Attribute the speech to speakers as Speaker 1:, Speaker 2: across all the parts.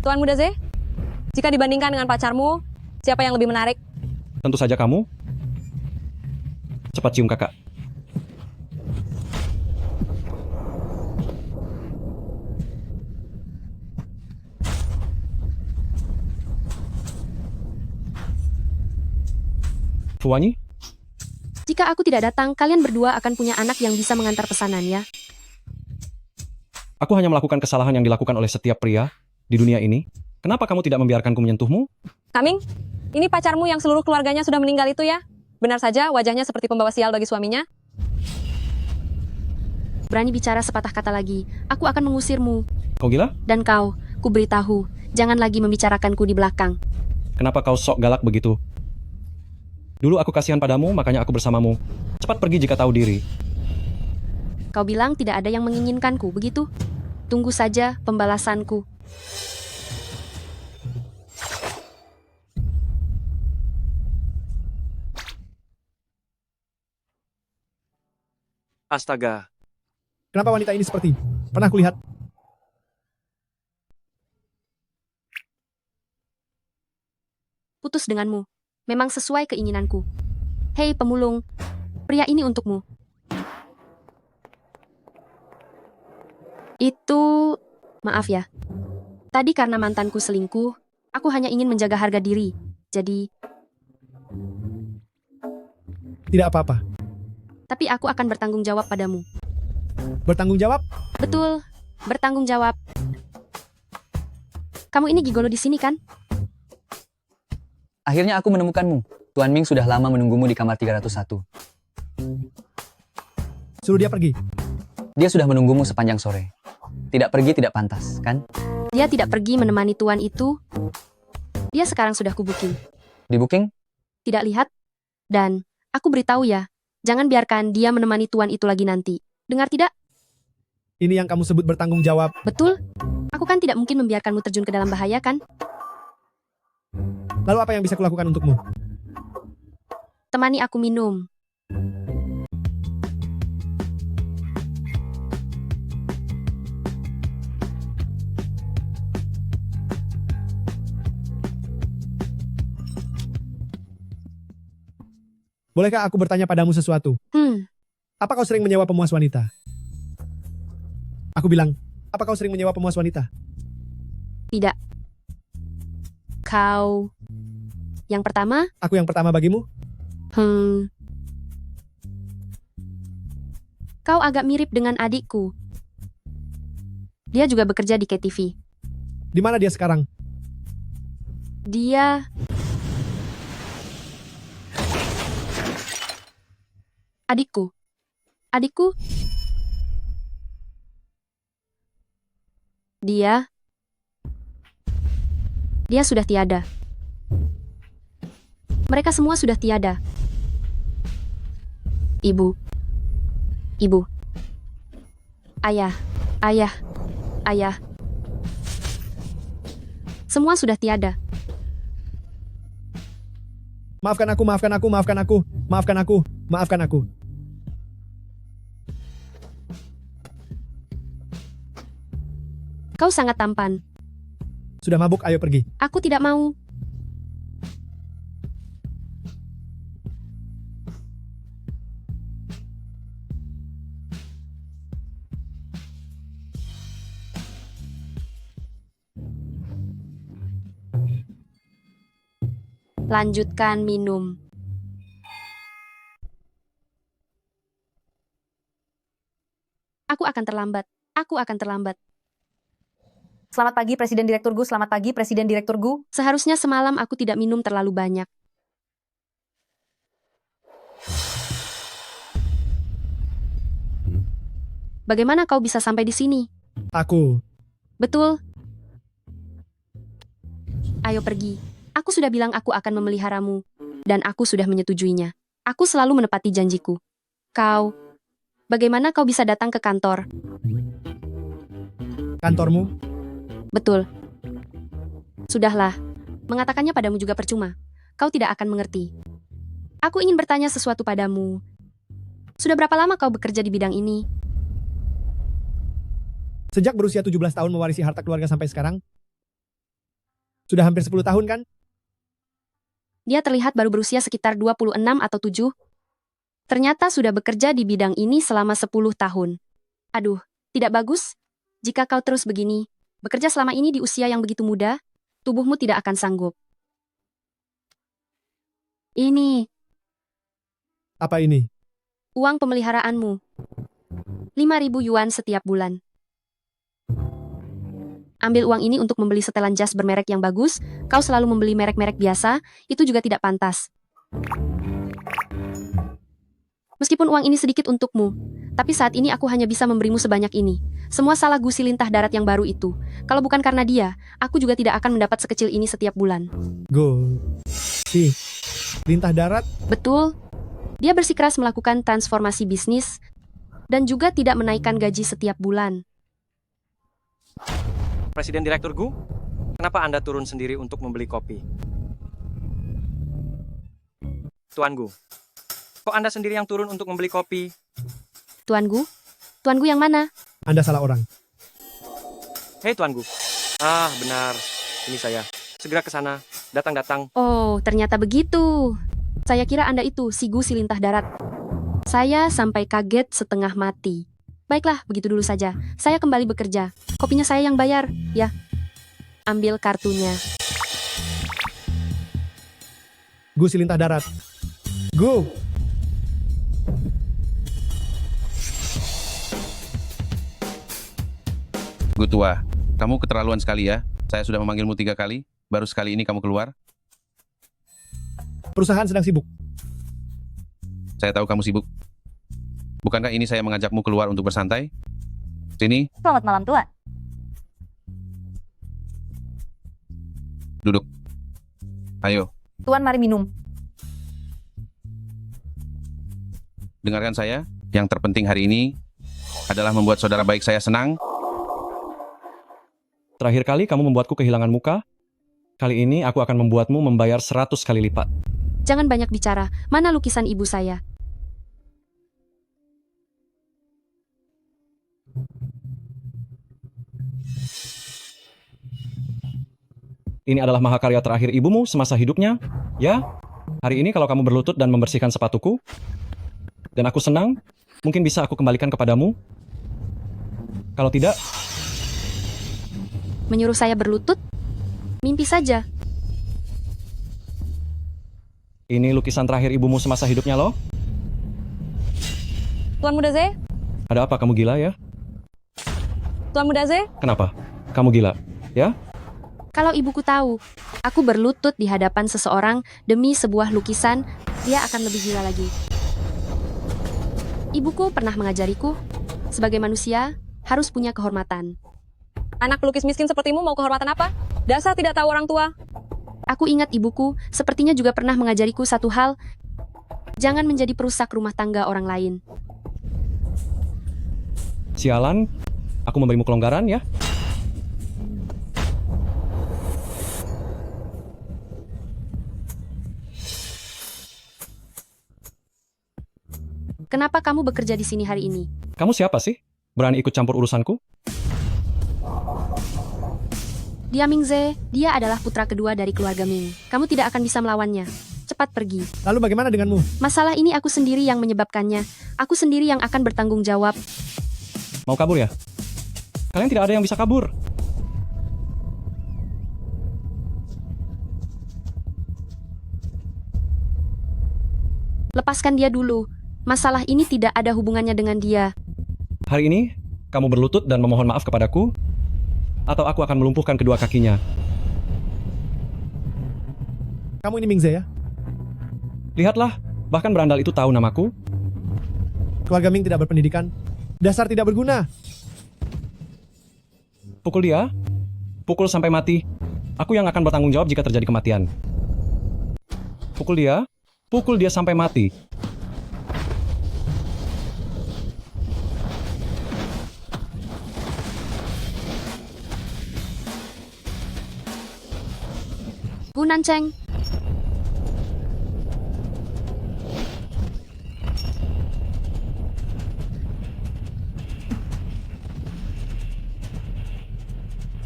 Speaker 1: Tuan Muda Z, jika dibandingkan dengan pacarmu, siapa yang lebih menarik?
Speaker 2: Tentu saja kamu. Cepat cium kakak. Fuwanyi,
Speaker 3: Jika aku tidak datang, kalian berdua akan punya anak yang bisa mengantar pesanan ya.
Speaker 2: aku hanya melakukan kesalahan yang dilakukan oleh setiap pria di dunia ini. Kenapa kamu tidak membiarkanku menyentuhmu?
Speaker 1: Kaming, ini pacarmu yang seluruh keluarganya sudah meninggal itu ya? Benar saja wajahnya seperti pembawa sial bagi suaminya?
Speaker 3: Berani bicara sepatah kata lagi, aku akan mengusirmu.
Speaker 2: Kau gila?
Speaker 3: Dan kau, ku beritahu, jangan lagi membicarakanku di belakang.
Speaker 2: Kenapa kau sok galak begitu? Dulu aku kasihan padamu, makanya aku bersamamu. Cepat pergi jika tahu diri.
Speaker 3: Kau bilang tidak ada yang menginginkanku, begitu? Tunggu saja pembalasanku.
Speaker 4: Astaga,
Speaker 5: Kenapa wanita ini seperti? Pernah kulihat.
Speaker 3: Putus denganmu. Memang sesuai keinginanku. Hei pemulung, pria ini untukmu. Itu... Maaf ya. Tadi karena mantanku selingkuh, aku hanya ingin menjaga harga diri. Jadi,
Speaker 5: Tidak apa-apa.
Speaker 3: tapi aku akan bertanggung jawab padamu.
Speaker 5: Bertanggung jawab?
Speaker 3: Betul, bertanggung jawab. Kamu ini gigolo di sini kan?
Speaker 6: Akhirnya aku menemukanmu. Tuan Ming sudah lama menunggumu di kamar 301.
Speaker 5: Suruh dia pergi.
Speaker 6: Dia sudah menunggumu sepanjang sore. Tidak pergi tidak pantas, kan?
Speaker 3: Dia tidak pergi menemani tuan itu. Dia sekarang sudah kubuking.
Speaker 6: Di booking?
Speaker 3: Tidak lihat? Dan, aku beritahu ya, jangan biarkan dia menemani tuan itu lagi nanti. Dengar tidak?
Speaker 5: Ini yang kamu sebut bertanggung jawab.
Speaker 3: Betul? Aku kan tidak mungkin membiarkanmu terjun ke dalam bahaya kan?
Speaker 5: Lalu apa yang bisa kulakukan untukmu?
Speaker 3: Temani aku minum.
Speaker 5: Bolehkah aku bertanya padamu sesuatu? Apa kau sering menyewa pemuas wanita? Aku bilang, apa kau sering menyewa pemuas wanita?
Speaker 3: Tidak. Kau... Yang pertama,
Speaker 5: Aku yang pertama bagimu?
Speaker 3: Kau agak mirip dengan adikku. Dia juga bekerja di KTV.
Speaker 5: Di mana dia sekarang?
Speaker 3: Dia... Adikku. Adikku? Dia sudah tiada. Mereka semua sudah tiada. Ibu. Ayah. Semua sudah tiada.
Speaker 5: Maafkan aku, maafkan aku, maafkan aku, maafkan aku, maafkan aku.
Speaker 3: Kau sangat tampan.
Speaker 5: Sudah mabuk, ayo pergi.
Speaker 3: Aku tidak mau. Lanjutkan minum. Aku akan terlambat. Aku akan terlambat.
Speaker 1: Selamat pagi Presiden Direktur Gu, selamat pagi Presiden Direktur Gu.
Speaker 3: Seharusnya semalam aku tidak minum terlalu banyak. Bagaimana kau bisa sampai di sini?
Speaker 5: Aku.
Speaker 3: Betul. Ayo pergi. Aku sudah bilang aku akan memeliharamu. Dan aku sudah menyetujuinya. Aku selalu menepati janjiku. Kau. Bagaimana kau bisa datang ke kantor?
Speaker 5: Kantormu?
Speaker 3: Betul. Sudahlah. Mengatakannya padamu juga percuma. Kau tidak akan mengerti. Aku ingin bertanya sesuatu padamu. Sudah berapa lama kau bekerja di bidang ini?
Speaker 5: Sejak berusia 17 tahun mewarisi harta keluarga sampai sekarang? Sudah hampir 10 tahun kan?
Speaker 3: Dia terlihat baru berusia sekitar 26 atau 7. Ternyata sudah bekerja di bidang ini selama 10 tahun. Aduh, tidak bagus. Jika kau terus begini, bekerja selama ini di usia yang begitu muda, tubuhmu tidak akan sanggup. Ini,
Speaker 5: Apa ini?
Speaker 3: uang pemeliharaanmu. 5.000 yuan setiap bulan. Ambil uang ini untuk membeli setelan jas bermerek yang bagus, kau selalu membeli merek-merek biasa, itu juga tidak pantas. Meskipun uang ini sedikit untukmu, tapi saat ini aku hanya bisa memberimu sebanyak ini. Semua salah Gusi Lintah Darat yang baru itu. Kalau bukan karena dia, aku juga tidak akan mendapat sekecil ini setiap bulan.
Speaker 5: Go. Si. Lintah darat?
Speaker 3: Betul, dia bersikeras melakukan transformasi bisnis dan juga tidak menaikkan gaji setiap bulan.
Speaker 2: Presiden Direktur Gu, kenapa Anda turun sendiri untuk membeli kopi? Tuan Gu, kok Anda sendiri yang turun untuk membeli kopi?
Speaker 3: Tuan Gu? Tuan Gu yang mana?
Speaker 5: Anda salah orang.
Speaker 2: Hei Tuan Gu. Ah, benar. Ini saya. Segera ke sana. Datang-datang.
Speaker 3: Oh, ternyata begitu. Saya kira Anda itu si Gusi Lintah Darat. Saya sampai kaget setengah mati. Baiklah, begitu dulu saja. Saya kembali bekerja. Kopinya saya yang bayar, ya. Ambil kartunya.
Speaker 5: Gu si Lintah darat. Gu.
Speaker 4: Gu tua, kamu keterlaluan sekali ya. Saya sudah memanggilmu 3 kali, baru sekali ini kamu keluar.
Speaker 5: Perusahaan sedang sibuk.
Speaker 4: Saya tahu kamu sibuk. Bukankah ini saya mengajakmu keluar untuk bersantai? Sini,
Speaker 7: Selamat malam, Tuan.
Speaker 4: duduk. Ayo,
Speaker 7: Tuan, mari minum.
Speaker 4: dengarkan saya. Yang terpenting hari ini adalah membuat saudara baik saya senang.
Speaker 2: Terakhir kali kamu membuatku kehilangan muka. Kali ini aku akan membuatmu membayar 100 kali lipat.
Speaker 3: Jangan banyak bicara. Mana lukisan ibu saya?
Speaker 2: Ini adalah mahakarya terakhir ibumu semasa hidupnya. Ya, hari ini kalau kamu berlutut dan membersihkan sepatuku, dan aku senang, mungkin bisa aku kembalikan kepadamu. Kalau tidak,
Speaker 3: Menyuruh saya berlutut? Mimpi saja.
Speaker 2: ini lukisan terakhir ibumu semasa hidupnya loh.
Speaker 1: Tuan Muda Ze?
Speaker 2: Ada apa, kamu gila ya?
Speaker 1: Tuan Muda Ze?
Speaker 2: Kenapa? Kamu gila, ya?
Speaker 3: Kalau ibuku tahu, aku berlutut di hadapan seseorang demi sebuah lukisan, dia akan lebih gila lagi. Ibuku pernah mengajariku, sebagai manusia, harus punya kehormatan.
Speaker 1: Anak pelukis miskin sepertimu mau kehormatan apa? Dasar tidak tahu orang tua.
Speaker 3: Aku ingat ibuku, sepertinya juga pernah mengajariku satu hal, jangan menjadi perusak rumah tangga orang lain.
Speaker 2: Sialan, aku memberimu kelonggaran ya.
Speaker 3: Kenapa kamu bekerja di sini hari ini?
Speaker 2: Kamu siapa sih? Berani ikut campur urusanku?
Speaker 3: Dia Mingze, dia adalah putra kedua dari keluarga Ming. Kamu tidak akan bisa melawannya. Cepat pergi.
Speaker 5: Lalu bagaimana denganmu?
Speaker 3: Masalah ini aku sendiri yang menyebabkannya. Aku sendiri yang akan bertanggung jawab.
Speaker 2: Mau kabur ya? Kalian tidak ada yang bisa kabur.
Speaker 3: Lepaskan dia dulu. Masalah ini tidak ada hubungannya dengan dia.
Speaker 2: Hari ini, kamu berlutut dan memohon maaf kepadaku, atau aku akan melumpuhkan kedua kakinya.
Speaker 5: Kamu ini Mingze ya?
Speaker 2: Lihatlah, bahkan berandal itu tahu namaku.
Speaker 5: Keluarga Ming tidak berpendidikan. Dasar tidak berguna.
Speaker 2: Pukul dia, pukul sampai mati. Aku yang akan bertanggung jawab jika terjadi kematian. Pukul dia sampai mati.
Speaker 3: Bu Nanceng,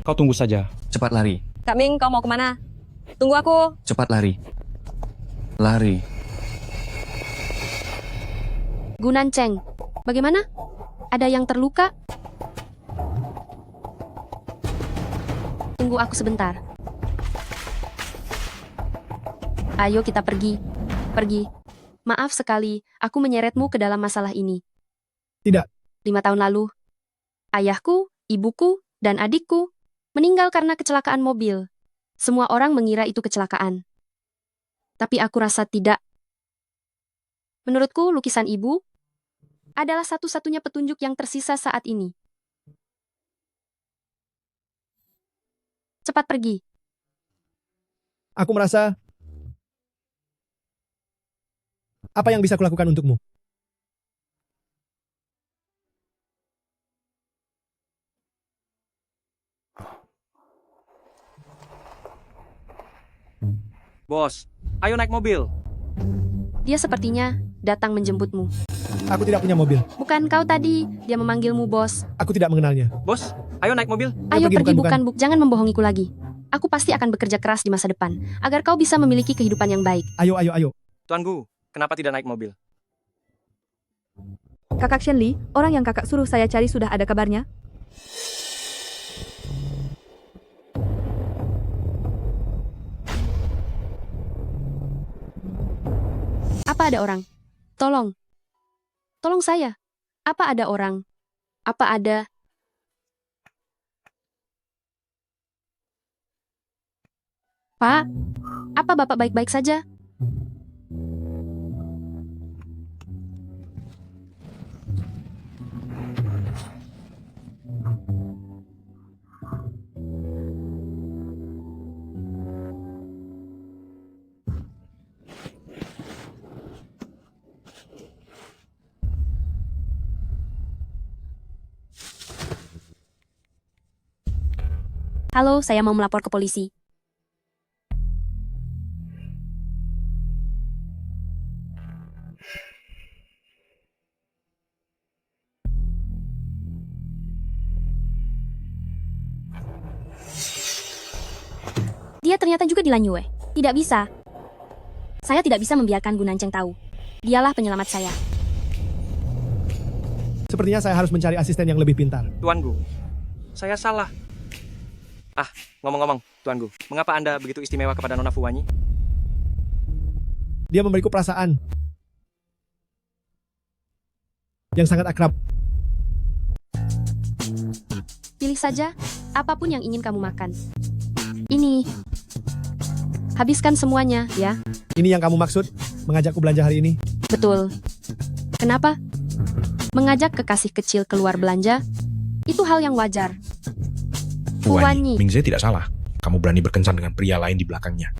Speaker 2: Kau tunggu saja.
Speaker 6: Cepat lari.
Speaker 1: Kak Ming, kau mau kemana? Tunggu aku.
Speaker 6: Cepat lari. Lari.
Speaker 3: Gunan Cheng, bagaimana? Ada yang terluka? Tunggu aku sebentar. Ayo kita pergi. Pergi. Maaf sekali, aku menyeretmu ke dalam masalah ini.
Speaker 5: Tidak.
Speaker 3: 5 tahun lalu, ayahku, ibuku, dan adikku meninggal karena kecelakaan mobil. Semua orang mengira itu kecelakaan. Tapi aku rasa tidak. Menurutku, lukisan ibu adalah satu-satunya petunjuk yang tersisa saat ini. Cepat pergi.
Speaker 5: Aku merasa... Apa yang bisa kulakukan untukmu?
Speaker 7: Bos, ayo naik mobil.
Speaker 3: Dia sepertinya datang menjemputmu.
Speaker 5: Aku tidak punya mobil.
Speaker 3: Bukan kau tadi, dia memanggilmu bos.
Speaker 5: Aku tidak mengenalnya.
Speaker 7: Bos, ayo naik mobil.
Speaker 3: Ayo pergi,
Speaker 5: bukan.
Speaker 3: jangan membohongiku lagi. Aku pasti akan bekerja keras di masa depan, agar kau bisa memiliki kehidupan yang baik.
Speaker 5: Ayo.
Speaker 7: Tuan Gu, kenapa tidak naik mobil?
Speaker 1: Kakak Shenli, orang yang kakak suruh saya cari sudah ada kabarnya?
Speaker 3: Apa ada orang? Tolong. Tolong saya. Apa ada orang? Apa ada... Pak, apa Bapak baik-baik saja? Halo, saya mau melapor ke polisi. Dia ternyata juga di Lanyue. Tidak bisa. Saya tidak bisa membiarkan Gu Nancheng tahu. Dialah penyelamat saya.
Speaker 5: Sepertinya saya harus mencari asisten yang lebih pintar.
Speaker 7: Tuan Gu, saya salah. Ngomong-ngomong, Tuan Gu, mengapa Anda begitu istimewa kepada Nona Fuwanyi?
Speaker 5: Dia memberiku perasaan yang sangat akrab.
Speaker 3: Pilih saja apapun yang ingin kamu makan. Ini. Habiskan semuanya, ya.
Speaker 5: Ini yang kamu maksud mengajakku belanja hari ini?
Speaker 3: Betul. Kenapa? Mengajak kekasih kecil keluar belanja, itu hal yang wajar. Fuwanyi.
Speaker 8: Mingze tidak salah. Kamu berani berkencan dengan pria lain di belakangnya.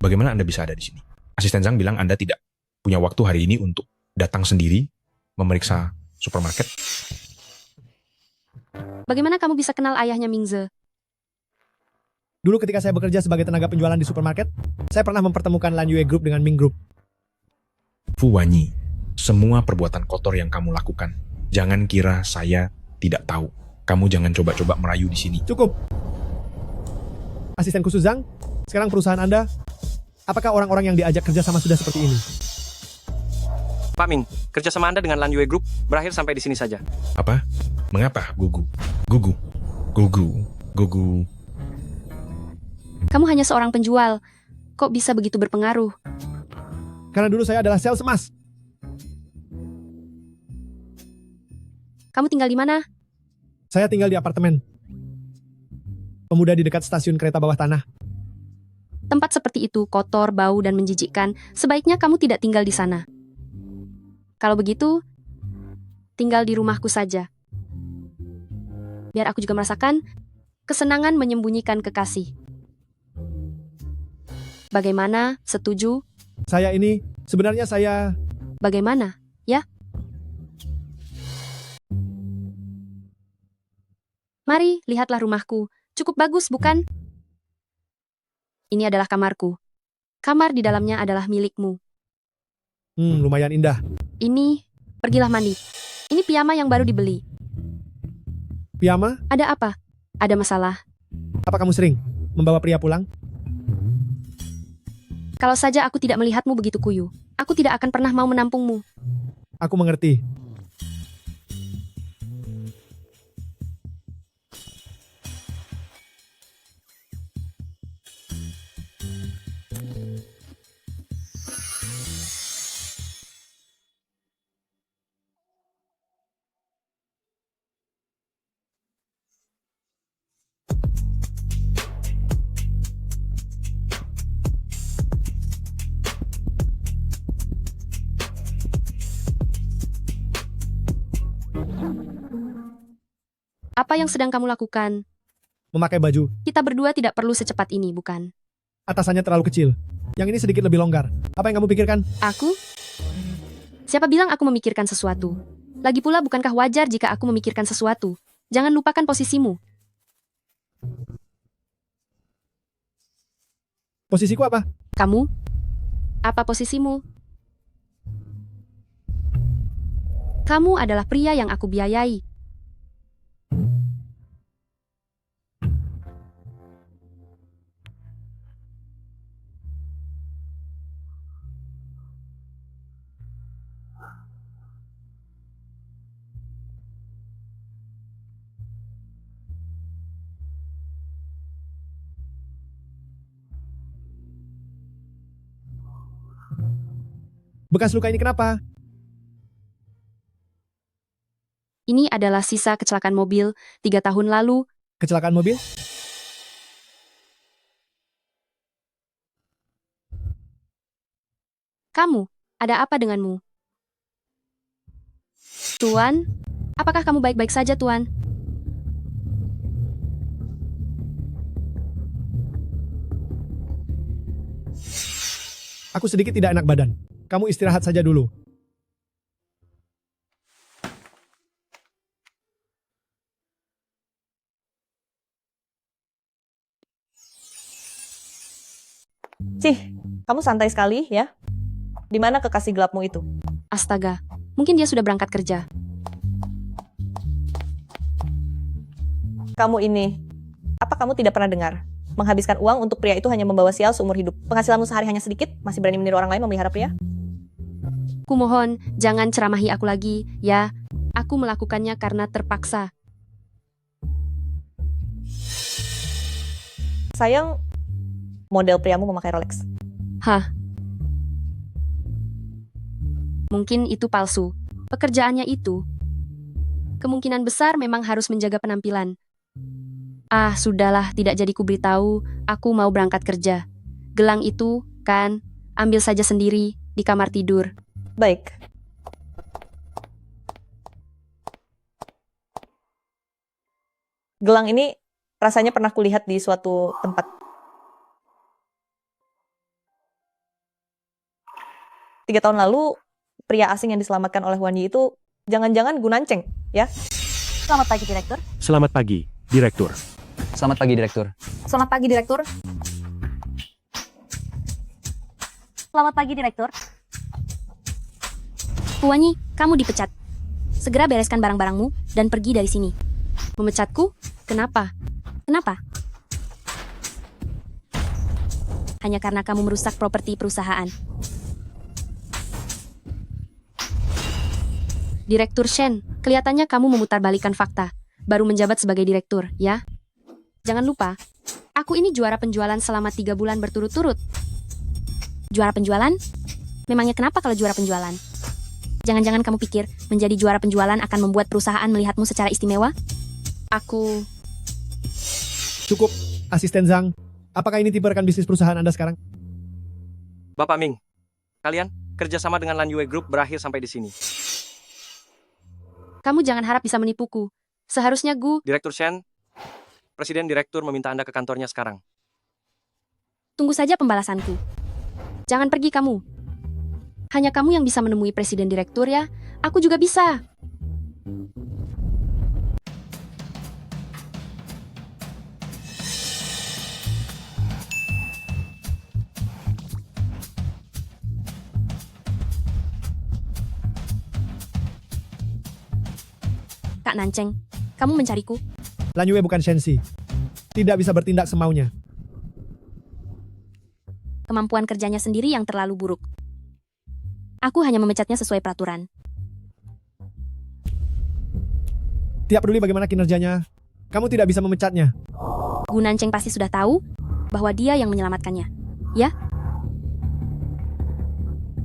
Speaker 8: Bagaimana Anda bisa ada di sini? Asisten Zhang bilang Anda tidak punya waktu hari ini untuk datang sendiri memeriksa supermarket.
Speaker 3: Bagaimana kamu bisa kenal ayahnya Mingze?
Speaker 5: Dulu ketika saya bekerja sebagai tenaga penjualan di supermarket, saya pernah mempertemukan Lanyue Group dengan Ming Group.
Speaker 8: Fuwanyi, semua perbuatan kotor yang kamu lakukan, jangan kira saya tidak tahu. Kamu jangan coba-coba merayu di sini.
Speaker 5: Cukup. Asisten khusus Zhang, sekarang perusahaan Anda, apakah orang-orang yang diajak kerja sama sudah seperti ini?
Speaker 7: Pak Ming, kerjasama Anda dengan Lanyue Group berakhir sampai di sini saja.
Speaker 8: Apa? Mengapa, Gugu? Gugu.
Speaker 3: Kamu hanya seorang penjual. Kok bisa begitu berpengaruh?
Speaker 5: Karena dulu saya adalah sales emas.
Speaker 3: Kamu tinggal di mana?
Speaker 5: Saya tinggal di apartemen pemuda di dekat stasiun kereta bawah tanah.
Speaker 3: Tempat seperti itu kotor, bau, dan menjijikkan. Sebaiknya kamu tidak tinggal di sana. Kalau begitu, tinggal di rumahku saja. Biar aku juga merasakan kesenangan menyembunyikan kekasih. Bagaimana? Setuju?
Speaker 5: Sebenarnya saya...
Speaker 3: Bagaimana? Ya? Mari, lihatlah rumahku. Cukup bagus, bukan? Ini adalah kamarku. Kamar di dalamnya adalah milikmu.
Speaker 5: Lumayan indah.
Speaker 3: Ini, pergilah mandi. Ini piyama yang baru dibeli.
Speaker 5: Piyama,
Speaker 3: Ada apa? Ada masalah?
Speaker 5: apa kamu sering membawa pria pulang?
Speaker 3: Kalau saja aku tidak melihatmu begitu kuyu, aku tidak akan pernah mau menampungmu.
Speaker 5: Aku mengerti.
Speaker 3: Apa yang sedang kamu lakukan?
Speaker 5: Memakai baju,
Speaker 3: Kita berdua tidak perlu secepat ini, bukan?
Speaker 5: atasannya terlalu kecil. Yang ini sedikit lebih longgar. Apa yang kamu pikirkan?
Speaker 3: Aku? Siapa bilang aku memikirkan sesuatu? Lagi pula bukankah wajar jika aku memikirkan sesuatu? Jangan lupakan posisimu.
Speaker 5: Posisiku apa?
Speaker 3: Kamu? Apa posisimu? Kamu adalah pria yang aku biayai.
Speaker 5: Bekas luka ini kenapa?
Speaker 3: Ini adalah sisa kecelakaan mobil 3 tahun lalu.
Speaker 5: Kecelakaan mobil?
Speaker 3: Kamu, ada apa denganmu? Tuan? Apakah kamu baik-baik saja, Tuan?
Speaker 5: Aku sedikit tidak enak badan. Kamu istirahat saja dulu.
Speaker 9: Cih, kamu santai sekali ya. Di mana kekasih gelapmu itu?
Speaker 3: Astaga, mungkin dia sudah berangkat kerja.
Speaker 9: Kamu ini, apa kamu tidak pernah dengar? Menghabiskan uang untuk pria itu hanya membawa sial seumur hidup. Penghasilanmu sehari hanya sedikit, masih berani meniru orang lain memelihara pria?
Speaker 3: Kumohon, jangan ceramahi aku lagi, ya. Aku melakukannya karena terpaksa.
Speaker 9: Sayang, model priamu memakai Rolex.
Speaker 3: Hah? Mungkin itu palsu. Pekerjaannya itu. Kemungkinan besar memang harus menjaga penampilan. Ah, sudahlah, tidak jadi kuberitahu. Aku mau berangkat kerja. Gelang itu, kan, ambil saja sendiri di kamar tidur.
Speaker 9: Baik. Gelang ini rasanya pernah kulihat di suatu tempat. Tiga tahun lalu, pria asing yang diselamatkan oleh Wan Yi itu jangan-jangan Gunanceng, ya?
Speaker 10: Selamat pagi, Direktur.
Speaker 11: Selamat pagi, Direktur.
Speaker 6: Selamat pagi, Direktur.
Speaker 10: Selamat pagi, Direktur. Selamat pagi, Direktur.
Speaker 3: Puanyi, kamu dipecat. Segera bereskan barang-barangmu dan pergi dari sini. Memecatku? Kenapa? Kenapa? Hanya karena kamu merusak properti perusahaan. Direktur Shen, kelihatannya kamu memutarbalikkan fakta. Baru menjabat sebagai direktur, ya? Jangan lupa, aku ini juara penjualan selama 3 bulan berturut-turut. Juara penjualan? Memangnya kenapa kalau juara penjualan? Jangan-jangan kamu pikir menjadi juara penjualan akan membuat perusahaan melihatmu secara istimewa? Aku...
Speaker 5: Cukup, Asisten Zhang. Apakah ini tipe rekan bisnis perusahaan Anda sekarang?
Speaker 7: Bapak Ming, kalian kerjasama dengan Lan Yue Group berakhir sampai di sini.
Speaker 3: Kamu jangan harap bisa menipuku. Seharusnya
Speaker 7: Direktur Shen, Presiden Direktur meminta Anda ke kantornya sekarang.
Speaker 3: tunggu saja pembalasanku. Jangan pergi kamu. Hanya kamu yang bisa menemui Presiden Direktur ya. Aku juga bisa. Kak Nanceng, Kamu mencariku?
Speaker 5: Lan Yue bukan Shensi. Tidak bisa bertindak semaunya.
Speaker 3: Kemampuan kerjanya sendiri yang terlalu buruk. Aku hanya memecatnya sesuai peraturan.
Speaker 5: Tidak peduli bagaimana kinerjanya, kamu tidak bisa memecatnya.
Speaker 3: Gu Nancheng pasti sudah tahu bahwa dia yang menyelamatkannya. Ya?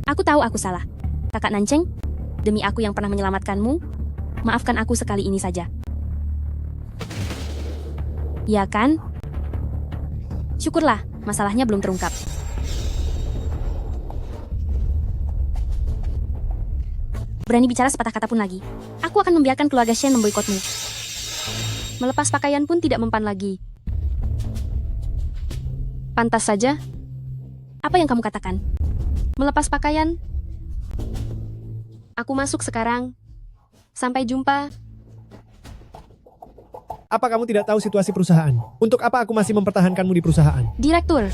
Speaker 3: Aku tahu aku salah. Kakak Nancheng, demi aku yang pernah menyelamatkanmu, maafkan aku sekali ini saja. Ya kan? Syukurlah, masalahnya belum terungkap. Berani bicara sepatah kata pun lagi. Aku akan membiarkan keluarga Shen memboikotmu. Melepas pakaian pun tidak mempan lagi. Pantas saja. Apa yang kamu katakan? Melepas pakaian? Aku masuk sekarang. Sampai jumpa.
Speaker 5: Apa kamu tidak tahu situasi perusahaan? Untuk apa aku masih mempertahankanmu di perusahaan?
Speaker 3: Direktur.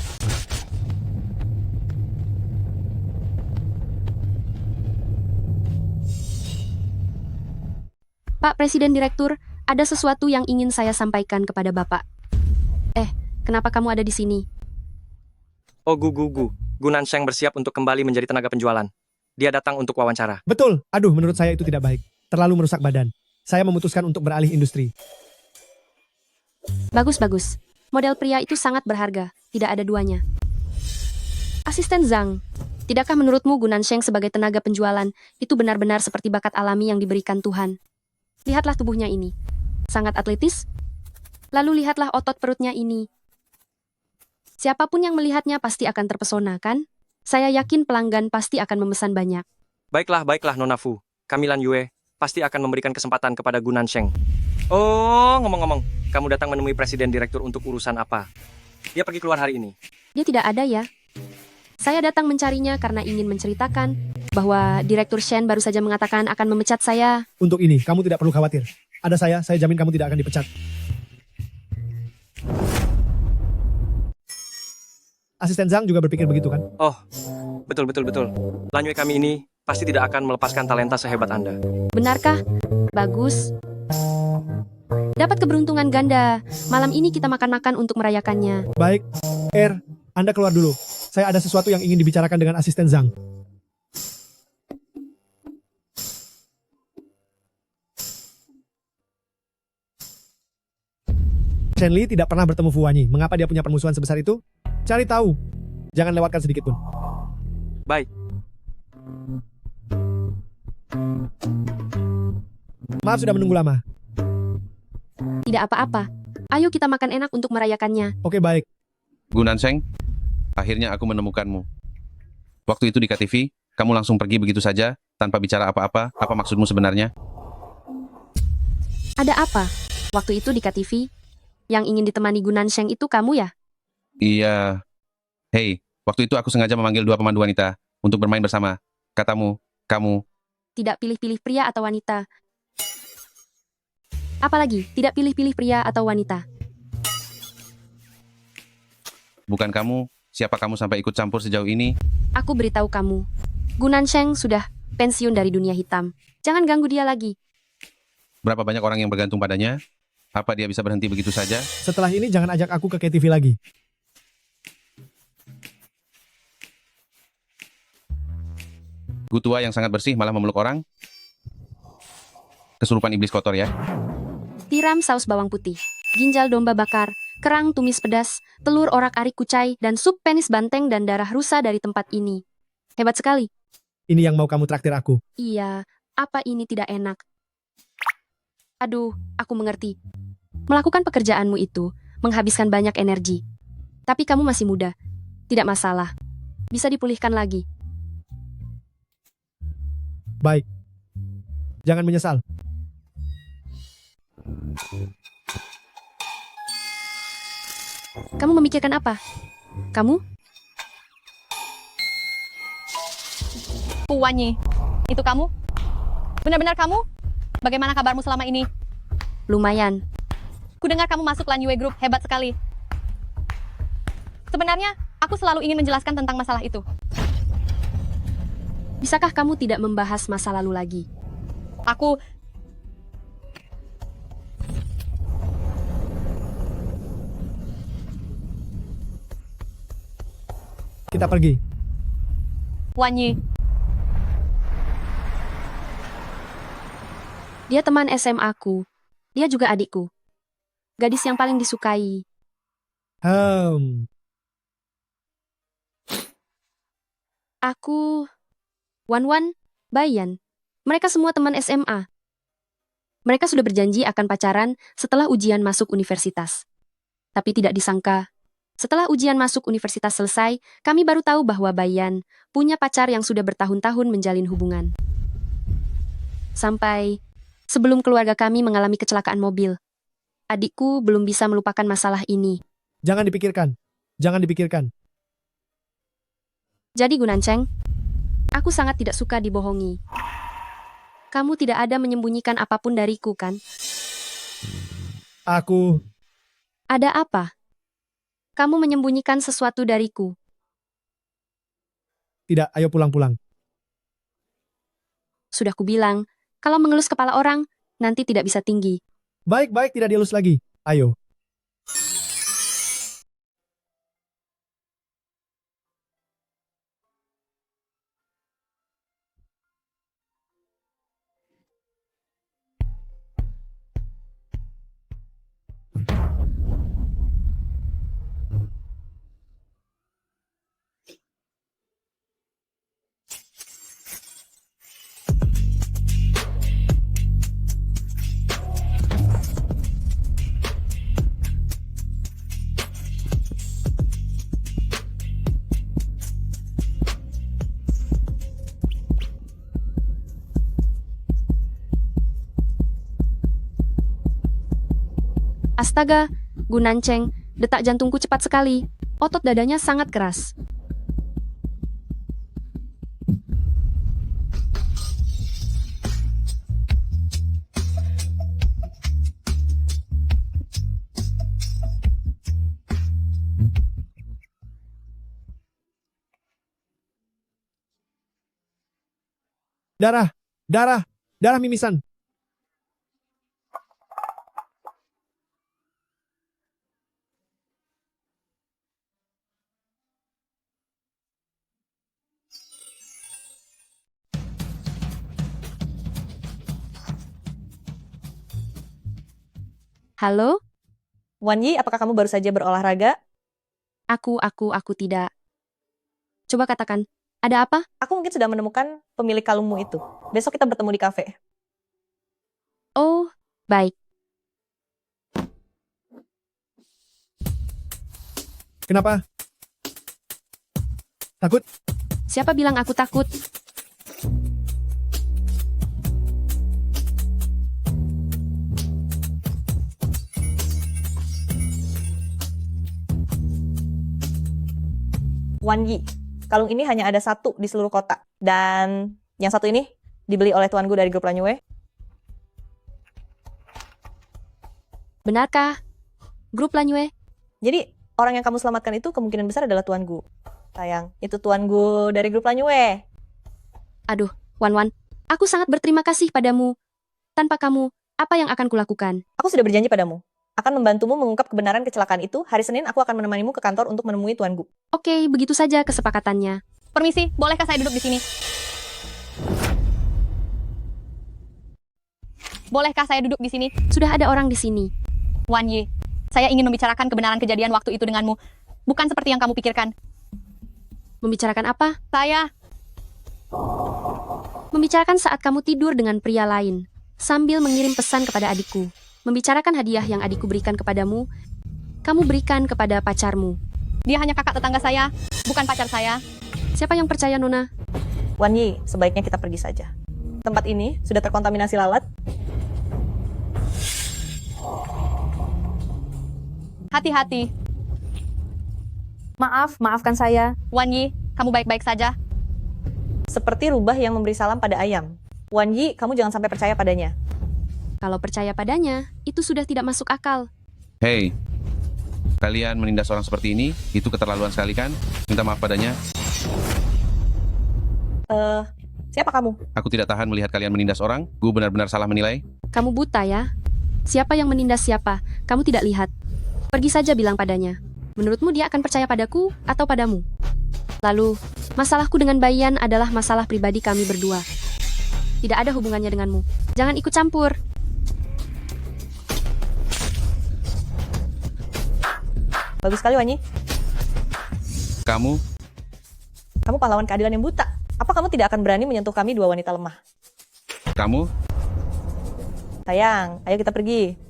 Speaker 3: Pak Presiden Direktur, ada sesuatu yang ingin saya sampaikan kepada Bapak. Kenapa kamu ada di sini?
Speaker 7: Oh Gu. Gu Nansheng bersiap untuk kembali menjadi tenaga penjualan. Dia datang untuk wawancara.
Speaker 5: Betul. Aduh, menurut saya itu tidak baik. Terlalu merusak badan. Saya memutuskan untuk beralih industri.
Speaker 3: Bagus. Model pria itu sangat berharga. Tidak ada duanya. Asisten Zhang, tidakkah menurutmu Gu Nansheng sebagai tenaga penjualan itu benar-benar seperti bakat alami yang diberikan Tuhan? Lihatlah tubuhnya ini. Sangat atletis. Lalu lihatlah otot perutnya ini. Siapapun yang melihatnya pasti akan terpesona, kan? Saya yakin pelanggan pasti akan memesan banyak.
Speaker 7: Baiklah Nona Fu. Kami Lan Yue pasti akan memberikan kesempatan kepada Gu Nansheng. Oh, ngomong-ngomong, kamu datang menemui Presiden Direktur untuk urusan apa? Dia pergi keluar hari ini.
Speaker 3: Dia tidak ada ya. Saya datang mencarinya karena ingin menceritakan bahwa Direktur Shen baru saja mengatakan akan memecat saya.
Speaker 5: Untuk ini, kamu tidak perlu khawatir. Ada saya jamin kamu tidak akan dipecat. Asisten Zhang juga berpikir begitu kan?
Speaker 7: Oh, betul. Lan Yue kami ini pasti tidak akan melepaskan talenta sehebat Anda.
Speaker 3: Benarkah? Bagus. Dapat keberuntungan ganda. Malam ini kita makan-makan untuk merayakannya.
Speaker 5: Baik. Anda keluar dulu. Saya ada sesuatu yang ingin dibicarakan dengan asisten Zhang. Shen Li tidak pernah bertemu Fu Wanyi. Mengapa dia punya permusuhan sebesar itu? Cari tahu. Jangan lewatkan sedikit pun.
Speaker 7: Baik.
Speaker 5: Maaf sudah menunggu lama.
Speaker 3: Tidak apa-apa. Ayo kita makan enak untuk merayakannya.
Speaker 5: Oke, baik.
Speaker 4: Gu Nansheng, akhirnya aku menemukanmu. Waktu itu di KTV, kamu langsung pergi begitu saja, tanpa bicara apa-apa. Apa maksudmu sebenarnya?
Speaker 3: Ada apa? Waktu itu di KTV, yang ingin ditemani Gu Nansheng itu kamu ya?
Speaker 4: Iya. Hei, waktu itu aku sengaja memanggil dua pemandu wanita untuk bermain bersama. Katamu, kamu.
Speaker 3: Tidak pilih-pilih pria atau wanita. Apalagi, tidak pilih-pilih pria atau wanita.
Speaker 4: Bukan kamu. Siapa kamu sampai ikut campur sejauh ini?
Speaker 3: Aku beritahu kamu. Gu Nansheng sudah pensiun dari dunia hitam. Jangan ganggu dia lagi.
Speaker 4: Berapa banyak orang yang bergantung padanya? Apa dia bisa berhenti begitu saja?
Speaker 5: Setelah ini jangan ajak aku ke KTV lagi.
Speaker 4: Gu tua yang sangat bersih malah memeluk orang? Kesurupan iblis kotor ya?
Speaker 3: Tiram saus bawang putih, ginjal domba bakar, kerang tumis pedas, telur orak-arik kucai, dan sup penis banteng dan darah rusa dari tempat ini. Hebat sekali.
Speaker 5: Ini yang mau kamu traktir aku.
Speaker 3: Iya, apa ini tidak enak? Aduh, aku mengerti. Melakukan pekerjaanmu itu menghabiskan banyak energi. Tapi kamu masih muda. Tidak masalah. Bisa dipulihkan lagi.
Speaker 5: Baik. Jangan menyesal.
Speaker 3: Kamu memikirkan apa? Kamu?
Speaker 1: Fu Wanyi, itu kamu? Benar-benar kamu? Bagaimana kabarmu selama ini?
Speaker 3: Lumayan.
Speaker 1: Kudengar kamu masuk Lan Yue Group, hebat sekali. Sebenarnya, aku selalu ingin menjelaskan tentang masalah itu.
Speaker 3: Bisakah kamu tidak membahas masa lalu lagi?
Speaker 5: kita pergi.
Speaker 1: Wan Yi,
Speaker 3: Dia teman SMA aku. Dia juga adikku. Gadis yang paling disukai. Aku, Wan, Bayan. Mereka semua teman SMA. Mereka sudah berjanji akan pacaran setelah ujian masuk universitas. Tapi tidak disangka, setelah ujian masuk universitas selesai, kami baru tahu bahwa Bayan punya pacar yang sudah bertahun-tahun menjalin hubungan. Sampai sebelum keluarga kami mengalami kecelakaan mobil. Adikku belum bisa melupakan masalah ini.
Speaker 5: Jangan dipikirkan. Jangan dipikirkan.
Speaker 3: Jadi Gunanceng, aku sangat tidak suka dibohongi. Kamu tidak ada menyembunyikan apapun dariku, kan?
Speaker 5: Aku...
Speaker 3: Ada apa? Kamu menyembunyikan sesuatu dariku.
Speaker 5: Tidak, ayo pulang-pulang.
Speaker 3: Sudah kubilang, kalau mengelus kepala orang, nanti tidak bisa tinggi.
Speaker 5: Baik-baik, tidak dielus lagi. Ayo.
Speaker 3: Astaga, Gunanceng, detak jantungku cepat sekali. Otot dadanya sangat keras.
Speaker 5: Darah mimisan.
Speaker 3: Halo?
Speaker 9: Wan Yi, apakah kamu baru saja berolahraga?
Speaker 3: Aku tidak. Coba katakan, ada apa?
Speaker 9: Aku mungkin sudah menemukan pemilik kalungmu itu. Besok kita bertemu di kafe.
Speaker 3: Oh, baik.
Speaker 5: Kenapa? Takut?
Speaker 3: Siapa bilang aku takut?
Speaker 9: Wan Yi, kalung ini hanya ada satu di seluruh kota. Dan yang satu ini dibeli oleh tuanku dari grup Lanyue.
Speaker 3: Benarkah? Grup Lanyue?
Speaker 9: Jadi, orang yang kamu selamatkan itu kemungkinan besar adalah tuanku. Sayang, itu tuanku dari grup Lanyue.
Speaker 3: Aduh, Wan, aku sangat berterima kasih padamu. Tanpa kamu, apa yang akan kulakukan?
Speaker 9: Aku sudah berjanji padamu. Akan membantumu mengungkap kebenaran kecelakaan itu. Hari Senin aku akan menemanimu ke kantor untuk menemui tuanku.
Speaker 3: Oke, begitu saja kesepakatannya.
Speaker 1: permisi, bolehkah saya duduk di sini? Bolehkah saya duduk di sini?
Speaker 3: Sudah ada orang di sini.
Speaker 1: Wan Yi, saya ingin membicarakan kebenaran kejadian waktu itu denganmu. Bukan seperti yang kamu pikirkan.
Speaker 3: Membicarakan apa?
Speaker 1: Saya
Speaker 3: Membicarakan saat kamu tidur dengan pria lain, sambil mengirim pesan kepada adikku. Membicarakan hadiah yang adikku berikan kepadamu, kamu berikan kepada pacarmu.
Speaker 1: Dia hanya kakak tetangga saya, bukan pacar saya.
Speaker 3: Siapa yang percaya, Nona?
Speaker 9: Wan Yi, sebaiknya kita pergi saja. Tempat ini sudah terkontaminasi lalat.
Speaker 1: Hati-hati.
Speaker 10: Maafkan saya.
Speaker 1: Wan Yi, kamu baik-baik saja?
Speaker 9: Seperti rubah yang memberi salam pada ayam. Wan Yi, kamu jangan sampai percaya padanya.
Speaker 3: Kalau percaya padanya, itu sudah tidak masuk akal.
Speaker 4: Hei, kalian menindas orang seperti ini, itu keterlaluan sekali kan? Minta maaf padanya.
Speaker 9: Siapa kamu?
Speaker 4: Aku tidak tahan melihat kalian menindas orang. Gue benar-benar salah menilai.
Speaker 3: Kamu buta ya? Siapa yang menindas siapa? Kamu tidak lihat. Pergi saja bilang padanya. Menurutmu dia akan percaya padaku atau padamu? Lalu, masalahku dengan Bayan adalah masalah pribadi kami berdua. Tidak ada hubungannya denganmu. Jangan ikut campur.
Speaker 9: Bagus sekali, Wanyi.
Speaker 4: Kamu,
Speaker 9: Kamu pahlawan keadilan yang buta. Apa kamu tidak akan berani menyentuh kami dua wanita lemah?
Speaker 4: kamu,
Speaker 9: Sayang, ayo kita pergi.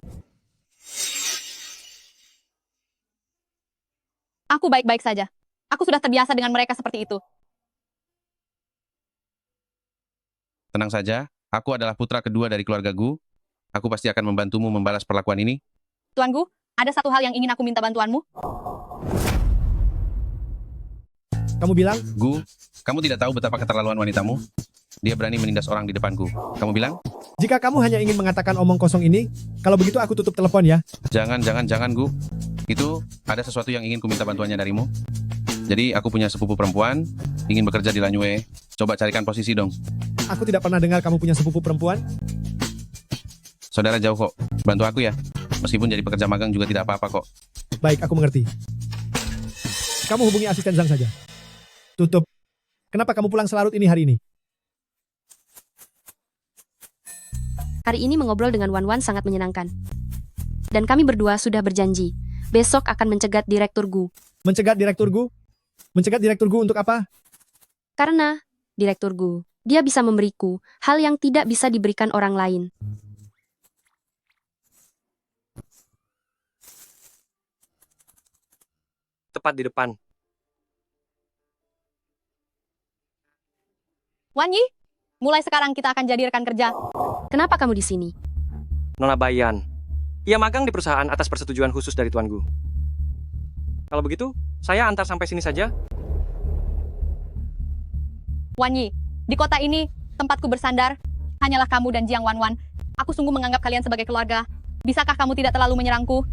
Speaker 1: Aku baik-baik saja. Aku sudah terbiasa dengan mereka seperti itu.
Speaker 4: tenang saja. Aku adalah putra kedua dari keluarga Gu. Aku pasti akan membantumu membalas perlakuan ini.
Speaker 1: Tuan Gu, ada satu hal yang ingin aku minta bantuanmu.
Speaker 5: Kamu bilang,
Speaker 4: Gu, kamu tidak tahu betapa keterlaluan wanitamu? Dia berani menindas orang di depanku. Kamu bilang?
Speaker 5: jika kamu hanya ingin mengatakan omong kosong ini, kalau begitu aku tutup telepon ya.
Speaker 4: Jangan, Gu. Itu ada sesuatu yang ingin ku minta bantuannya darimu. Jadi aku punya sepupu perempuan, ingin bekerja di Lanyue. Coba carikan posisi dong.
Speaker 5: Aku tidak pernah dengar kamu punya sepupu perempuan.
Speaker 4: Saudara jauh kok. Bantu aku ya. Meskipun jadi pekerja magang juga tidak apa-apa kok.
Speaker 5: Baik, aku mengerti. Kamu hubungi asisten Zhang saja. Tutup. Kenapa kamu pulang selarut ini hari ini?
Speaker 3: Hari ini mengobrol dengan Wan Wan sangat menyenangkan. Dan kami berdua sudah berjanji. Besok akan mencegat Direktur Gu.
Speaker 5: Mencegat Direktur Gu? Mencegat Direktur Gu untuk apa?
Speaker 3: Karena, Direktur Gu, dia bisa memberiku hal yang tidak bisa diberikan orang lain.
Speaker 7: Tepat di depan.
Speaker 1: Wan Yi, mulai sekarang kita akan jadi rekan kerja.
Speaker 3: Kenapa kamu di sini?
Speaker 7: Nona Bayan. Ia magang di perusahaan atas persetujuan khusus dari Tuan Gu. Kalau begitu, saya antar sampai sini saja.
Speaker 1: Wan Yi, di kota ini, tempatku bersandar, hanyalah kamu dan Jiang Wan Wan. Aku sungguh menganggap kalian sebagai keluarga. Bisakah kamu tidak terlalu menyerangku?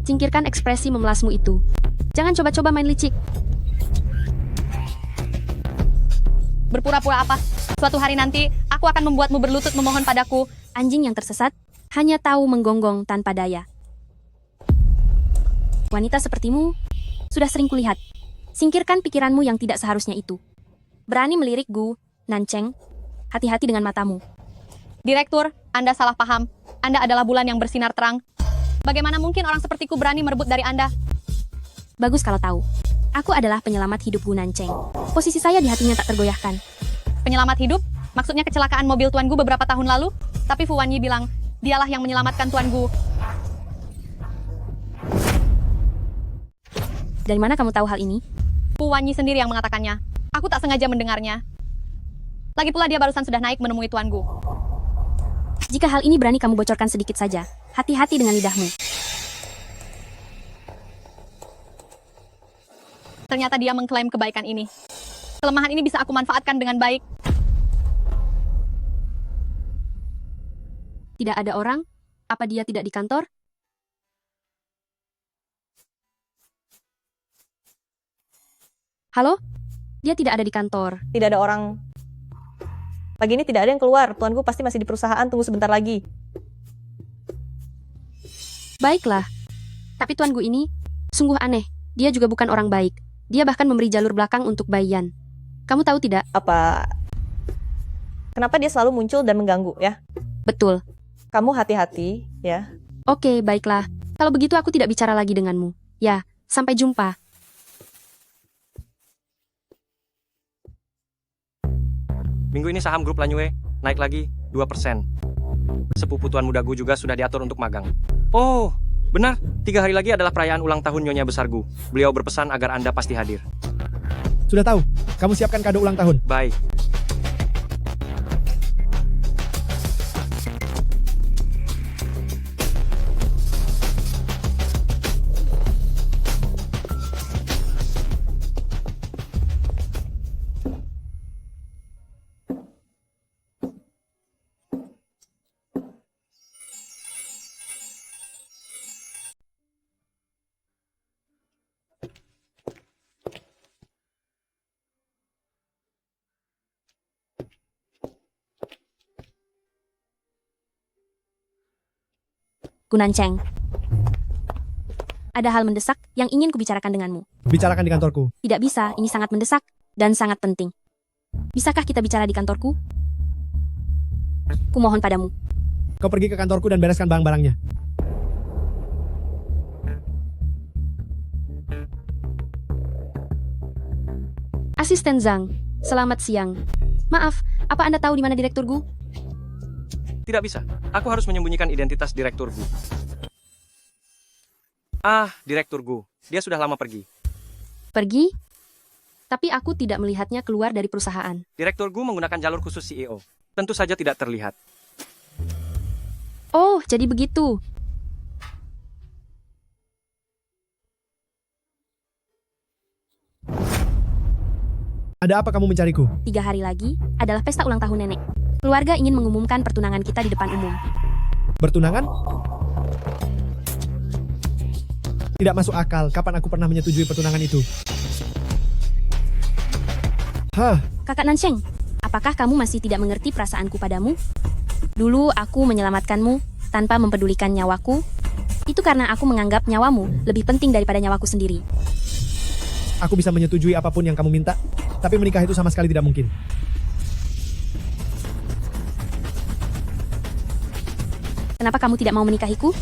Speaker 3: Singkirkan ekspresi memelasmu itu. Jangan coba-coba main licik.
Speaker 1: Berpura-pura apa? Suatu hari nanti, aku akan membuatmu berlutut memohon padaku.
Speaker 3: Anjing yang tersesat hanya tahu menggonggong tanpa daya. Wanita sepertimu sudah sering kulihat. Singkirkan pikiranmu yang tidak seharusnya itu. Berani melirik Gu, Nanceng. Hati-hati dengan matamu.
Speaker 1: Direktur, Anda salah paham. Anda adalah bulan yang bersinar terang. Bagaimana mungkin orang sepertiku berani merebut dari Anda?
Speaker 3: Bagus kalau tahu. Aku adalah penyelamat hidup Gu Nanceng. Posisi saya di hatinya tak tergoyahkan.
Speaker 1: Penyelamat hidup? Maksudnya kecelakaan mobil Tuan Gu beberapa tahun lalu? Tapi Fu Wanyi bilang, dialah yang menyelamatkan Tuan Gu.
Speaker 3: Dari mana kamu tahu hal ini?
Speaker 1: Fu Wanyi sendiri yang mengatakannya. Aku tak sengaja mendengarnya. Lagi pula dia barusan sudah naik menemui Tuan Gu.
Speaker 3: Jika hal ini berani kamu bocorkan sedikit saja, hati-hati dengan lidahmu.
Speaker 1: Ternyata dia mengklaim kebaikan ini. Kelemahan ini bisa aku manfaatkan dengan baik.
Speaker 3: Tidak ada orang? Apa dia tidak di kantor? Halo? Dia tidak ada di kantor.
Speaker 9: Tidak ada orang. Pagi ini tidak ada yang keluar. Tuan Gu pasti masih di perusahaan. Tunggu sebentar lagi.
Speaker 3: Baiklah. Tapi Tuan Gu ini sungguh aneh. Dia juga bukan orang baik. Dia bahkan memberi jalur belakang untuk Bayan. Kamu tahu tidak?
Speaker 9: Apa? Kenapa dia selalu muncul dan mengganggu ya?
Speaker 3: Betul.
Speaker 9: Kamu hati-hati ya.
Speaker 3: Oke, baiklah. Kalau begitu aku tidak bicara lagi denganmu. Ya, sampai jumpa.
Speaker 7: Minggu ini saham grup Lanyue naik lagi 2%. Sepupu Tuan Muda Gu juga sudah diatur untuk magang. Oh, benar. 3 hari lagi adalah perayaan ulang tahun Nyonya Besar Gu. Beliau berpesan agar Anda pasti hadir.
Speaker 5: Sudah tahu, kamu siapkan kado ulang tahun.
Speaker 7: Baik.
Speaker 3: Gunanceng. Ada hal mendesak yang ingin kubicarakan denganmu.
Speaker 5: Bicarakan di kantorku.
Speaker 3: Tidak bisa, ini sangat mendesak dan sangat penting. Bisakah kita bicara di kantorku? Kumohon padamu.
Speaker 5: Kau pergi ke kantorku dan bereskan barang-barangnya.
Speaker 3: Asisten Zhang, selamat siang. Maaf, apa Anda tahu di mana Direktur Gu?
Speaker 7: Tidak bisa. Aku harus menyembunyikan identitas Direktur Gu. Ah, Direktur Gu. Dia sudah lama pergi.
Speaker 3: Pergi? Tapi aku tidak melihatnya keluar dari perusahaan.
Speaker 7: Direktur Gu menggunakan jalur khusus CEO. Tentu saja tidak terlihat.
Speaker 3: Oh, jadi begitu.
Speaker 5: Ada apa kamu mencariku?
Speaker 3: 3 hari lagi adalah pesta ulang tahun nenek. Keluarga ingin mengumumkan pertunangan kita di depan umum.
Speaker 5: Bertunangan? Tidak masuk akal. Kapan aku pernah menyetujui pertunangan itu? Hah,
Speaker 3: Kakak Nansheng, apakah kamu masih tidak mengerti perasaanku padamu? Dulu aku menyelamatkanmu tanpa mempedulikan nyawaku. Itu karena aku menganggap nyawamu lebih penting daripada nyawaku sendiri.
Speaker 5: aku bisa menyetujui apapun yang kamu minta, tapi menikah itu sama sekali tidak mungkin.
Speaker 3: Kenapa kamu tidak mau menikahiku?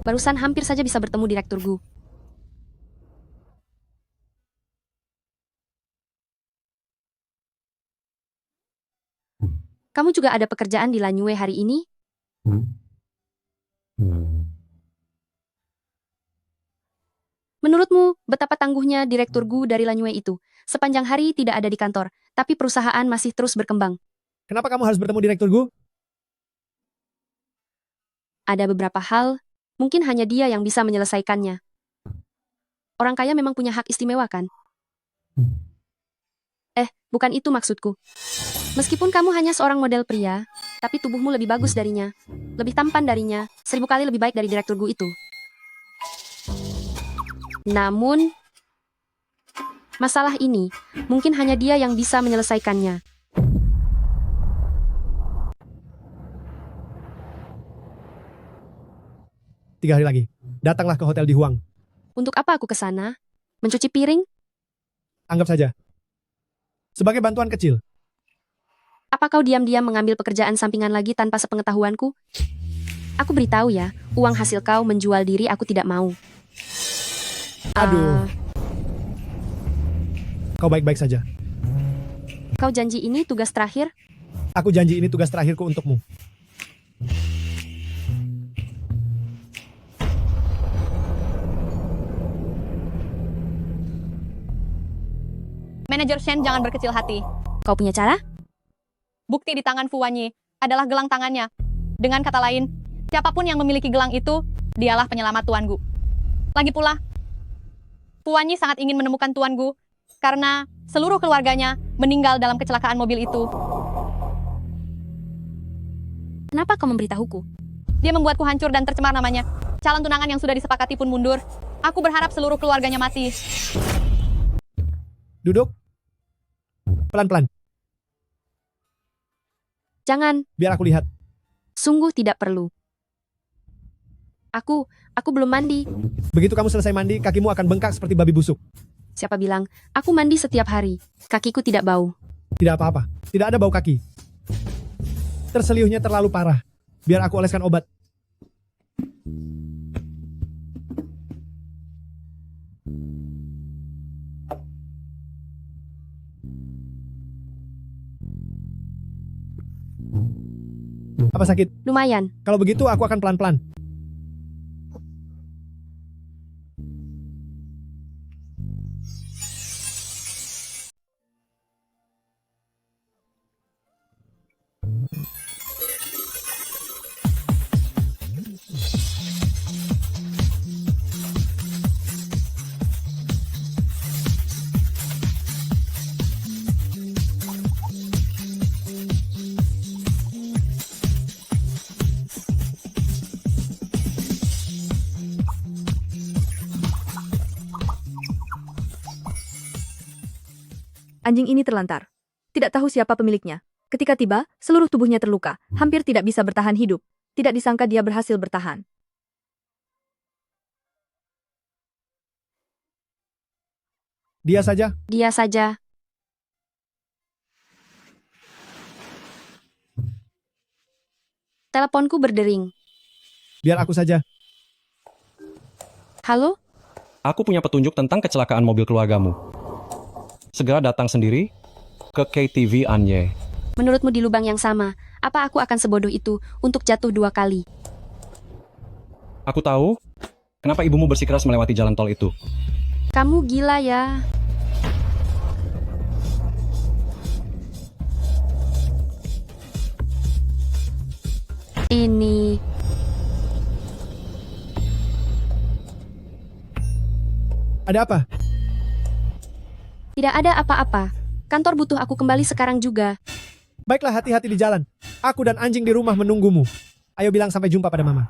Speaker 3: Barusan hampir saja bisa bertemu Direktur Gu. Kamu juga ada pekerjaan di Lanyue hari ini? Menurutmu, betapa tangguhnya Direktur Gu dari Lanyue itu? Sepanjang hari tidak ada di kantor, tapi perusahaan masih terus berkembang.
Speaker 5: Kenapa kamu harus bertemu Direktur Gu?
Speaker 3: Ada beberapa hal, mungkin hanya dia yang bisa menyelesaikannya. Orang kaya memang punya hak istimewa, kan? Bukan itu maksudku. Meskipun kamu hanya seorang model pria, tapi tubuhmu lebih bagus darinya, lebih tampan darinya, 1000 kali lebih baik dari Direktur Gu itu. Namun, masalah ini, mungkin hanya dia yang bisa menyelesaikannya.
Speaker 5: Tiga hari lagi. Datanglah ke hotel di Huang.
Speaker 3: Untuk apa aku ke sana? Mencuci piring?
Speaker 5: Anggap saja. Sebagai bantuan kecil.
Speaker 3: Apa kau diam-diam mengambil pekerjaan sampingan lagi tanpa sepengetahuanku? Aku beritahu ya, uang hasil kau menjual diri aku tidak mau.
Speaker 5: Aduh. Kau baik-baik saja.
Speaker 3: Kau janji ini tugas terakhir?
Speaker 5: Aku janji ini tugas terakhirku untukmu.
Speaker 1: Manajer Shen jangan berkecil hati.
Speaker 3: Kau punya cara?
Speaker 1: Bukti di tangan Fu Wanyi adalah gelang tangannya. Dengan kata lain, siapapun yang memiliki gelang itu, dialah penyelamat Tuan Gu. Lagi pula, Fu Wanyi sangat ingin menemukan Tuan Gu karena seluruh keluarganya meninggal dalam kecelakaan mobil itu.
Speaker 3: Kenapa kau memberitahuku?
Speaker 1: Dia membuatku hancur dan tercemar namanya. Calon tunangan yang sudah disepakati pun mundur. Aku berharap seluruh keluarganya mati.
Speaker 5: Duduk. Pelan-pelan.
Speaker 3: Jangan,
Speaker 5: Biar aku lihat.
Speaker 3: sungguh tidak perlu. Aku belum mandi.
Speaker 5: Begitu kamu selesai mandi, kakimu akan bengkak seperti babi busuk.
Speaker 3: Siapa bilang, aku mandi setiap hari. Kakiku tidak bau.
Speaker 5: Tidak apa-apa. Tidak ada bau kaki. Terseliuhnya terlalu parah. Biar aku oleskan obat. Apa sakit?
Speaker 3: Lumayan.
Speaker 5: Kalau begitu aku akan pelan-pelan.
Speaker 10: Anjing ini terlantar. Tidak tahu siapa pemiliknya. Ketika tiba, seluruh tubuhnya terluka, hampir tidak bisa bertahan hidup. Tidak disangka dia berhasil bertahan.
Speaker 5: Dia saja.
Speaker 3: Dia saja. Teleponku berdering.
Speaker 5: Biar aku saja.
Speaker 3: Halo?
Speaker 2: Aku punya petunjuk tentang kecelakaan mobil keluargamu. Segera datang sendiri ke KTV Anye.
Speaker 3: Menurutmu di lubang yang sama, apa aku akan sebodoh itu untuk jatuh 2 kali?
Speaker 2: Aku tahu kenapa ibumu bersikeras melewati jalan tol itu.
Speaker 3: Kamu gila ya. Ini...
Speaker 5: Ada apa?
Speaker 3: Tidak ada apa-apa. Kantor butuh aku kembali sekarang juga.
Speaker 5: Baiklah, hati-hati di jalan. Aku dan anjing di rumah menunggumu. Ayo bilang sampai jumpa pada mama.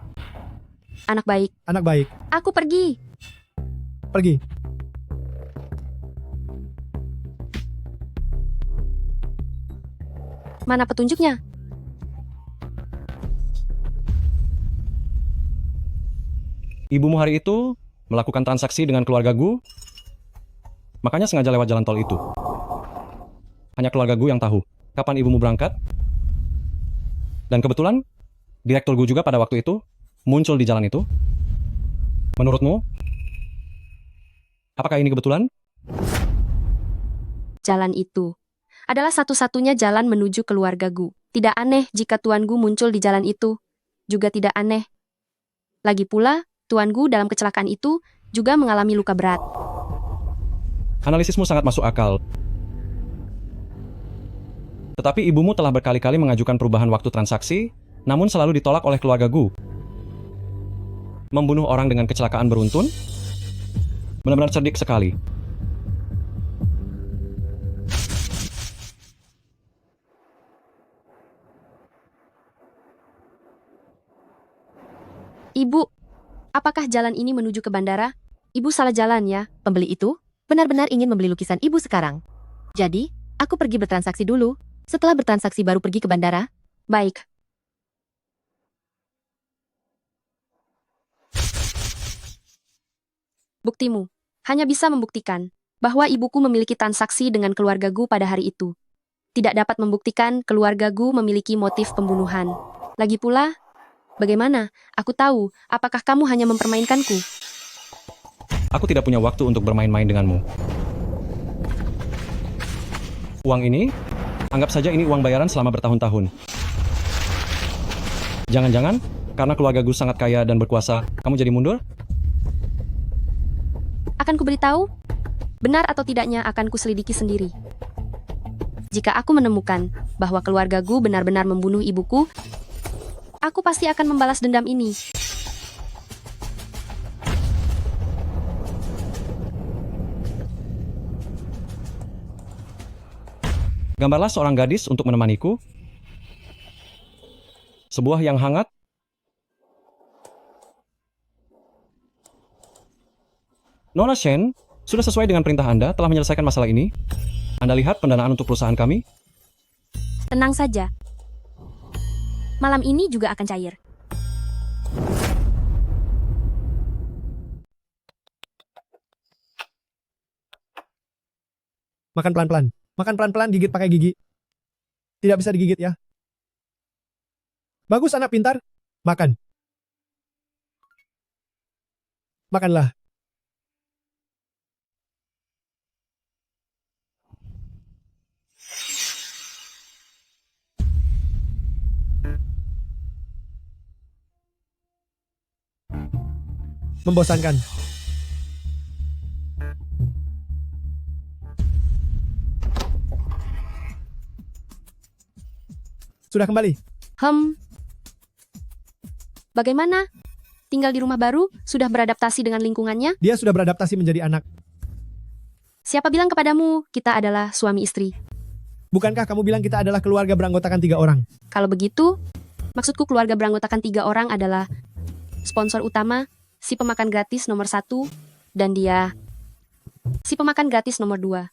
Speaker 3: Anak baik.
Speaker 5: Anak baik.
Speaker 3: Aku pergi.
Speaker 5: Pergi.
Speaker 3: Mana petunjuknya?
Speaker 2: Ibumu hari itu melakukan transaksi dengan keluarga Gu, makanya sengaja lewat jalan tol itu. Hanya keluarga Gu yang tahu kapan ibumu berangkat. Dan kebetulan, Direktur Gu juga pada waktu itu muncul di jalan itu. Menurutmu, apakah ini kebetulan?
Speaker 3: Jalan itu adalah satu-satunya jalan menuju keluarga Gu. Tidak aneh jika Tuan Gu muncul di jalan itu. Juga tidak aneh. Lagi pula, Tuan Gu dalam kecelakaan itu juga mengalami luka berat.
Speaker 2: Analisismu sangat masuk akal. Tetapi ibumu telah berkali-kali mengajukan perubahan waktu transaksi, namun selalu ditolak oleh keluarga Gu. Membunuh orang dengan kecelakaan beruntun? Benar-benar cerdik sekali.
Speaker 3: Ibu, apakah jalan ini menuju ke bandara? Ibu salah jalan ya.
Speaker 12: Pembeli itu benar-benar ingin membeli lukisan ibu sekarang. Jadi, aku pergi bertransaksi dulu. Setelah bertransaksi baru pergi ke bandara.
Speaker 3: Baik. Buktimu hanya bisa membuktikan bahwa ibuku memiliki transaksi dengan keluarga Gu pada hari itu. Tidak dapat membuktikan keluarga Gu memiliki motif pembunuhan. Lagi pula, bagaimana aku tahu apakah kamu hanya mempermainkanku?
Speaker 2: Aku tidak punya waktu untuk bermain-main denganmu. Uang ini, anggap saja ini uang bayaran selama bertahun-tahun. Jangan-jangan, karena keluarga Gu sangat kaya dan berkuasa, kamu jadi mundur?
Speaker 3: Akan kuberitahu, benar atau tidaknya akan kuselidiki sendiri. Jika aku menemukan bahwa keluarga Gu benar-benar membunuh ibuku, aku pasti akan membalas dendam ini.
Speaker 2: Gambarlah seorang gadis untuk menemaniku. Sebuah yang hangat. Nona Shen, sudah sesuai dengan perintah Anda telah menyelesaikan masalah ini. Anda lihat pendanaan untuk perusahaan kami?
Speaker 3: Tenang saja. Malam ini juga akan cair.
Speaker 5: Makan pelan-pelan. Makan pelan-pelan, gigit pakai gigi. Tidak bisa digigit ya. Bagus anak pintar. Makan. Makanlah. Membosankan. Sudah kembali.
Speaker 3: Bagaimana? Tinggal di rumah baru, sudah beradaptasi dengan lingkungannya?
Speaker 5: Dia sudah beradaptasi menjadi anak.
Speaker 3: Siapa bilang kepadamu, kita adalah suami istri?
Speaker 5: Bukankah kamu bilang kita adalah keluarga beranggotakan 3 orang?
Speaker 3: Kalau begitu, maksudku keluarga beranggotakan 3 orang adalah sponsor utama, si pemakan gratis nomor 1, dan dia, si pemakan gratis nomor 2.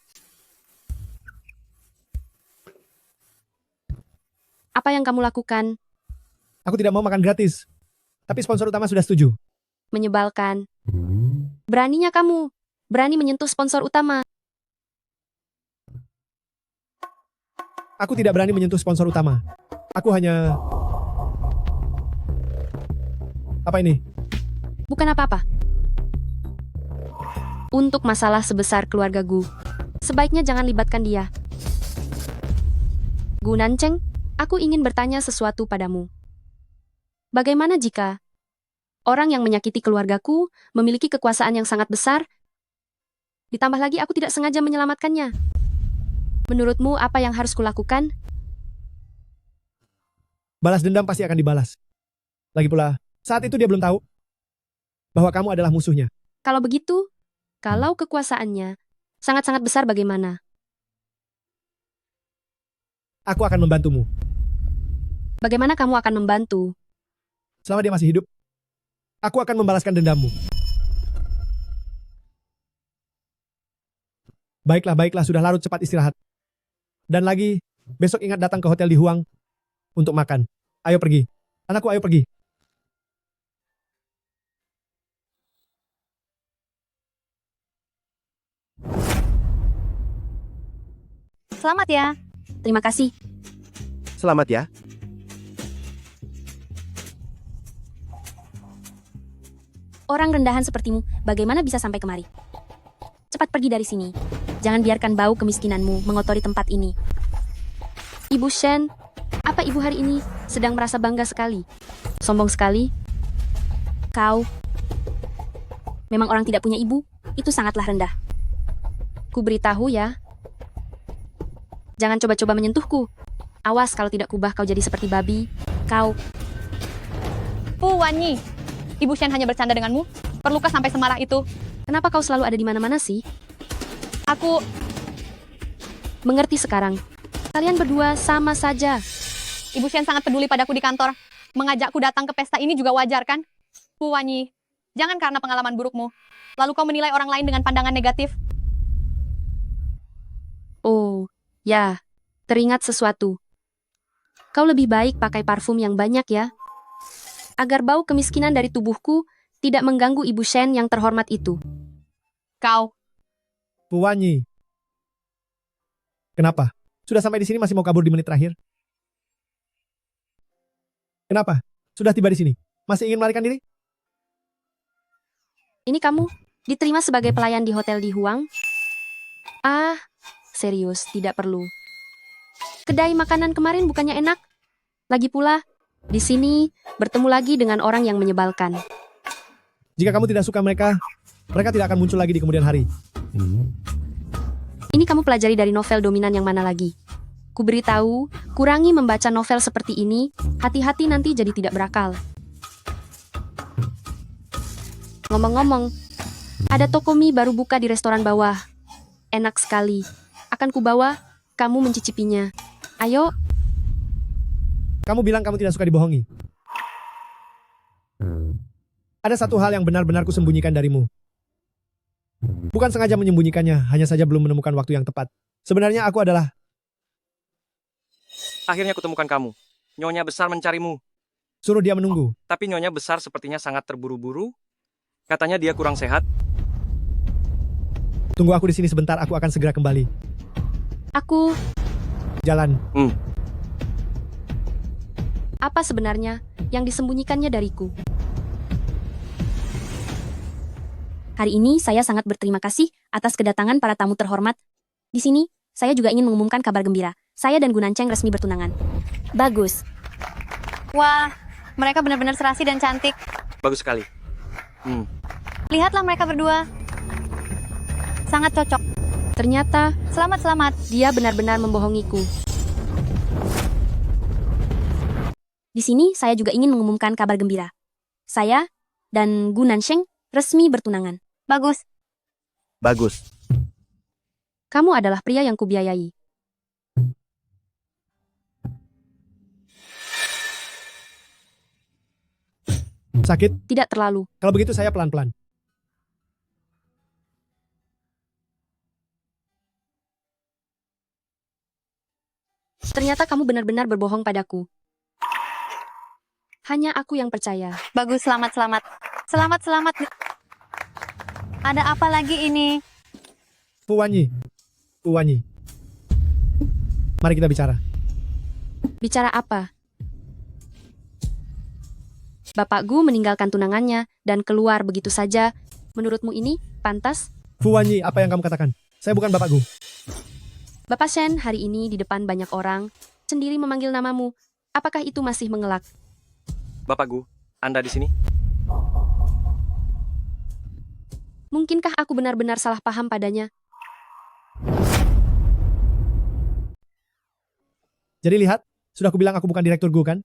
Speaker 3: Apa yang kamu lakukan?
Speaker 5: Aku tidak mau makan gratis. Tapi sponsor utama sudah setuju.
Speaker 3: Menyebalkan. Beraninya kamu. Berani menyentuh sponsor utama.
Speaker 5: Aku tidak berani menyentuh sponsor utama. Aku hanya... Apa ini?
Speaker 3: Bukan apa-apa. Untuk masalah sebesar keluarga Gu, sebaiknya jangan libatkan dia. Gu Nanceng, aku ingin bertanya sesuatu padamu. Bagaimana jika orang yang menyakiti keluargaku memiliki kekuasaan yang sangat besar, ditambah lagi aku tidak sengaja menyelamatkannya? Menurutmu apa yang harus kulakukan?
Speaker 5: Balas dendam pasti akan dibalas. Lagi pula, saat itu dia belum tahu bahwa kamu adalah musuhnya.
Speaker 3: Kalau begitu, kalau kekuasaannya sangat-sangat besar bagaimana?
Speaker 5: Aku akan membantumu.
Speaker 3: Bagaimana kamu akan membantu?
Speaker 5: Selama dia masih hidup, aku akan membalaskan dendammu. Baiklah, sudah larut, cepat istirahat. Dan lagi, besok ingat datang ke hotel di Huang untuk makan. Ayo pergi. Anakku, ayo pergi.
Speaker 1: Selamat ya.
Speaker 3: Terima kasih.
Speaker 11: Selamat ya.
Speaker 3: Orang rendahan sepertimu, bagaimana bisa sampai kemari? Cepat pergi dari sini. Jangan biarkan bau kemiskinanmu mengotori tempat ini. Ibu Shen, apa ibu hari ini sedang merasa bangga sekali? Sombong sekali? Kau memang orang tidak punya ibu? Itu sangatlah rendah. Ku beritahu ya. Jangan coba-coba menyentuhku. Awas kalau tidak kubah kau jadi seperti babi. Kau.
Speaker 1: Fu Wanyi, Ibu Shen hanya bercanda denganmu? Perlukah sampai semarah itu?
Speaker 3: Kenapa kau selalu ada di mana-mana sih?
Speaker 1: Aku...
Speaker 3: Mengerti sekarang. Kalian berdua sama saja.
Speaker 1: Ibu Shen sangat peduli padaku di kantor. Mengajakku datang ke pesta ini juga wajar kan? Fu Wanyi, jangan karena pengalaman burukmu. Lalu kau menilai orang lain dengan pandangan negatif.
Speaker 3: Oh, ya. Teringat sesuatu. Kau lebih baik pakai parfum yang banyak ya. Agar bau kemiskinan dari tubuhku tidak mengganggu Ibu Shen yang terhormat itu.
Speaker 1: Kau.
Speaker 5: Fu Wanyi. Kenapa? Sudah sampai di sini masih mau kabur di menit terakhir? Kenapa? Sudah tiba di sini. Masih ingin melarikan diri?
Speaker 3: Ini kamu diterima sebagai pelayan di hotel di Huang? Ah, serius, tidak perlu. Kedai makanan kemarin bukannya enak? Lagi pula, di sini bertemu lagi dengan orang yang menyebalkan.
Speaker 5: Jika kamu tidak suka mereka, mereka tidak akan muncul lagi di kemudian hari.
Speaker 3: Ini kamu pelajari dari novel dominan yang mana lagi? Ku beritahu, kurangi membaca novel seperti ini, hati-hati nanti jadi tidak berakal. Ngomong-ngomong, ada toko mie baru buka di restoran bawah. Enak sekali. Akan kubawa, kamu mencicipinya. Ayo.
Speaker 5: Kamu bilang kamu tidak suka dibohongi. Ada satu hal yang benar-benar kusembunyikan darimu. Bukan sengaja menyembunyikannya, hanya saja belum menemukan waktu yang tepat. Sebenarnya aku adalah...
Speaker 7: Akhirnya kutemukan kamu. Nyonya besar mencarimu.
Speaker 5: Suruh dia menunggu.
Speaker 7: Tapi Nyonya besar sepertinya sangat terburu-buru. Katanya dia kurang sehat.
Speaker 5: Tunggu aku di sini sebentar, aku akan segera kembali.
Speaker 3: Aku...
Speaker 5: Jalan.
Speaker 3: Apa sebenarnya yang disembunyikannya dariku? Hari ini saya sangat berterima kasih atas kedatangan para tamu terhormat. Di sini, saya juga ingin mengumumkan kabar gembira. Saya dan Gu Nanceng resmi bertunangan. Bagus.
Speaker 1: Wah, mereka benar-benar serasi dan cantik.
Speaker 7: Bagus sekali.
Speaker 1: Lihatlah mereka berdua. Sangat cocok.
Speaker 3: Ternyata,
Speaker 1: Selamat.
Speaker 3: dia benar-benar membohongiku. Di sini, saya juga ingin mengumumkan kabar gembira. Saya dan Gu Nanceng resmi bertunangan.
Speaker 1: Bagus.
Speaker 3: Kamu adalah pria yang kubiayai.
Speaker 5: Sakit?
Speaker 3: Tidak terlalu.
Speaker 5: Kalau begitu saya pelan-pelan.
Speaker 3: Ternyata kamu benar-benar berbohong padaku. Hanya aku yang percaya.
Speaker 1: Bagus, selamat, selamat. Selamat, selamat. Ada apa lagi ini?
Speaker 5: Fu Wanyi. Fu Wanyi. Mari kita bicara.
Speaker 3: Bicara apa? Bapak Gu meninggalkan tunangannya dan keluar begitu saja. Menurutmu ini pantas?
Speaker 5: Fu Wanyi, apa yang kamu katakan? Saya bukan Bapak Gu.
Speaker 3: Bapak Shen hari ini di depan banyak orang sendiri memanggil namamu. Apakah itu masih mengelak?
Speaker 7: Bapak Gu, Anda di sini?
Speaker 3: Mungkinkah aku benar-benar salah paham padanya?
Speaker 5: Jadi lihat, sudah aku bilang aku bukan direktur Gu kan?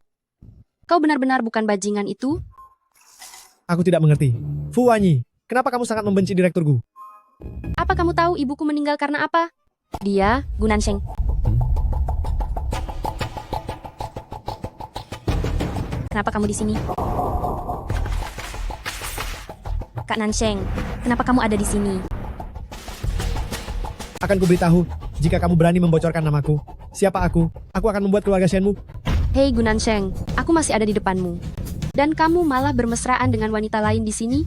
Speaker 3: Kau benar-benar bukan bajingan itu?
Speaker 5: Aku tidak mengerti. Fu Wanyi, kenapa kamu sangat membenci direktur Gu?
Speaker 3: Apa kamu tahu ibuku meninggal karena apa? Dia, Gu Nansheng. Kenapa kamu di sini? Kak Nansheng, kenapa kamu ada di sini?
Speaker 5: Akan kuberitahu, jika kamu berani membocorkan namaku. Siapa aku? Aku akan membuat keluarga Shenmu.
Speaker 3: Hei Gu Nansheng, aku masih ada di depanmu. Dan kamu malah bermesraan dengan wanita lain di sini?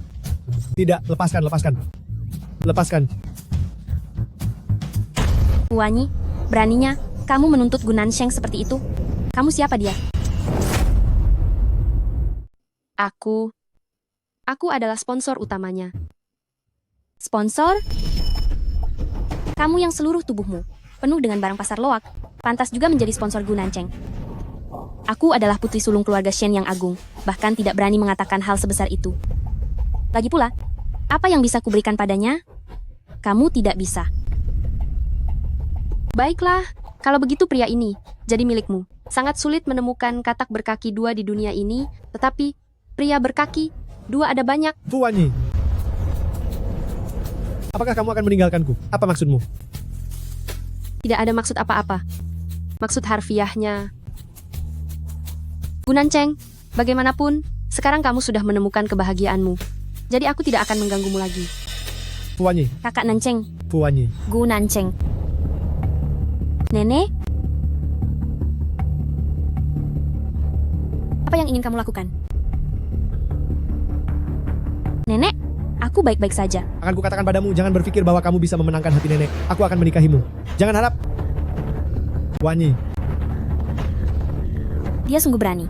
Speaker 5: Tidak, lepaskan, lepaskan. Lepaskan.
Speaker 3: Wanyi, beraninya kamu menuntut Gu Nansheng seperti itu? Kamu siapa dia? Aku adalah sponsor utamanya. Sponsor? Kamu yang seluruh tubuhmu penuh dengan barang pasar loak, pantas juga menjadi sponsor Gu Nansheng. Aku adalah putri sulung keluarga Shen yang agung, bahkan tidak berani mengatakan hal sebesar itu. Lagi pula, apa yang bisa kuberikan padanya? Kamu tidak bisa. Baiklah, kalau begitu pria ini jadi milikmu. Sangat sulit menemukan katak berkaki dua di dunia ini, tetapi pria berkaki dua ada banyak.
Speaker 5: Fu Wanyi, apakah kamu akan meninggalkanku? Apa maksudmu?
Speaker 3: Tidak ada maksud apa-apa. Maksud harfiahnya. Gu Nansheng, bagaimanapun, sekarang kamu sudah menemukan kebahagiaanmu. Jadi aku tidak akan mengganggumu lagi.
Speaker 5: Fu Wanyi,
Speaker 3: Kakak Nansheng,
Speaker 5: Fu Wanyi.
Speaker 3: Gu Nansheng. Nenek? Apa yang ingin kamu lakukan? Nenek, aku baik-baik saja.
Speaker 5: Akan kukatakan padamu, jangan berpikir bahwa kamu bisa memenangkan hati nenek. Aku akan menikahimu. Jangan harap. Wanyi,
Speaker 3: Dia sungguh berani.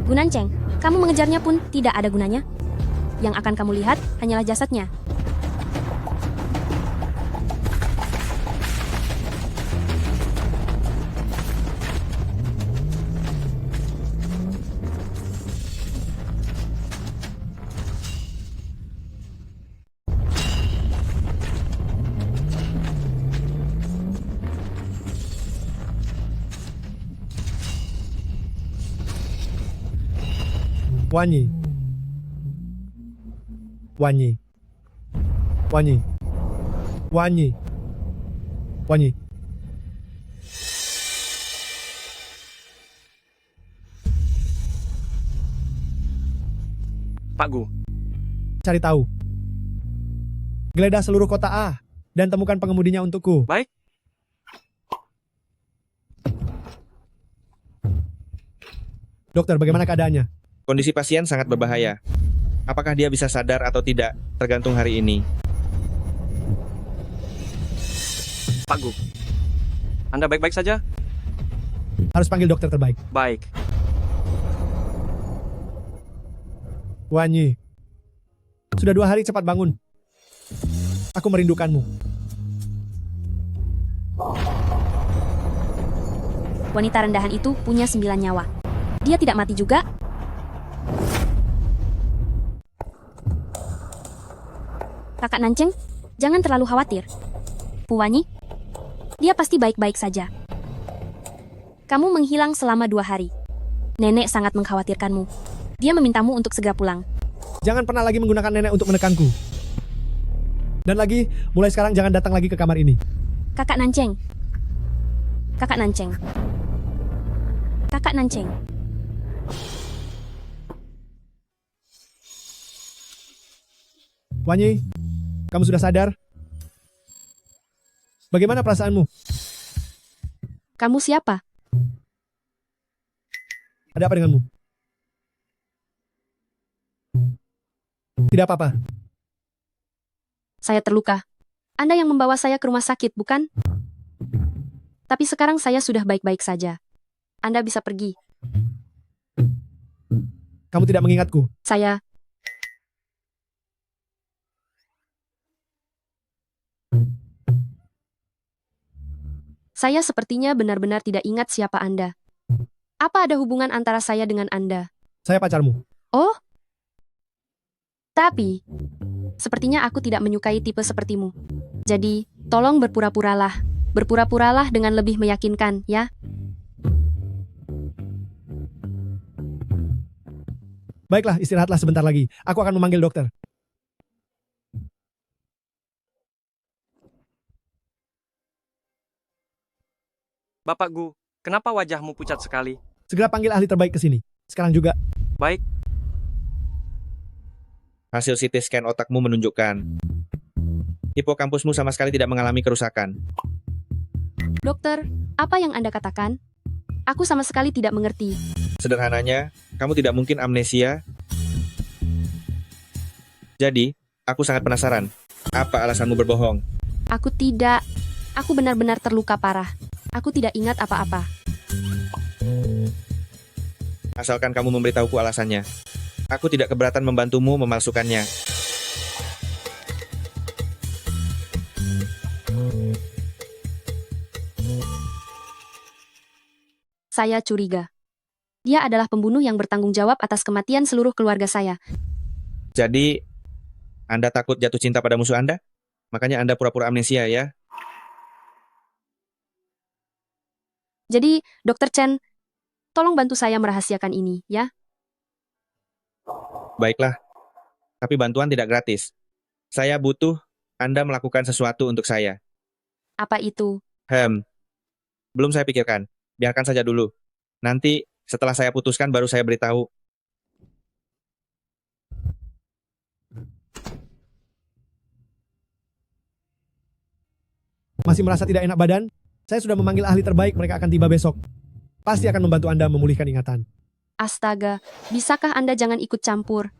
Speaker 3: Gu Nansheng, kamu mengejarnya pun tidak ada gunanya. Yang akan kamu lihat hanyalah jasadnya.
Speaker 5: Wanyi. Wanyi. Wanyi. Wanyi. Wanyi.
Speaker 7: Pak Gu,
Speaker 5: Cari tahu. Geledah seluruh kota A dan temukan pengemudinya untukku.
Speaker 7: baik.
Speaker 5: Dokter, bagaimana keadaannya?
Speaker 13: Kondisi pasien sangat berbahaya. Apakah dia bisa sadar atau tidak, tergantung hari ini.
Speaker 7: Pak Gu, Anda baik-baik saja?
Speaker 5: Harus panggil dokter terbaik.
Speaker 7: Baik.
Speaker 5: Wanyi. Sudah 2 hari, cepat bangun. Aku merindukanmu.
Speaker 3: Wanita rendahan itu punya 9 nyawa. Dia tidak mati juga? Kakak Nansheng, jangan terlalu khawatir. Fu Wanyi, dia pasti baik-baik saja. Kamu menghilang selama 2 hari. Nenek sangat mengkhawatirkanmu. Dia memintamu untuk segera pulang.
Speaker 5: Jangan pernah lagi menggunakan nenek untuk menekanku. Dan lagi, mulai sekarang jangan datang lagi ke kamar ini.
Speaker 3: Kakak Nansheng. Kakak Nansheng. Kakak Nansheng.
Speaker 5: Wanyi, kamu sudah sadar? Bagaimana perasaanmu?
Speaker 3: Kamu siapa?
Speaker 5: Ada apa denganmu? Tidak apa-apa.
Speaker 3: Saya terluka. Anda yang membawa saya ke rumah sakit, bukan? Tapi sekarang saya sudah baik-baik saja. Anda bisa pergi.
Speaker 5: Kamu tidak mengingatku.
Speaker 3: Saya sepertinya benar-benar tidak ingat siapa Anda. Apa ada hubungan antara saya dengan Anda?
Speaker 5: Saya pacarmu.
Speaker 3: Oh? Tapi, sepertinya aku tidak menyukai tipe sepertimu. Jadi, tolong berpura-puralah. Berpura-puralah dengan lebih meyakinkan, ya?
Speaker 5: Baiklah, istirahatlah sebentar lagi. Aku akan memanggil dokter.
Speaker 7: Bapak Gu, kenapa wajahmu pucat sekali?
Speaker 5: Segera panggil ahli terbaik ke sini. Sekarang juga.
Speaker 7: Baik,
Speaker 13: Hasil CT scan otakmu menunjukkan hipokampusmu sama sekali tidak mengalami kerusakan.
Speaker 3: Dokter, apa yang Anda katakan? Aku sama sekali tidak mengerti.
Speaker 13: Sederhananya, kamu tidak mungkin amnesia. Jadi, aku sangat penasaran. Apa alasanmu berbohong?
Speaker 3: Aku tidak. Aku benar-benar terluka parah. Aku tidak ingat apa-apa.
Speaker 13: Asalkan kamu memberitahuku alasannya. Aku tidak keberatan membantumu memalsukannya.
Speaker 3: Saya curiga. Dia adalah pembunuh yang bertanggung jawab atas kematian seluruh keluarga saya.
Speaker 13: Jadi, Anda takut jatuh cinta pada musuh Anda? Makanya Anda pura-pura amnesia ya?
Speaker 3: Jadi, Dr. Chen, tolong bantu saya merahasiakan ini, ya?
Speaker 13: Baiklah. Tapi bantuan tidak gratis. Saya butuh Anda melakukan sesuatu untuk saya.
Speaker 3: Apa itu?
Speaker 13: Belum saya pikirkan. Biarkan saja dulu. Nanti setelah saya putuskan baru saya beritahu.
Speaker 5: Masih merasa tidak enak badan? Saya sudah memanggil ahli terbaik, mereka akan tiba besok. Pasti akan membantu Anda memulihkan ingatan.
Speaker 3: Astaga, bisakah Anda jangan ikut campur?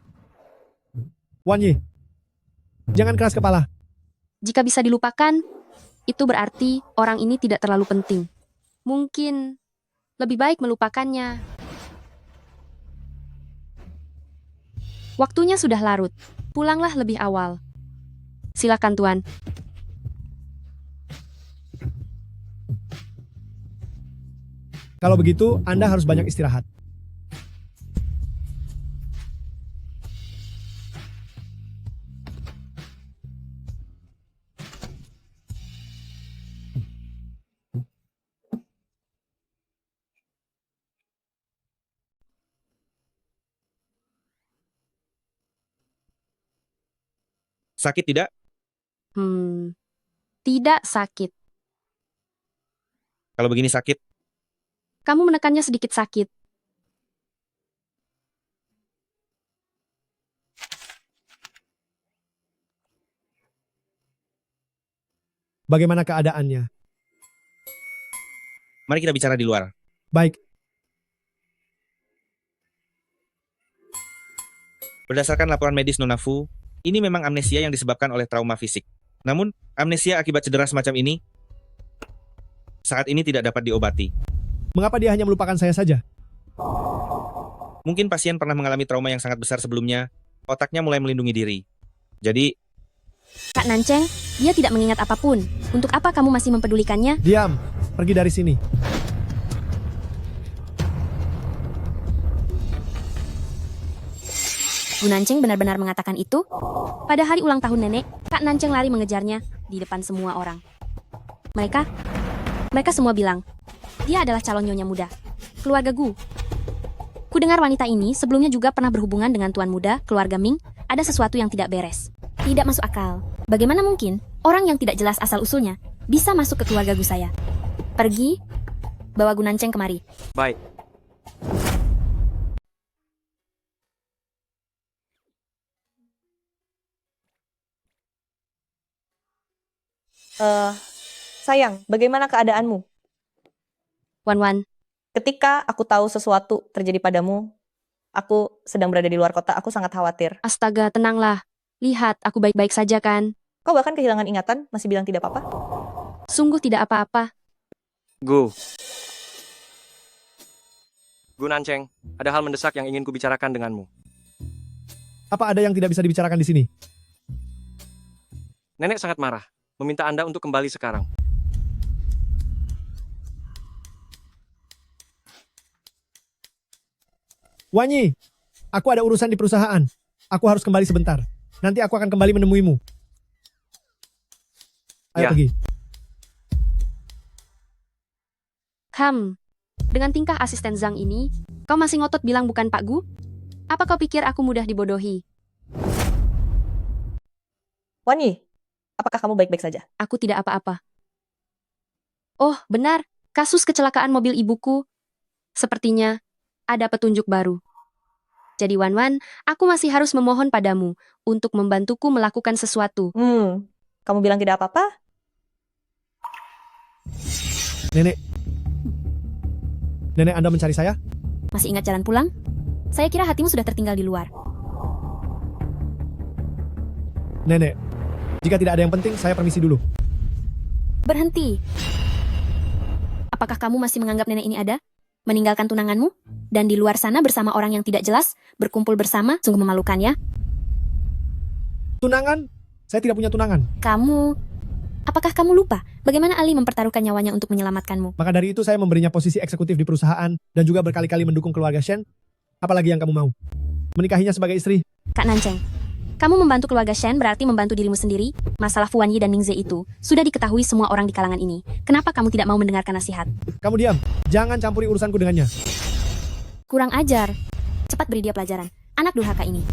Speaker 5: Wan Yi, jangan keras kepala.
Speaker 3: Jika bisa dilupakan, itu berarti orang ini tidak terlalu penting. Mungkin lebih baik melupakannya. Waktunya sudah larut. Pulanglah lebih awal. Silakan, Tuan.
Speaker 5: Kalau begitu, Anda harus banyak istirahat.
Speaker 13: Sakit tidak?
Speaker 3: Tidak sakit.
Speaker 13: Kalau begini sakit,
Speaker 3: Kamu menekannya sedikit sakit.
Speaker 5: Bagaimana keadaannya?
Speaker 13: mari kita bicara di luar.
Speaker 5: Baik,
Speaker 13: Berdasarkan laporan medis Nona Fu, ini memang amnesia yang disebabkan oleh trauma fisik. Namun, amnesia akibat cedera semacam ini saat ini tidak dapat diobati.
Speaker 5: mengapa dia hanya melupakan saya saja?
Speaker 13: Mungkin pasien pernah mengalami trauma yang sangat besar sebelumnya, otaknya mulai melindungi diri. Jadi,
Speaker 3: Kak Nanceng, dia tidak mengingat apapun. Untuk apa kamu masih mempedulikannya?
Speaker 5: Diam, pergi dari sini.
Speaker 3: Bu Nanceng benar-benar mengatakan itu? Pada hari ulang tahun nenek, Kak Nanceng lari mengejarnya di depan semua orang. Mereka semua bilang, dia adalah calon nyonya muda. Keluarga Gu. Kudengar wanita ini sebelumnya juga pernah berhubungan dengan tuan muda, keluarga Ming. Ada sesuatu yang tidak beres. Tidak masuk akal. Bagaimana mungkin orang yang tidak jelas asal-usulnya bisa masuk ke keluarga Gu saya? Pergi, bawa Gu Nanceng kemari.
Speaker 7: baik.
Speaker 9: Sayang, bagaimana keadaanmu?
Speaker 3: Wan,
Speaker 9: Ketika aku tahu sesuatu terjadi padamu, aku sedang berada di luar kota, aku sangat khawatir.
Speaker 3: astaga, tenanglah. Lihat, aku baik-baik saja kan?
Speaker 9: Kau bahkan kehilangan ingatan, masih bilang tidak apa-apa?
Speaker 3: Sungguh tidak apa-apa.
Speaker 7: Gu. Gu Nanceng, ada hal mendesak yang ingin kubicarakan denganmu.
Speaker 5: Apa ada yang tidak bisa dibicarakan di sini?
Speaker 7: Nenek sangat marah, meminta Anda untuk kembali sekarang.
Speaker 5: Wanyi, aku ada urusan di perusahaan. Aku harus kembali sebentar. Nanti aku akan kembali menemuimu. Ayo
Speaker 7: Ya.
Speaker 5: pergi.
Speaker 3: Dengan tingkah asisten Zhang ini, kau masih ngotot bilang bukan Pak Gu? Apa kau pikir aku mudah dibodohi?
Speaker 9: Wanyi, apakah kamu baik-baik saja?
Speaker 3: Aku tidak apa-apa. Oh, benar. Kasus kecelakaan mobil ibuku. Sepertinya ada petunjuk baru. Jadi Wan, aku masih harus memohon padamu untuk membantuku melakukan sesuatu.
Speaker 9: Kamu bilang tidak apa-apa?
Speaker 5: Nenek. Nenek, Anda mencari saya?
Speaker 14: Masih ingat jalan pulang? Saya kira hatimu sudah tertinggal di luar.
Speaker 5: Nenek, jika tidak ada yang penting, saya permisi dulu.
Speaker 14: Berhenti. Apakah kamu masih menganggap nenek ini ada? Meninggalkan tunanganmu? Dan di luar sana bersama orang yang tidak jelas? Berkumpul bersama? Sungguh memalukan ya?
Speaker 5: Tunangan? Saya tidak punya tunangan.
Speaker 14: Apakah kamu lupa bagaimana Ali mempertaruhkan nyawanya untuk menyelamatkanmu?
Speaker 5: Maka dari itu saya memberinya posisi eksekutif di perusahaan dan juga berkali-kali mendukung keluarga Shen. Apalagi yang kamu mau? Menikahinya sebagai istri?
Speaker 14: Kak Nanceng, kamu membantu keluarga Shen berarti membantu dirimu sendiri? Masalah Fu Wanyi dan Ningze itu sudah diketahui semua orang di kalangan ini. Kenapa kamu tidak mau mendengarkan nasihat?
Speaker 5: Kamu diam. Jangan campuri urusanku dengannya.
Speaker 14: Kurang ajar. Cepat beri dia pelajaran. Anak durhaka ini.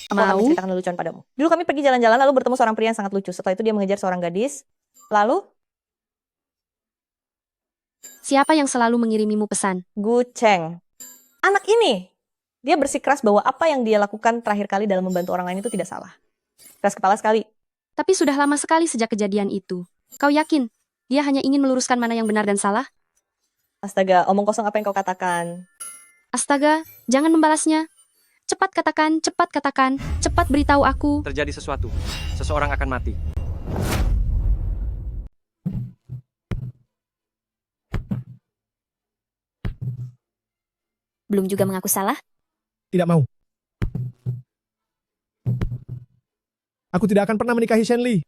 Speaker 9: Aku akan menceritakan lelucon padamu. Dulu kami pergi jalan-jalan lalu bertemu seorang pria yang sangat lucu. Setelah itu dia mengejar seorang gadis. Lalu,
Speaker 3: Siapa yang selalu mengirimimu pesan?
Speaker 9: Gu Cheng. Anak ini, dia bersikeras bahwa apa yang dia lakukan terakhir kali dalam membantu orang lain itu tidak salah. Keras kepala sekali.
Speaker 3: Tapi sudah lama sekali sejak kejadian itu. Kau yakin dia hanya ingin meluruskan mana yang benar dan salah?
Speaker 9: Astaga, omong kosong apa yang kau katakan?
Speaker 3: Astaga, jangan membalasnya. Cepat katakan, cepat beritahu aku.
Speaker 7: Terjadi sesuatu. Seseorang akan mati.
Speaker 14: Belum juga mengaku salah?
Speaker 5: Tidak mau. Aku tidak akan pernah menikahi Shen Li.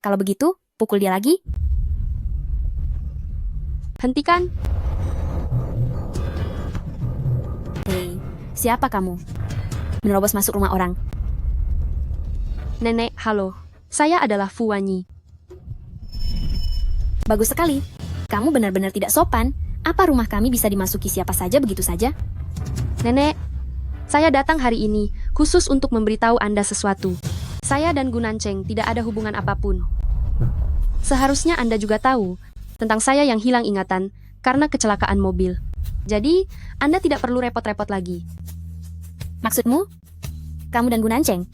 Speaker 14: Kalau begitu, pukul dia lagi.
Speaker 3: Hentikan.
Speaker 14: Hei, siapa kamu? Menerobos masuk rumah orang.
Speaker 3: Nenek, halo. Saya adalah Fu Wanyi.
Speaker 14: Bagus sekali. Kamu benar-benar tidak sopan. Apa rumah kami bisa dimasuki siapa saja begitu saja?
Speaker 3: Nenek, saya datang hari ini khusus untuk memberitahu Anda sesuatu. Saya dan Gu Nanceng tidak ada hubungan apapun. Seharusnya Anda juga tahu tentang saya yang hilang ingatan karena kecelakaan mobil. Jadi, Anda tidak perlu repot-repot lagi.
Speaker 14: Maksudmu? Kamu dan Gu Nanceng?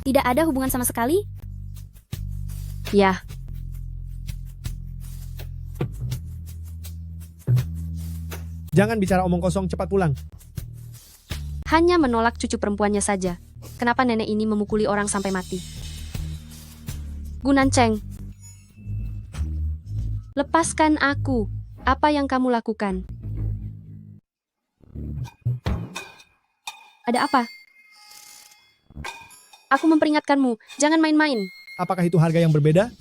Speaker 14: Tidak ada hubungan sama sekali?
Speaker 3: Ya.
Speaker 5: Jangan bicara omong kosong, cepat pulang.
Speaker 3: Hanya menolak cucu perempuannya saja. Kenapa nenek ini memukuli orang sampai mati? Gu Nanceng, lepaskan aku. Apa yang kamu lakukan? Ada apa? Aku memperingatkanmu, jangan main-main.
Speaker 5: Apakah itu harga yang berbeda?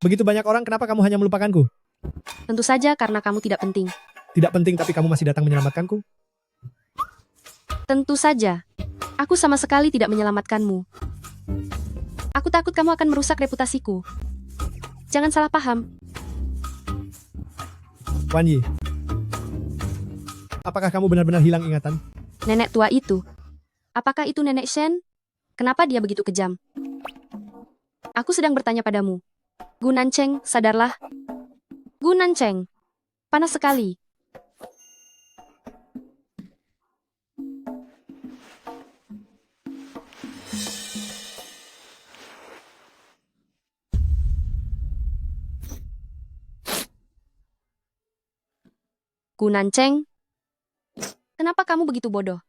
Speaker 5: Begitu banyak orang, kenapa kamu hanya melupakanku?
Speaker 3: Tentu saja karena kamu tidak penting.
Speaker 5: Tidak penting, tapi kamu masih datang menyelamatkanku?
Speaker 3: Tentu saja. Aku sama sekali tidak menyelamatkanmu. Aku takut kamu akan merusak reputasiku. Jangan salah paham.
Speaker 5: Wanyi, apakah kamu benar-benar hilang ingatan?
Speaker 3: Nenek tua itu. Apakah itu Nenek Shen? Kenapa dia begitu kejam? Aku sedang bertanya padamu. Gu Nanceng, sadarlah. Gu Nanceng. Panas sekali. Gu Nanceng, kenapa kamu begitu bodoh?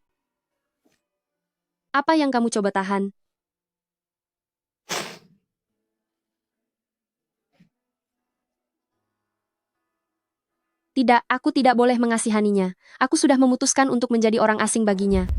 Speaker 3: Apa yang kamu coba tahan? Tidak, aku tidak boleh mengasihaninya. Aku sudah memutuskan untuk menjadi orang asing baginya.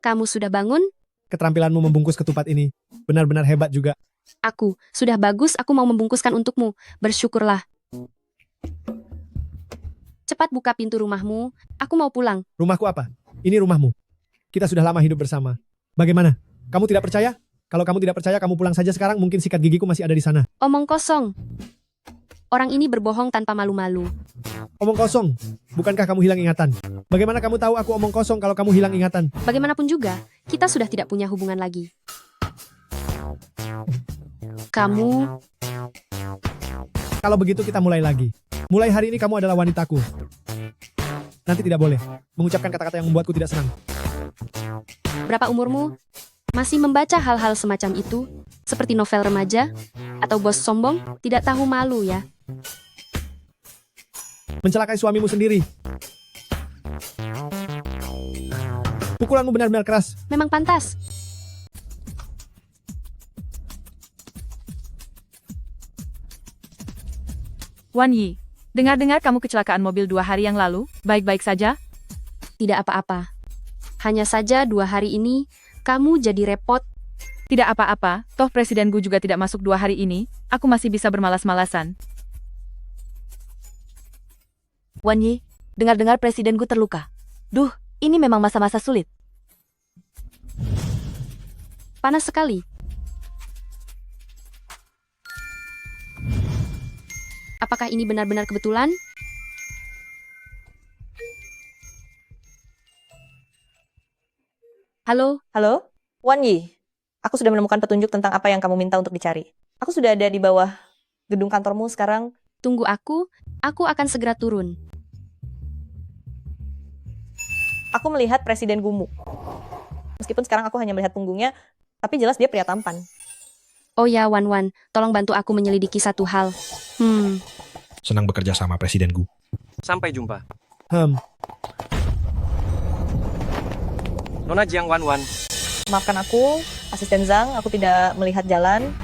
Speaker 3: Kamu sudah bangun?
Speaker 5: Keterampilanmu membungkus ketupat ini benar-benar hebat juga.
Speaker 3: Aku, sudah bagus, aku mau membungkuskan untukmu. Bersyukurlah. Cepat buka pintu rumahmu, aku mau pulang.
Speaker 5: Rumahku apa? Ini rumahmu. Kita sudah lama hidup bersama. Bagaimana? Kamu tidak percaya? Kalau kamu tidak percaya, kamu pulang saja sekarang, mungkin sikat gigiku masih ada di sana.
Speaker 3: Omong kosong. Orang ini berbohong tanpa malu-malu.
Speaker 5: Omong kosong. Bukankah kamu hilang ingatan? Bagaimana kamu tahu aku omong kosong kalau kamu hilang ingatan?
Speaker 3: Bagaimanapun juga, kita sudah tidak punya hubungan lagi. Kamu...
Speaker 5: Kalau begitu kita mulai lagi. Mulai hari ini kamu adalah wanitaku. Nanti tidak boleh mengucapkan kata-kata yang membuatku tidak senang.
Speaker 3: Berapa umurmu? Masih membaca hal-hal semacam itu? Seperti novel remaja? Atau bos sombong? Tidak tahu malu ya?
Speaker 5: Mencelakai suamimu sendiri. Pukulanmu benar-benar keras.
Speaker 3: Memang pantas.
Speaker 10: Wan Yi, dengar-dengar kamu kecelakaan mobil 2 hari yang lalu, baik-baik saja?
Speaker 3: Tidak apa-apa. Hanya saja 2 hari ini, kamu jadi repot.
Speaker 10: Tidak apa-apa, toh Presiden Gu juga tidak masuk 2 hari ini, aku masih bisa bermalas-malasan.
Speaker 12: Wan Yi, dengar-dengar Presiden Gu terluka. Duh, ini memang masa-masa sulit.
Speaker 3: Panas sekali. Apakah ini benar-benar kebetulan? Halo?
Speaker 9: Halo? Wan Yi, aku sudah menemukan petunjuk tentang apa yang kamu minta untuk dicari. Aku sudah ada di bawah gedung kantormu sekarang.
Speaker 3: Tunggu aku akan segera turun.
Speaker 9: Aku melihat Presiden Gumu. Meskipun sekarang aku hanya melihat punggungnya, tapi jelas dia pria tampan.
Speaker 3: Oh ya, Wan, tolong bantu aku menyelidiki satu hal.
Speaker 8: Senang bekerja sama Presiden Gu.
Speaker 7: Sampai jumpa. Nona Jiang Wan.
Speaker 9: Maafkan aku, Asisten Zhang, aku tidak melihat jalan.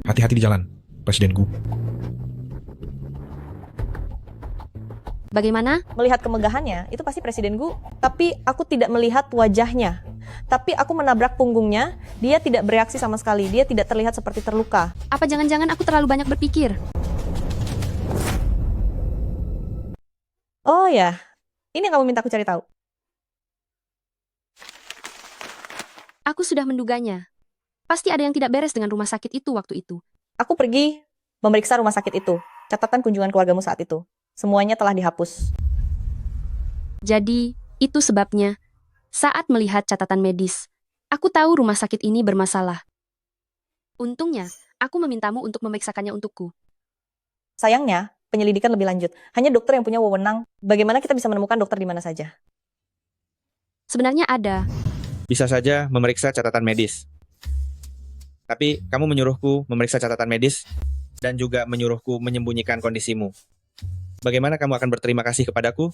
Speaker 8: Hati-hati di jalan, Presiden Gu.
Speaker 3: Bagaimana?
Speaker 9: Melihat kemegahannya, itu pasti Presiden Gu. Tapi aku tidak melihat wajahnya. Tapi aku menabrak punggungnya, dia tidak bereaksi sama sekali. Dia tidak terlihat seperti terluka.
Speaker 3: Apa jangan-jangan aku terlalu banyak berpikir?
Speaker 9: Oh ya, ini yang kamu minta aku cari tahu.
Speaker 3: Aku sudah menduganya. Pasti ada yang tidak beres dengan rumah sakit itu waktu itu.
Speaker 9: Aku pergi memeriksa rumah sakit itu. Catatan kunjungan keluargamu saat itu. Semuanya telah dihapus.
Speaker 3: Jadi, itu sebabnya, saat melihat catatan medis, aku tahu rumah sakit ini bermasalah. Untungnya, aku memintamu untuk memeriksakannya untukku.
Speaker 9: Sayangnya, penyelidikan lebih lanjut. Hanya dokter yang punya wewenang. Bagaimana kita bisa menemukan dokter di mana saja?
Speaker 3: Sebenarnya ada.
Speaker 13: Bisa saja memeriksa catatan medis. Tapi kamu menyuruhku memeriksa catatan medis dan juga menyuruhku menyembunyikan kondisimu. Bagaimana kamu akan berterima kasih kepadaku?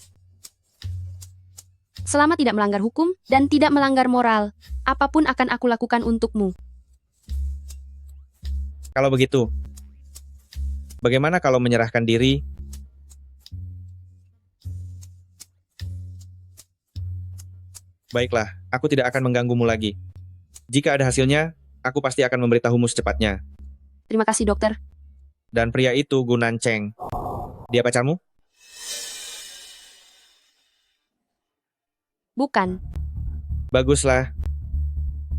Speaker 3: Selama tidak melanggar hukum dan tidak melanggar moral, apapun akan aku lakukan untukmu.
Speaker 13: Kalau begitu, bagaimana kalau menyerahkan diri? Baiklah, aku tidak akan mengganggumu lagi. Jika ada hasilnya, aku pasti akan memberitahumu secepatnya.
Speaker 3: Terima kasih, dokter.
Speaker 13: Dan pria itu Gu Nanceng. Dia pacarmu?
Speaker 3: Bukan.
Speaker 13: Baguslah.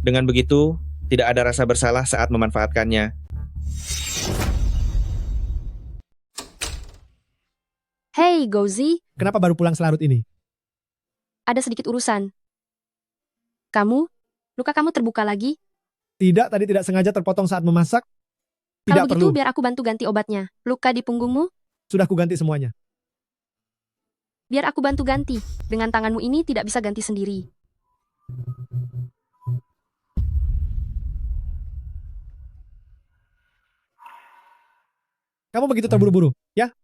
Speaker 13: Dengan begitu, tidak ada rasa bersalah saat memanfaatkannya.
Speaker 3: Hei, Hei, Gouzi,
Speaker 5: Kenapa baru pulang selarut ini?
Speaker 3: ada sedikit urusan. Kamu? Luka kamu terbuka lagi?
Speaker 5: Tidak, tadi tidak sengaja terpotong saat memasak. Tidak
Speaker 3: Kalau begitu
Speaker 5: perlu.
Speaker 3: biar aku bantu ganti obatnya. Luka di punggungmu?
Speaker 5: Sudah kuganti semuanya.
Speaker 3: Biar aku bantu ganti. Dengan tanganmu ini tidak bisa ganti sendiri.
Speaker 5: Kamu begitu terburu-buru, ya?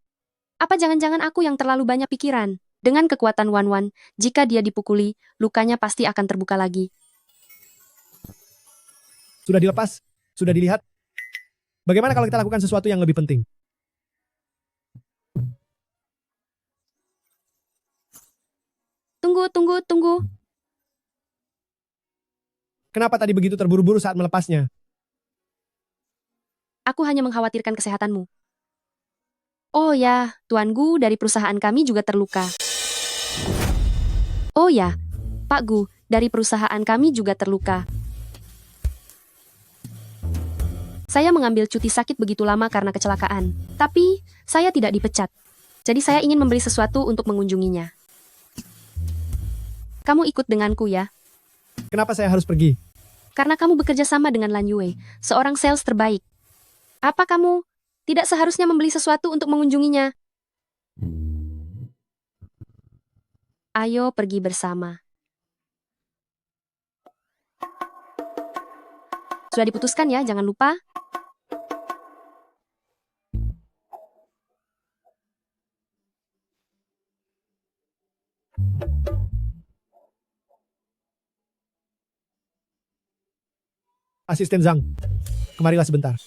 Speaker 3: Apa jangan-jangan aku yang terlalu banyak pikiran? Dengan kekuatan Wan-Wan, jika dia dipukuli, lukanya pasti akan terbuka lagi.
Speaker 5: Sudah dilepas? Sudah dilihat? Bagaimana kalau kita lakukan sesuatu yang lebih penting?
Speaker 3: Tunggu.
Speaker 5: Kenapa tadi begitu terburu-buru saat melepasnya?
Speaker 3: Aku hanya mengkhawatirkan kesehatanmu. Oh ya, Tuan Gu dari perusahaan kami juga terluka. Oh ya, Pak Gu dari perusahaan kami juga terluka. Saya mengambil cuti sakit begitu lama karena kecelakaan. Tapi, saya tidak dipecat. Jadi saya ingin membeli sesuatu untuk mengunjunginya. Kamu ikut denganku ya.
Speaker 5: Kenapa saya harus pergi?
Speaker 3: Karena kamu bekerja sama dengan Lan Yue, seorang sales terbaik. Apa kamu tidak seharusnya membeli sesuatu untuk mengunjunginya? Ayo pergi bersama. Sudah diputuskan ya, jangan lupa.
Speaker 5: Asisten Zhang, kemarilah sebentar.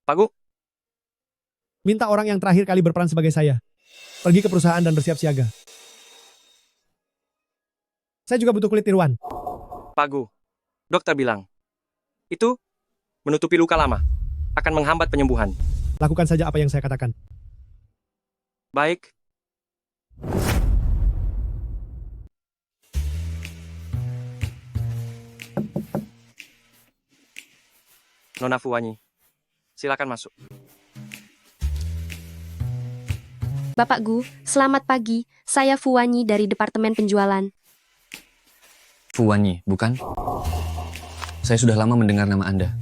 Speaker 7: Pak Gu,
Speaker 5: Minta orang yang terakhir kali berperan sebagai saya. Pergi ke perusahaan dan bersiap siaga. Saya juga butuh kulit tiruan.
Speaker 7: Pak Gu, dokter bilang, itu menutupi luka lama, akan menghambat penyembuhan.
Speaker 5: Lakukan saja apa yang saya katakan.
Speaker 7: Baik. Nona Fuwanyi, silakan masuk.
Speaker 3: Bapak Gu, selamat pagi. Saya Fuwanyi dari Departemen Penjualan.
Speaker 6: Fuwanyi, bukan? Saya sudah lama mendengar nama Anda.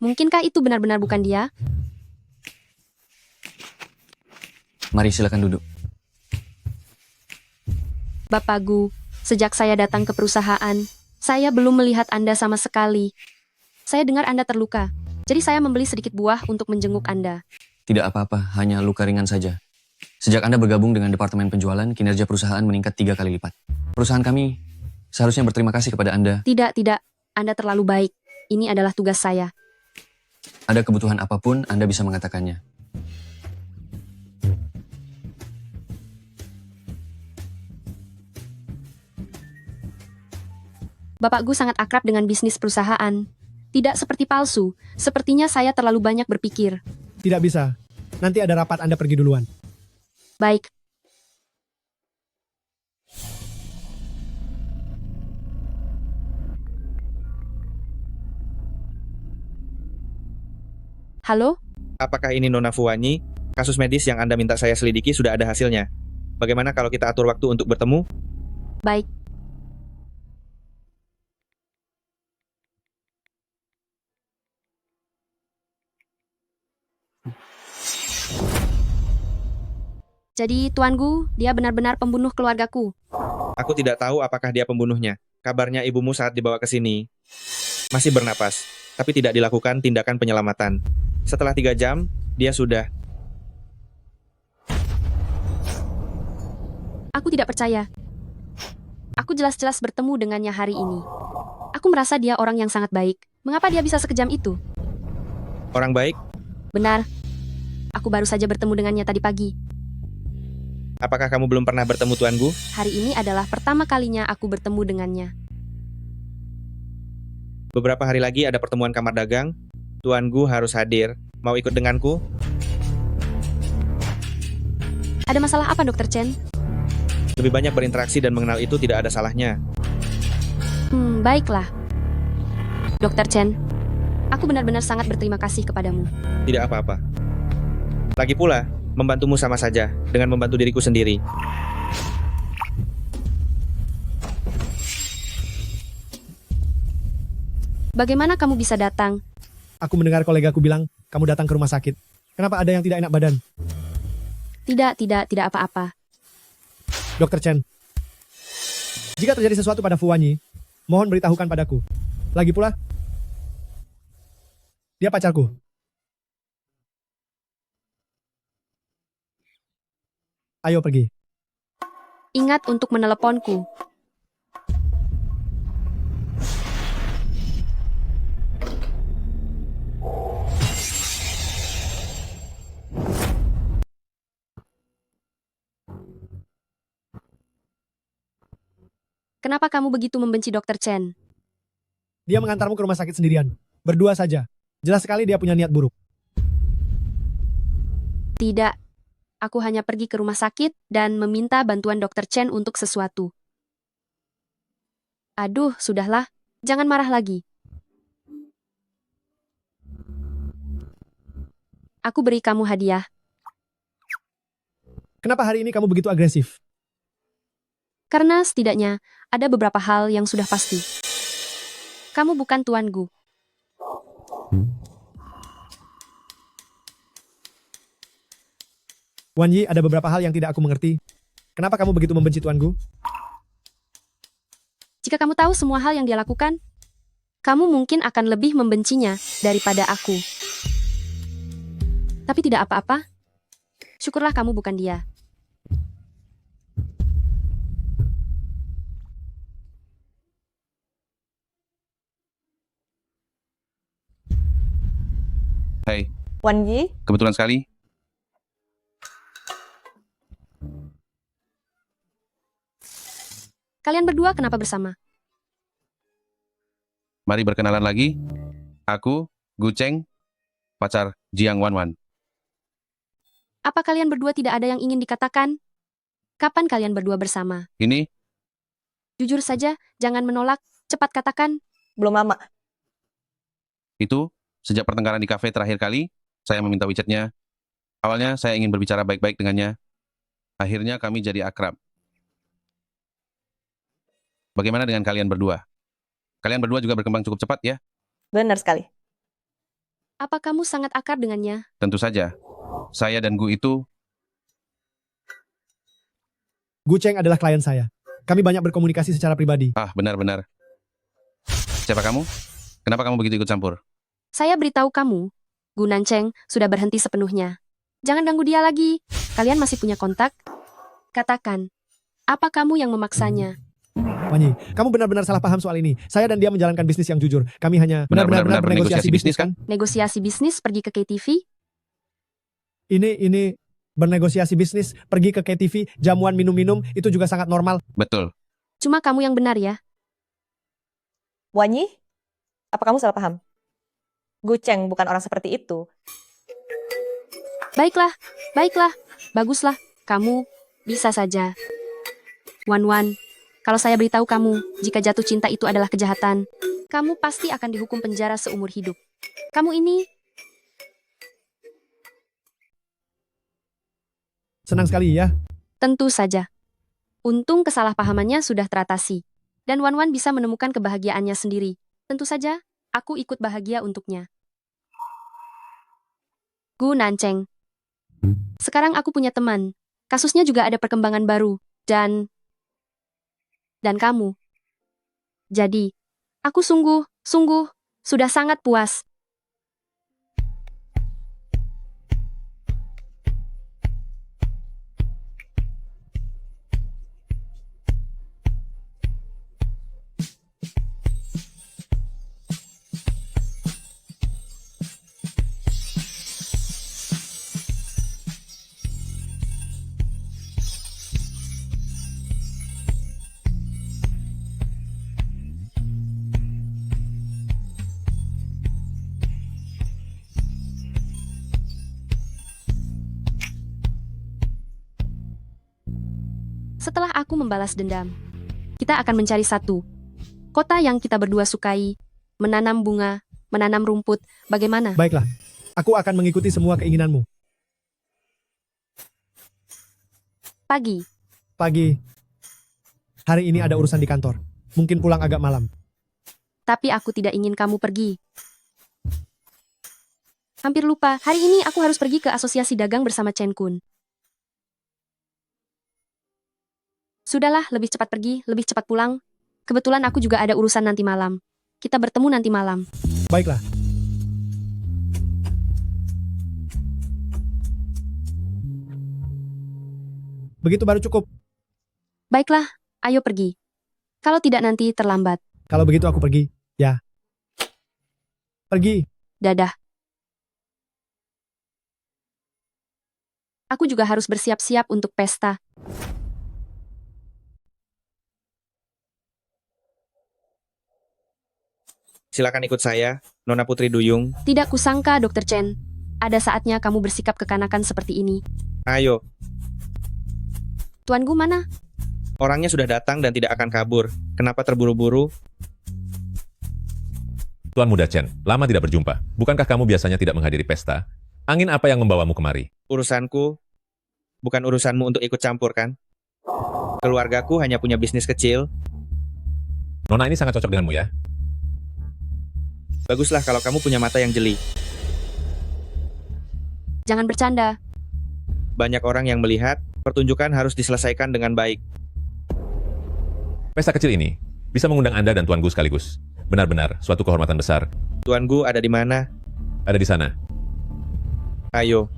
Speaker 3: Mungkinkah itu benar-benar bukan dia?
Speaker 6: Mari silakan duduk.
Speaker 3: Bapak Gu, sejak saya datang ke perusahaan, saya belum melihat Anda sama sekali. Saya dengar Anda terluka, jadi saya membeli sedikit buah untuk menjenguk Anda.
Speaker 6: Tidak apa-apa, hanya luka ringan saja. Sejak Anda bergabung dengan Departemen Penjualan, kinerja perusahaan meningkat 3 kali lipat. Perusahaan kami seharusnya berterima kasih kepada Anda.
Speaker 3: Tidak. Anda terlalu baik. Ini adalah tugas saya.
Speaker 6: Ada kebutuhan apapun, Anda bisa mengatakannya.
Speaker 3: Bapak Gu sangat akrab dengan bisnis perusahaan. Tidak seperti palsu. Sepertinya saya terlalu banyak berpikir.
Speaker 5: Tidak bisa. Nanti ada rapat, Anda pergi duluan.
Speaker 3: Baik. Halo?
Speaker 13: Apakah ini Nona Fuwanyi? Kasus medis yang Anda minta saya selidiki sudah ada hasilnya. Bagaimana kalau kita atur waktu untuk bertemu?
Speaker 3: Baik. Jadi, Tuan Gu, dia benar-benar pembunuh keluargaku.
Speaker 13: Aku tidak tahu apakah dia pembunuhnya. Kabarnya ibumu saat dibawa ke sini masih bernapas, tapi tidak dilakukan tindakan penyelamatan. Setelah 3 jam, dia sudah...
Speaker 3: Aku tidak percaya. Aku jelas-jelas bertemu dengannya hari ini. Aku merasa dia orang yang sangat baik. Mengapa dia bisa sekejam itu?
Speaker 13: Orang baik?
Speaker 3: Benar. Aku baru saja bertemu dengannya tadi pagi.
Speaker 13: Apakah kamu belum pernah bertemu Tuan Gu?
Speaker 3: Hari ini adalah pertama kalinya aku bertemu dengannya.
Speaker 13: Beberapa hari lagi ada pertemuan kamar dagang. Tuan Gu harus hadir. Mau ikut denganku?
Speaker 3: Ada masalah apa, Dokter Chen?
Speaker 13: Lebih banyak berinteraksi dan mengenal itu tidak ada salahnya.
Speaker 3: Baiklah. Dokter Chen, aku benar-benar sangat berterima kasih kepadamu.
Speaker 13: Tidak apa-apa. Lagi pula, membantumu sama saja dengan membantu diriku sendiri.
Speaker 3: Bagaimana kamu bisa datang?
Speaker 5: Aku mendengar kolegaku bilang, kamu datang ke rumah sakit. Kenapa ada yang tidak enak badan?
Speaker 3: Tidak apa-apa.
Speaker 5: Dokter Chen, jika terjadi sesuatu pada Fuwanyi, mohon beritahukan padaku. Lagi pula, dia pacarku. Ayo pergi.
Speaker 3: Ingat untuk meneleponku. Kenapa kamu begitu membenci Dokter Chen?
Speaker 5: Dia mengantarmu ke rumah sakit sendirian. Berdua saja. Jelas sekali dia punya niat buruk.
Speaker 3: Tidak. Aku hanya pergi ke rumah sakit dan meminta bantuan Dokter Chen untuk sesuatu. Aduh, sudahlah. Jangan marah lagi. Aku beri kamu hadiah.
Speaker 5: Kenapa hari ini kamu begitu agresif?
Speaker 3: Karena setidaknya ada beberapa hal yang sudah pasti. Kamu bukan Tuan Gu.
Speaker 5: Wanyi, ada beberapa hal yang tidak aku mengerti. Kenapa kamu begitu membenci Tuan Gu?
Speaker 3: Jika kamu tahu semua hal yang dia lakukan, kamu mungkin akan lebih membencinya daripada aku. Tapi tidak apa-apa. Syukurlah kamu bukan dia.
Speaker 4: Hai,
Speaker 9: Wanji,
Speaker 4: kebetulan sekali.
Speaker 3: Kalian berdua kenapa bersama?
Speaker 4: Mari berkenalan lagi. Aku, Gu Cheng, pacar Jiang Wanwan.
Speaker 3: Apa kalian berdua tidak ada yang ingin dikatakan? Kapan kalian berdua bersama?
Speaker 4: Ini,
Speaker 3: Jujur saja, jangan menolak. Cepat katakan.
Speaker 9: belum lama.
Speaker 4: itu, sejak pertengkaran di kafe terakhir kali, saya meminta WeChat-nya. Awalnya saya ingin berbicara baik-baik dengannya. Akhirnya kami jadi akrab. Bagaimana dengan kalian berdua? Kalian berdua juga berkembang cukup cepat ya?
Speaker 9: Benar sekali.
Speaker 3: Apa kamu sangat akrab dengannya?
Speaker 4: Tentu saja. Saya dan Gu itu,
Speaker 5: Gu Cheng adalah klien saya. Kami banyak berkomunikasi secara pribadi.
Speaker 4: benar-benar. Siapa kamu? Kenapa kamu begitu ikut campur?
Speaker 3: Saya beritahu kamu, Gu Nancheng sudah berhenti sepenuhnya. Jangan ganggu dia lagi. Kalian masih punya kontak? Katakan, apa kamu yang memaksanya?
Speaker 5: Wanyi, kamu benar-benar salah paham soal ini. Saya dan dia menjalankan bisnis yang jujur. Kami hanya benar-benar bernegosiasi bisnis kan?
Speaker 3: Negosiasi bisnis pergi ke KTV?
Speaker 5: Ini bernegosiasi bisnis, pergi ke KTV, jamuan minum-minum, itu juga sangat normal.
Speaker 4: Betul.
Speaker 3: Cuma kamu yang benar ya.
Speaker 9: Wanyi, apa kamu salah paham? Gu Cheng bukan orang seperti itu.
Speaker 3: Baiklah, baguslah. Kamu bisa saja. Wan, kalau saya beritahu kamu, jika jatuh cinta itu adalah kejahatan, kamu pasti akan dihukum penjara seumur hidup. Kamu ini...
Speaker 5: Senang sekali ya.
Speaker 3: Tentu saja. Untung kesalahpahamannya sudah teratasi. Dan Wan bisa menemukan kebahagiaannya sendiri. Tentu saja, aku ikut bahagia untuknya. Gu Nancheng. Sekarang aku punya teman. Kasusnya juga ada perkembangan baru. Dan kamu. Jadi, aku sungguh sudah sangat puas. Setelah aku membalas dendam, kita akan mencari satu kota yang kita berdua sukai, menanam bunga, menanam rumput, bagaimana?
Speaker 5: Baiklah, aku akan mengikuti semua keinginanmu.
Speaker 3: Pagi,
Speaker 5: Pagi. Hari ini ada urusan di kantor. Mungkin pulang agak malam.
Speaker 3: tapi aku tidak ingin kamu pergi. Hampir lupa, hari ini aku harus pergi ke asosiasi dagang bersama Chen Kun. Sudahlah, lebih cepat pergi, lebih cepat pulang. Kebetulan aku juga ada urusan nanti malam. Kita bertemu nanti malam.
Speaker 5: Baiklah. Begitu baru cukup.
Speaker 3: Baiklah, ayo pergi. Kalau tidak nanti terlambat.
Speaker 5: Kalau begitu aku pergi, ya. Pergi.
Speaker 3: Dadah. Aku juga harus bersiap-siap untuk pesta.
Speaker 13: Silakan ikut saya, Nona Putri Duyung.
Speaker 3: Tidak kusangka, Dr. Chen. Ada saatnya kamu bersikap kekanakan seperti ini.
Speaker 13: Ayo,
Speaker 3: Tuan Gu mana?
Speaker 13: orangnya sudah datang dan tidak akan kabur. Kenapa terburu-buru?
Speaker 15: Tuan Muda Chen, lama tidak berjumpa. Bukankah kamu biasanya tidak menghadiri pesta? Angin apa yang membawamu kemari?
Speaker 13: Urusanku bukan urusanmu untuk ikut campur, kan? Keluargaku hanya punya bisnis kecil.
Speaker 15: Nona ini sangat cocok denganmu ya.
Speaker 13: Baguslah kalau kamu punya mata yang jeli.
Speaker 3: Jangan bercanda.
Speaker 13: Banyak orang yang melihat, pertunjukan harus diselesaikan dengan baik.
Speaker 15: Pesta kecil ini bisa mengundang Anda dan Tuan Gu sekaligus. Benar-benar suatu kehormatan besar.
Speaker 13: Tuan Gu ada di mana?
Speaker 15: Ada di sana.
Speaker 13: Ayo.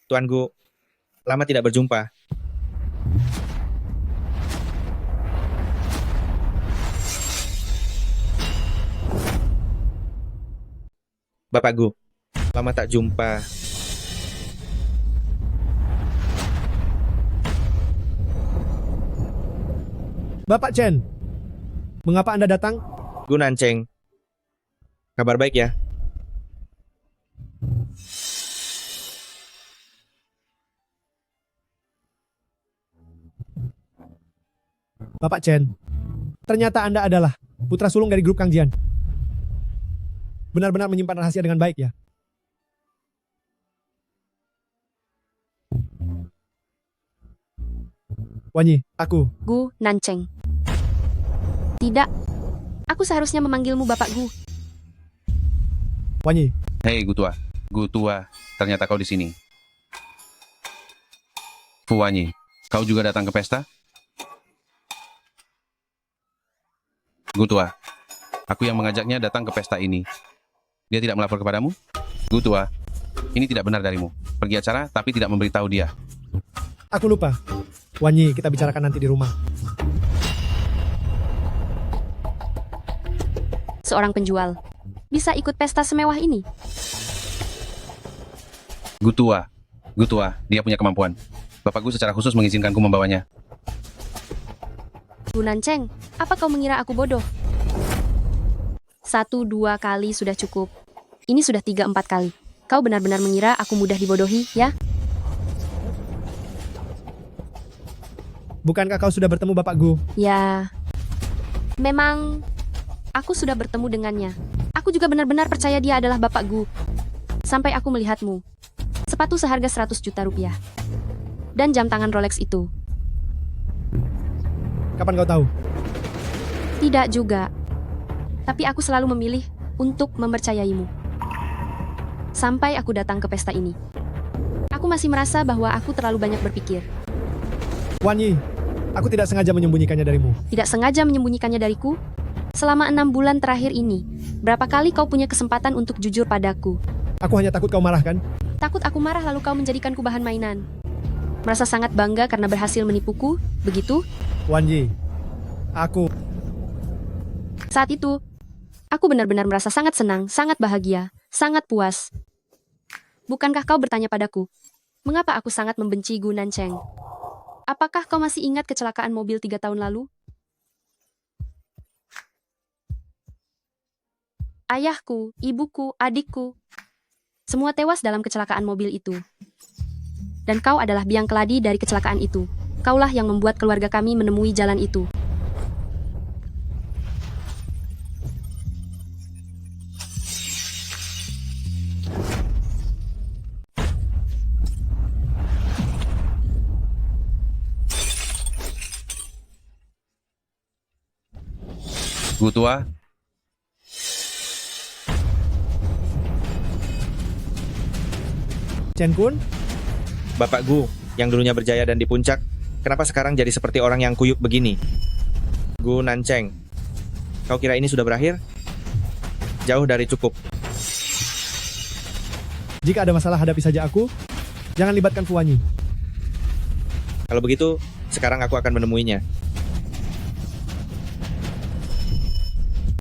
Speaker 13: Tuan Gu, lama tidak berjumpa. Bapak Gu, lama tak jumpa.
Speaker 5: Bapak Chen, mengapa Anda datang?
Speaker 13: Gu Nanceng. Kabar baik ya?
Speaker 5: Bapak Chen, ternyata Anda adalah putra sulung dari grup Kang Jian. Benar-benar menyimpan rahasia dengan baik ya. Wanyi, aku.
Speaker 3: Gu Nanceng. Tidak. Aku seharusnya memanggilmu Bapak Gu.
Speaker 5: Wanyi.
Speaker 4: Hei, Gu Tua, ternyata kau di sini. Fu Wanyi, kau juga datang ke pesta? Gu Tua, aku yang mengajaknya datang ke pesta ini. Dia tidak melapor kepadamu? Gu Tua, ini tidak benar darimu. Pergi acara tapi tidak memberitahu dia.
Speaker 5: Aku lupa. Wanyi, kita bicarakan nanti di rumah.
Speaker 3: Seorang penjual. Bisa ikut pesta semewah ini?
Speaker 4: Gu Tua, dia punya kemampuan. Bapak Gu secara khusus mengizinkanku membawanya.
Speaker 3: Gu Nanceng, apa kau mengira aku bodoh? 1-2 kali sudah cukup. Ini sudah 3-4 kali. Kau benar-benar mengira aku mudah dibodohi, ya?
Speaker 5: Bukankah kau sudah bertemu Bapak Gu?
Speaker 3: Ya, memang aku sudah bertemu dengannya. Aku juga benar-benar percaya dia adalah Bapak Gu. Sampai aku melihatmu. Sepatu seharga 100 juta rupiah. Dan jam tangan Rolex itu.
Speaker 5: Kapan kau tahu?
Speaker 3: Tidak juga. Tapi aku selalu memilih untuk mempercayaimu. Sampai aku datang ke pesta ini. Aku masih merasa bahwa aku terlalu banyak berpikir.
Speaker 5: Wanyi, aku tidak sengaja menyembunyikannya darimu.
Speaker 3: Tidak sengaja menyembunyikannya dariku? Selama 6 bulan terakhir ini, berapa kali kau punya kesempatan untuk jujur padaku?
Speaker 5: Aku hanya takut kau marah kan?
Speaker 3: Takut aku marah lalu kau menjadikanku bahan mainan. Merasa sangat bangga karena berhasil menipuku, begitu?
Speaker 5: Wanji, aku...
Speaker 3: Saat itu, aku benar-benar merasa sangat senang, sangat bahagia, sangat puas. Bukankah kau bertanya padaku, mengapa aku sangat membenci Gu Nancheng? Apakah kau masih ingat kecelakaan mobil 3 tahun lalu? Ayahku, ibuku, adikku, semua tewas dalam kecelakaan mobil itu. Dan kau adalah biang keladi dari kecelakaan itu. Kaulah yang membuat keluarga kami menemui jalan itu.
Speaker 4: Gu Tua,
Speaker 5: Chen Kun,
Speaker 13: Bapak Gu, yang dulunya berjaya dan di puncak, kenapa sekarang jadi seperti orang yang kuyuk begini? Gu Nancheng, kau kira ini sudah berakhir? Jauh dari cukup.
Speaker 5: jika ada masalah hadapi saja aku. Jangan libatkan Fuanyi.
Speaker 13: Kalau begitu, sekarang aku akan menemuinya.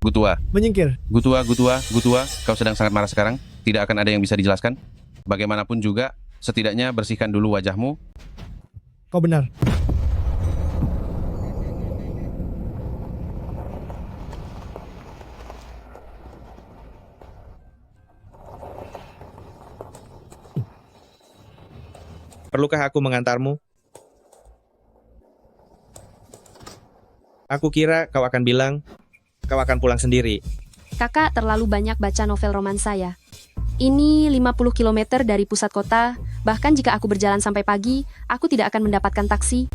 Speaker 4: Gu Tua,
Speaker 5: Menyingkir.
Speaker 4: Gu Tua, Gu Tua, Gu Tua, kau sedang sangat marah sekarang? Tidak akan ada yang bisa dijelaskan? Bagaimanapun juga, setidaknya bersihkan dulu wajahmu.
Speaker 5: Kau benar.
Speaker 13: Perlukah aku mengantarmu? Aku kira kau akan bilang, kau akan pulang sendiri.
Speaker 3: Kakak terlalu banyak baca novel romansa ya. Ini 50 km dari pusat kota, bahkan jika aku berjalan sampai pagi, aku tidak akan mendapatkan taksi.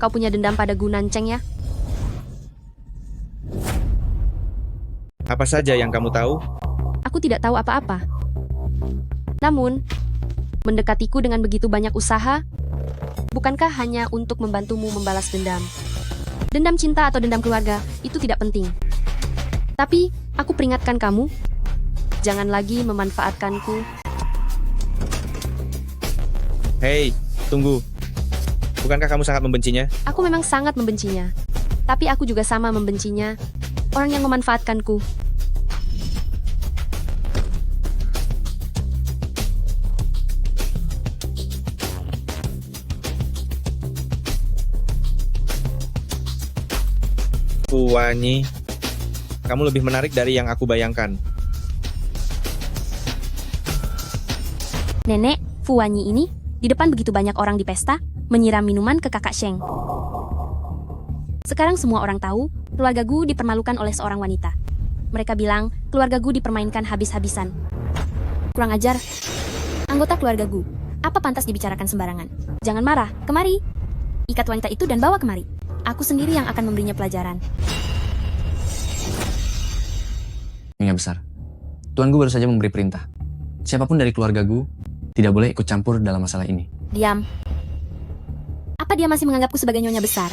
Speaker 3: Kau punya dendam pada Gu Nancheng ya?
Speaker 13: Apa saja yang kamu tahu?
Speaker 3: Aku tidak tahu apa-apa. Namun, mendekatiku dengan begitu banyak usaha, bukankah hanya untuk membantumu membalas dendam? Dendam cinta atau dendam keluarga, itu tidak penting. Tapi, aku peringatkan kamu, jangan lagi memanfaatkanku.
Speaker 13: Hei, tunggu. Bukankah kamu sangat membencinya?
Speaker 3: Aku memang sangat membencinya. Tapi aku juga sama membencinya. Orang yang memanfaatkanku.
Speaker 13: Fuanyi, kamu lebih menarik dari yang aku bayangkan.
Speaker 14: Nenek, Fuanyi ini, di depan begitu banyak orang di pesta, menyiram minuman ke kakak Sheng. Sekarang semua orang tahu, keluarga Gu dipermalukan oleh seorang wanita. Mereka bilang, keluarga Gu dipermainkan habis-habisan. Kurang ajar. Anggota keluarga Gu, apa pantas dibicarakan sembarangan? Jangan marah, kemari. Ikat wanita itu dan bawa kemari. Aku sendiri yang akan memberinya pelajaran.
Speaker 6: Nyonya besar, Tuan Gu baru saja memberi perintah. Siapapun dari keluarga Gu tidak boleh ikut campur dalam masalah ini.
Speaker 14: Diam. Apa dia masih menganggapku sebagai nyonya besar?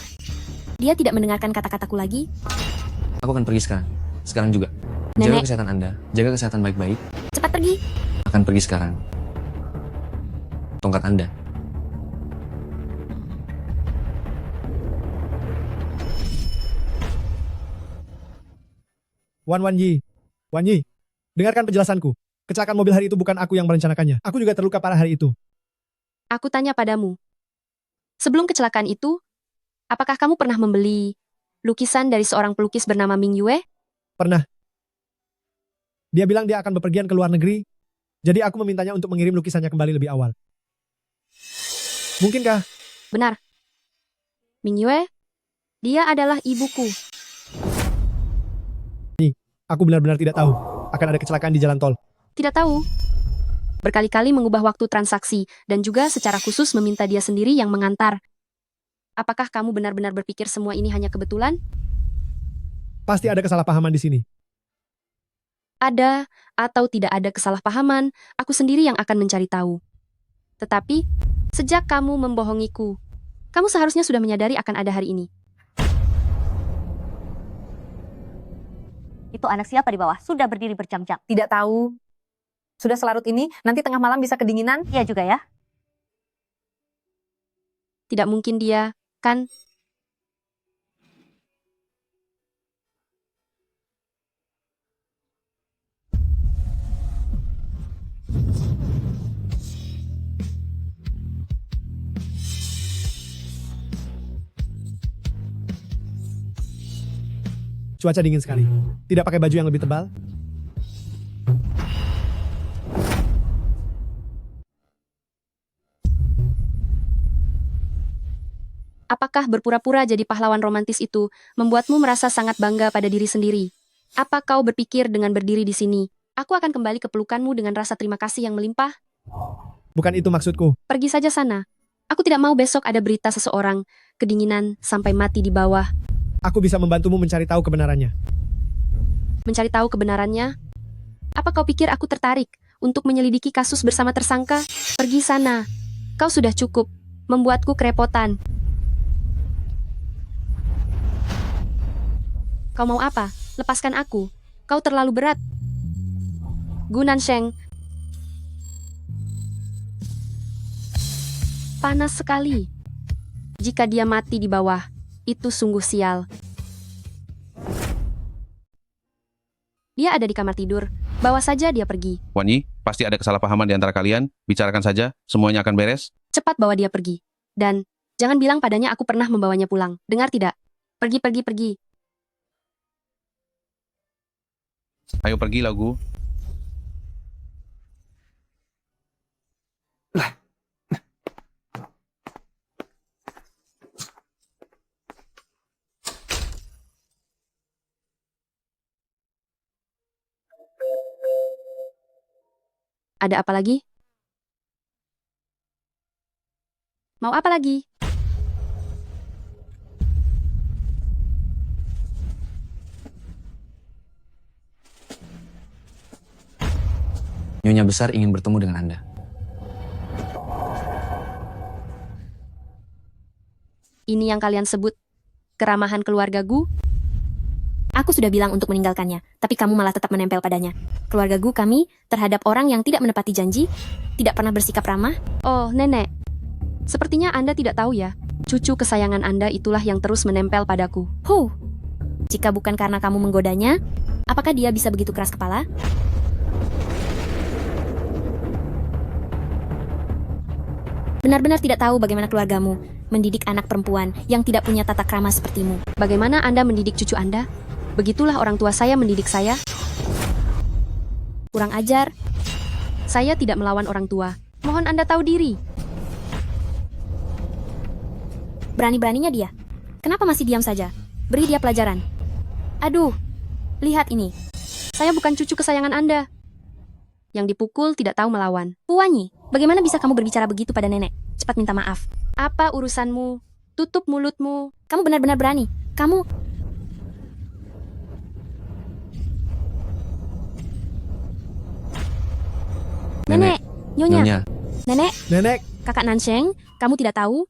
Speaker 14: Dia tidak mendengarkan kata-kataku lagi?
Speaker 6: Aku akan pergi sekarang. Sekarang juga. Jaga
Speaker 14: Nenek.
Speaker 6: kesehatan Anda. Jaga kesehatan baik-baik.
Speaker 14: Cepat pergi.
Speaker 6: Akan pergi sekarang. Tongkat Anda.
Speaker 5: Wanyi, dengarkan penjelasanku. Kecelakaan mobil hari itu bukan aku yang merencanakannya. Aku juga terluka parah hari itu.
Speaker 3: Aku tanya padamu. Sebelum kecelakaan itu, apakah kamu pernah membeli lukisan dari seorang pelukis bernama Ming Yue?
Speaker 5: Pernah. Dia bilang dia akan bepergian ke luar negeri, jadi aku memintanya untuk mengirim lukisannya kembali lebih awal. Mungkinkah?
Speaker 3: Benar. Ming Yue, dia adalah ibuku.
Speaker 5: Aku benar-benar tidak tahu akan ada kecelakaan di jalan tol.
Speaker 3: Tidak tahu. Berkali-kali mengubah waktu transaksi dan juga secara khusus meminta dia sendiri yang mengantar. Apakah kamu benar-benar berpikir semua ini hanya kebetulan?
Speaker 5: Pasti ada kesalahpahaman di sini.
Speaker 3: Ada atau tidak ada kesalahpahaman, aku sendiri yang akan mencari tahu. Tetapi, sejak kamu membohongiku, kamu seharusnya sudah menyadari akan ada hari ini.
Speaker 16: Itu anak siapa di bawah? Sudah berdiri berjam-jam.
Speaker 17: Tidak tahu. Sudah selarut ini, nanti tengah malam bisa kedinginan.
Speaker 16: Iya juga ya.
Speaker 3: Tidak mungkin dia, kan?
Speaker 5: Cuaca dingin sekali. Tidak pakai baju yang lebih tebal?
Speaker 3: Apakah berpura-pura jadi pahlawan romantis itu membuatmu merasa sangat bangga pada diri sendiri? Apa kau berpikir dengan berdiri di sini, aku akan kembali ke pelukanmu dengan rasa terima kasih yang melimpah?
Speaker 5: Bukan itu maksudku.
Speaker 3: Pergi saja sana. Aku tidak mau besok ada berita seseorang kedinginan sampai mati di bawah.
Speaker 5: Aku bisa membantumu mencari tahu kebenarannya.
Speaker 3: Mencari tahu kebenarannya? Apa kau pikir aku tertarik untuk menyelidiki kasus bersama tersangka? Pergi sana. Kau sudah cukup membuatku kerepotan. Kau mau apa? Lepaskan aku. Kau terlalu berat. Gu Nansheng. Panas sekali. Jika dia mati di bawah, itu sungguh sial. Dia ada di kamar tidur. Bawa saja dia pergi.
Speaker 4: Wan Yi, pasti ada kesalahpahaman di antara kalian. Bicarakan saja, semuanya akan beres.
Speaker 3: Cepat bawa dia pergi. Dan jangan bilang padanya aku pernah membawanya pulang. Dengar tidak? Pergi, pergi, pergi.
Speaker 4: Ayo pergi, Gu.
Speaker 3: Ada apa lagi? Mau apa lagi?
Speaker 6: Nyonya besar ingin bertemu dengan Anda.
Speaker 3: Ini yang kalian sebut keramahan keluarga Gu?
Speaker 14: Aku sudah bilang untuk meninggalkannya, tapi kamu malah tetap menempel padanya. Keluarga Gu kami terhadap orang yang tidak menepati janji, tidak pernah bersikap ramah.
Speaker 3: Oh, nenek. Sepertinya Anda tidak tahu ya. Cucu kesayangan Anda itulah yang terus menempel padaku.
Speaker 14: Jika bukan karena kamu menggodanya, apakah dia bisa begitu keras kepala? Benar-benar tidak tahu bagaimana keluargamu mendidik anak perempuan yang tidak punya tata krama sepertimu.
Speaker 3: Bagaimana Anda mendidik cucu Anda? Begitulah orang tua saya mendidik saya.
Speaker 14: Kurang ajar.
Speaker 3: Saya tidak melawan orang tua. Mohon Anda tahu diri.
Speaker 14: Berani-beraninya dia. Kenapa masih diam saja? Beri dia pelajaran. Aduh, lihat ini.
Speaker 3: Saya bukan cucu kesayangan Anda. Yang dipukul tidak tahu melawan.
Speaker 14: Puanyi, bagaimana bisa kamu berbicara begitu pada nenek? Cepat minta maaf.
Speaker 3: Apa urusanmu? Tutup mulutmu.
Speaker 14: Kamu benar-benar berani. Kamu... Nenek, Nyonya. Nenek, Kakak Nansheng, kamu tidak tahu?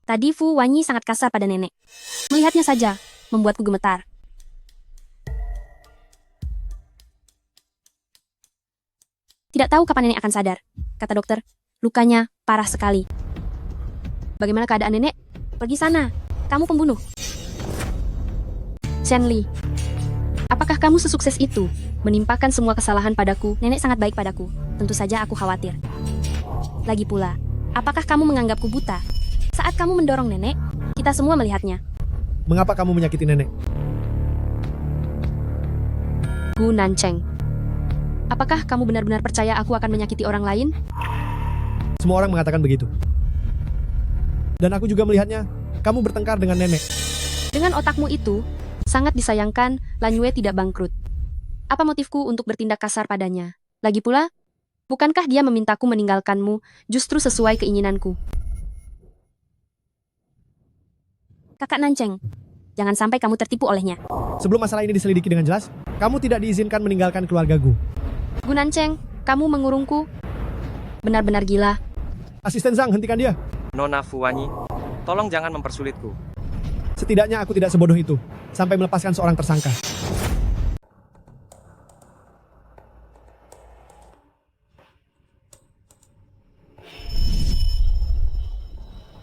Speaker 14: Tadi Fu Wanyi sangat kasar pada nenek. Melihatnya saja, membuatku gemetar. Tidak tahu kapan nenek akan sadar. Kata dokter, lukanya parah sekali.
Speaker 3: Bagaimana keadaan nenek?
Speaker 14: Pergi sana, kamu pembunuh.
Speaker 3: Shenli, apakah kamu sesukses itu? Menimpakan semua kesalahan padaku?
Speaker 14: Nenek sangat baik padaku. Tentu saja aku khawatir. Lagi pula, apakah kamu menganggapku buta? Saat kamu mendorong nenek, kita semua melihatnya.
Speaker 5: Mengapa kamu menyakiti nenek?
Speaker 3: Gu Nansheng, apakah kamu benar-benar percaya aku akan menyakiti orang lain?
Speaker 5: Semua orang mengatakan begitu. Dan aku juga melihatnya, kamu bertengkar dengan nenek.
Speaker 3: Dengan otakmu itu, sangat disayangkan Lan Yue tidak bangkrut. Apa motifku untuk bertindak kasar padanya? Lagi pula, bukankah dia memintaku meninggalkanmu justru sesuai keinginanku?
Speaker 14: Kakak Nansheng, jangan sampai kamu tertipu olehnya.
Speaker 5: Sebelum masalah ini diselidiki dengan jelas, kamu tidak diizinkan meninggalkan keluarga Gu.
Speaker 3: Gu Nansheng, kamu mengurungku? Benar-benar gila.
Speaker 5: Asisten Zhang, hentikan dia.
Speaker 7: Nona Fu Wanyi, tolong jangan mempersulitku.
Speaker 5: Setidaknya aku tidak sebodoh itu, sampai melepaskan seorang tersangka.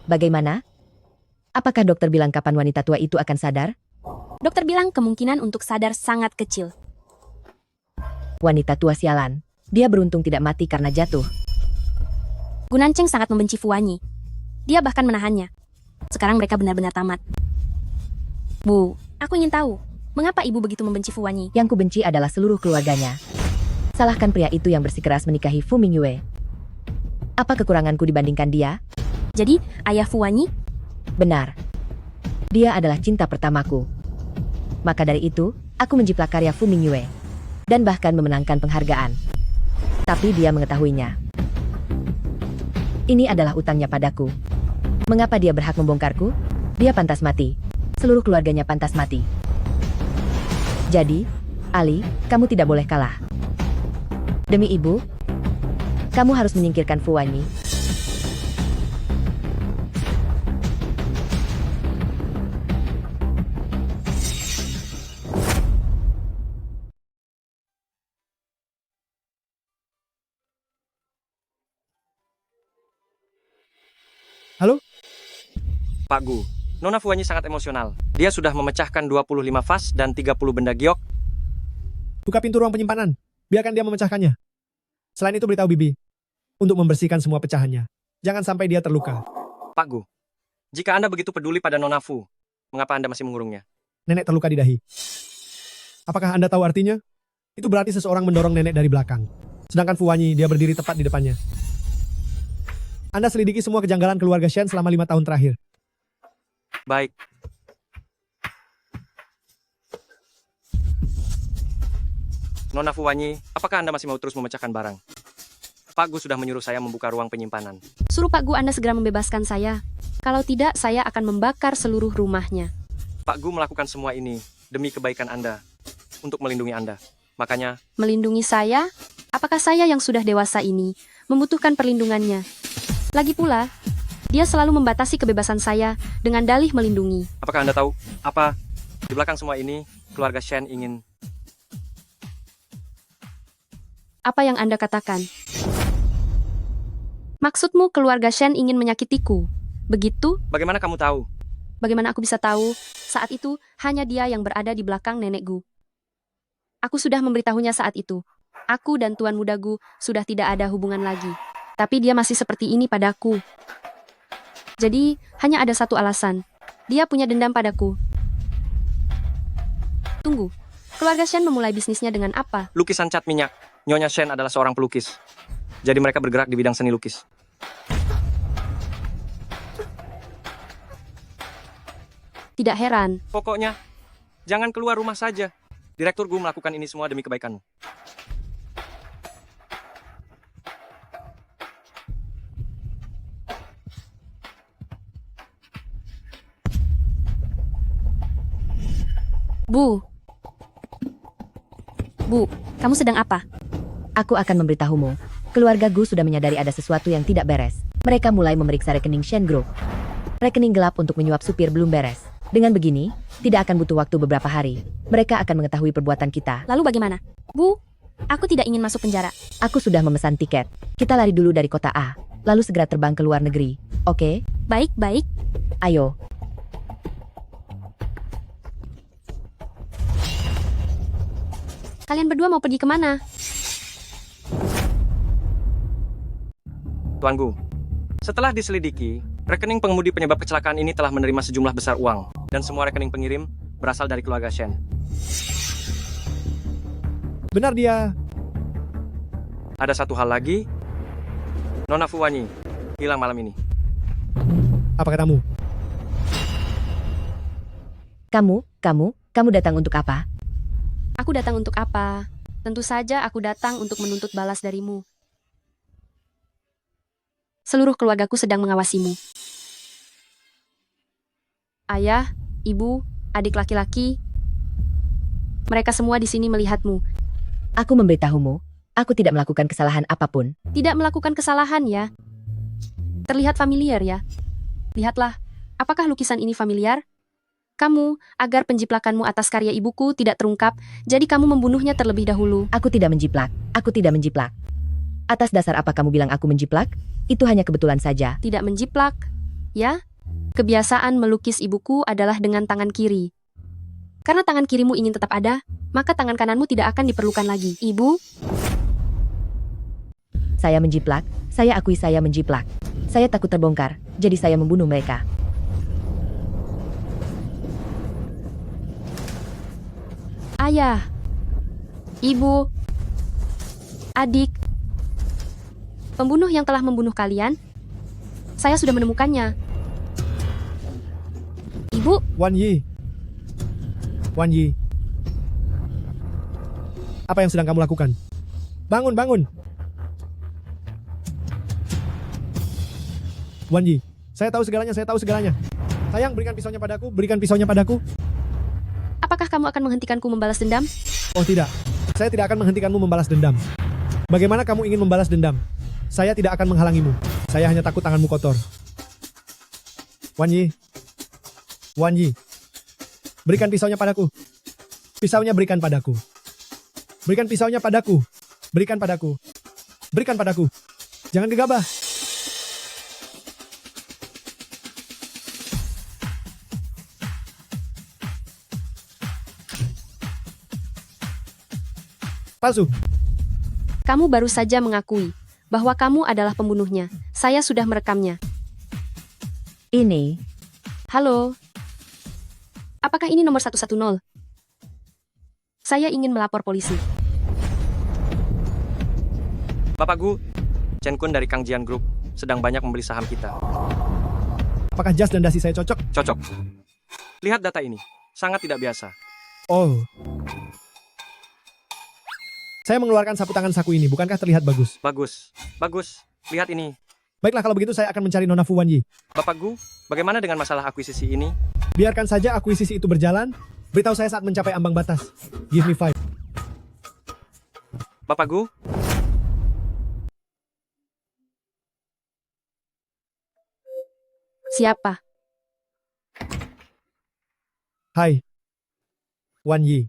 Speaker 12: Bagaimana? Apakah dokter bilang kapan wanita tua itu akan sadar?
Speaker 14: Dokter bilang kemungkinan untuk sadar sangat kecil.
Speaker 12: Wanita tua sialan. Dia beruntung tidak mati karena jatuh.
Speaker 14: Gunanceng sangat membenci Fuanyi. Dia bahkan menahannya. Sekarang mereka benar-benar tamat. Bu, aku ingin tahu, mengapa ibu begitu membenci Fuanyi?
Speaker 12: Yang kubenci adalah seluruh keluarganya. Salahkan pria itu yang bersikeras menikahi Fu Mingyue. Apa kekuranganku dibandingkan dia?
Speaker 14: Jadi, ayah Fuanyi?
Speaker 12: Benar. Dia adalah cinta pertamaku. Maka dari itu, aku menjiplak karya Fu Mingyue. Dan bahkan memenangkan penghargaan. Tapi dia mengetahuinya. Ini adalah utangnya padaku. Mengapa dia berhak membongkarku? Dia pantas mati. Seluruh keluarganya pantas mati. Jadi, Ali, kamu tidak boleh kalah. Demi ibu, kamu harus menyingkirkan Fuanyi.
Speaker 5: Halo?
Speaker 7: Pak Gu, Nona Fuanyi sangat emosional. Dia sudah memecahkan 25 vas dan 30 benda giok.
Speaker 5: Buka pintu ruang penyimpanan. Biarkan dia memecahkannya. Selain itu beritahu Bibi untuk membersihkan semua pecahannya. Jangan sampai dia terluka.
Speaker 7: Pak Gu, jika Anda begitu peduli pada Nona Fu, mengapa Anda masih mengurungnya?
Speaker 5: Nenek terluka di dahi. Apakah Anda tahu artinya? Itu berarti seseorang mendorong nenek dari belakang. Sedangkan Fuanyi, dia berdiri tepat di depannya. Anda selidiki semua kejanggalan keluarga Shen selama 5 tahun terakhir.
Speaker 7: Baik. Nona Fuanyi, apakah Anda masih mau terus memecahkan barang? Pak Gu sudah menyuruh saya membuka ruang penyimpanan.
Speaker 3: Suruh Pak Gu Anda segera membebaskan saya. Kalau tidak, saya akan membakar seluruh rumahnya.
Speaker 7: Pak Gu melakukan semua ini demi kebaikan Anda, untuk melindungi Anda. Makanya,
Speaker 3: Melindungi saya? Apakah saya yang sudah dewasa ini membutuhkan perlindungannya? Lagi pula, dia selalu membatasi kebebasan saya dengan dalih melindungi.
Speaker 7: apakah Anda tahu apa di belakang semua ini keluarga Shen ingin...
Speaker 3: Apa yang Anda katakan? Maksudmu keluarga Shen ingin menyakitiku? Begitu?
Speaker 7: Bagaimana kamu tahu?
Speaker 3: Bagaimana aku bisa tahu? Saat itu, hanya dia yang berada di belakang nenek Gu. Aku sudah memberitahunya saat itu. Aku dan Tuan Muda Gu sudah tidak ada hubungan lagi. Tapi dia masih seperti ini padaku. Jadi, hanya ada satu alasan. Dia punya dendam padaku. Tunggu, keluarga Shen memulai bisnisnya dengan apa?
Speaker 7: Lukisan cat minyak. Nyonya Shen adalah seorang pelukis. Jadi mereka bergerak di bidang seni lukis.
Speaker 3: Tidak heran.
Speaker 7: Pokoknya, jangan keluar rumah saja. Direktur Gu melakukan ini semua demi kebaikanmu.
Speaker 3: Bu. Bu, kamu sedang apa?
Speaker 12: Aku akan memberitahumu. Keluarga Gu sudah menyadari ada sesuatu yang tidak beres. Mereka mulai memeriksa rekening Shen Group. Rekening gelap untuk menyuap supir belum beres. Dengan begini, tidak akan butuh waktu beberapa hari. Mereka akan mengetahui perbuatan kita.
Speaker 14: Lalu bagaimana? Bu, aku tidak ingin masuk penjara.
Speaker 12: Aku sudah memesan tiket. Kita lari dulu dari kota A, lalu segera terbang ke luar negeri. Oke?
Speaker 14: Baik.
Speaker 12: Ayo.
Speaker 3: Kalian berdua mau pergi kemana?
Speaker 7: Tuan Gu, setelah diselidiki, rekening pengemudi penyebab kecelakaan ini telah menerima sejumlah besar uang, dan semua rekening pengirim berasal dari keluarga Shen.
Speaker 5: Benar dia.
Speaker 7: Ada satu hal lagi, Nona Fuanyi hilang malam ini.
Speaker 5: Apa katamu?
Speaker 12: Kamu datang untuk apa?
Speaker 3: Aku datang untuk apa? Tentu saja aku datang untuk menuntut balas darimu. Seluruh keluargaku sedang mengawasimu. Ayah, ibu, adik laki-laki, mereka semua di sini melihatmu.
Speaker 12: Aku memberitahumu, aku tidak melakukan kesalahan apapun.
Speaker 3: Tidak melakukan kesalahan ya. Terlihat familiar ya. Lihatlah, apakah lukisan ini familiar? Kamu, agar penjiplakanmu atas karya ibuku tidak terungkap, jadi kamu membunuhnya terlebih dahulu.
Speaker 12: Aku tidak menjiplak. Atas dasar apa kamu bilang aku menjiplak? Itu hanya kebetulan saja.
Speaker 3: Tidak menjiplak. ya? Kebiasaan melukis ibuku adalah dengan tangan kiri. Karena tangan kirimu ingin tetap ada, maka tangan kananmu tidak akan diperlukan lagi. Ibu,
Speaker 12: Saya menjiplak, saya akui saya menjiplak. Saya takut terbongkar, jadi saya membunuh mereka.
Speaker 3: ayah, ibu, adik, pembunuh yang telah membunuh kalian, saya sudah menemukannya. Ibu,
Speaker 5: Wan Yi. Wan Yi. Apa yang sedang kamu lakukan? Bangun, bangun. Wan Yi, saya tahu segalanya, saya tahu segalanya. Sayang, berikan pisaunya padaku, berikan pisaunya padaku.
Speaker 3: apakah kamu akan menghentikanku membalas dendam?
Speaker 5: Oh tidak, saya tidak akan menghentikanmu membalas dendam. Bagaimana kamu ingin membalas dendam? Saya tidak akan menghalangimu. Saya hanya takut tanganmu kotor. Wan Yi. Wan Yi. Berikan pisaunya padaku. Pisaunya berikan padaku. Berikan pisaunya padaku. Berikan padaku. Berikan padaku. Jangan gegabah. Palsu.
Speaker 3: Kamu baru saja mengakui bahwa kamu adalah pembunuhnya. Saya sudah merekamnya.
Speaker 12: Ini.
Speaker 3: Halo. Apakah ini nomor 110? Saya ingin melapor polisi.
Speaker 7: Bapak Gu, Chen Kun dari Kang Jian Group sedang banyak membeli saham kita.
Speaker 5: Apakah jas dan dasi saya cocok?
Speaker 7: Cocok. Lihat data ini, sangat tidak biasa.
Speaker 5: Oh. Saya mengeluarkan sapu tangan saku ini, bukankah terlihat bagus?
Speaker 7: Bagus, bagus. Lihat ini.
Speaker 5: Baiklah, kalau begitu saya akan mencari Nona Fu Wan Yi.
Speaker 7: Bapak Gu, bagaimana dengan masalah akuisisi ini?
Speaker 5: Biarkan saja akuisisi itu berjalan. Beritahu saya saat mencapai ambang batas. Give me 5.
Speaker 7: Bapak Gu,
Speaker 3: Siapa?
Speaker 5: Hai. Wan Yi.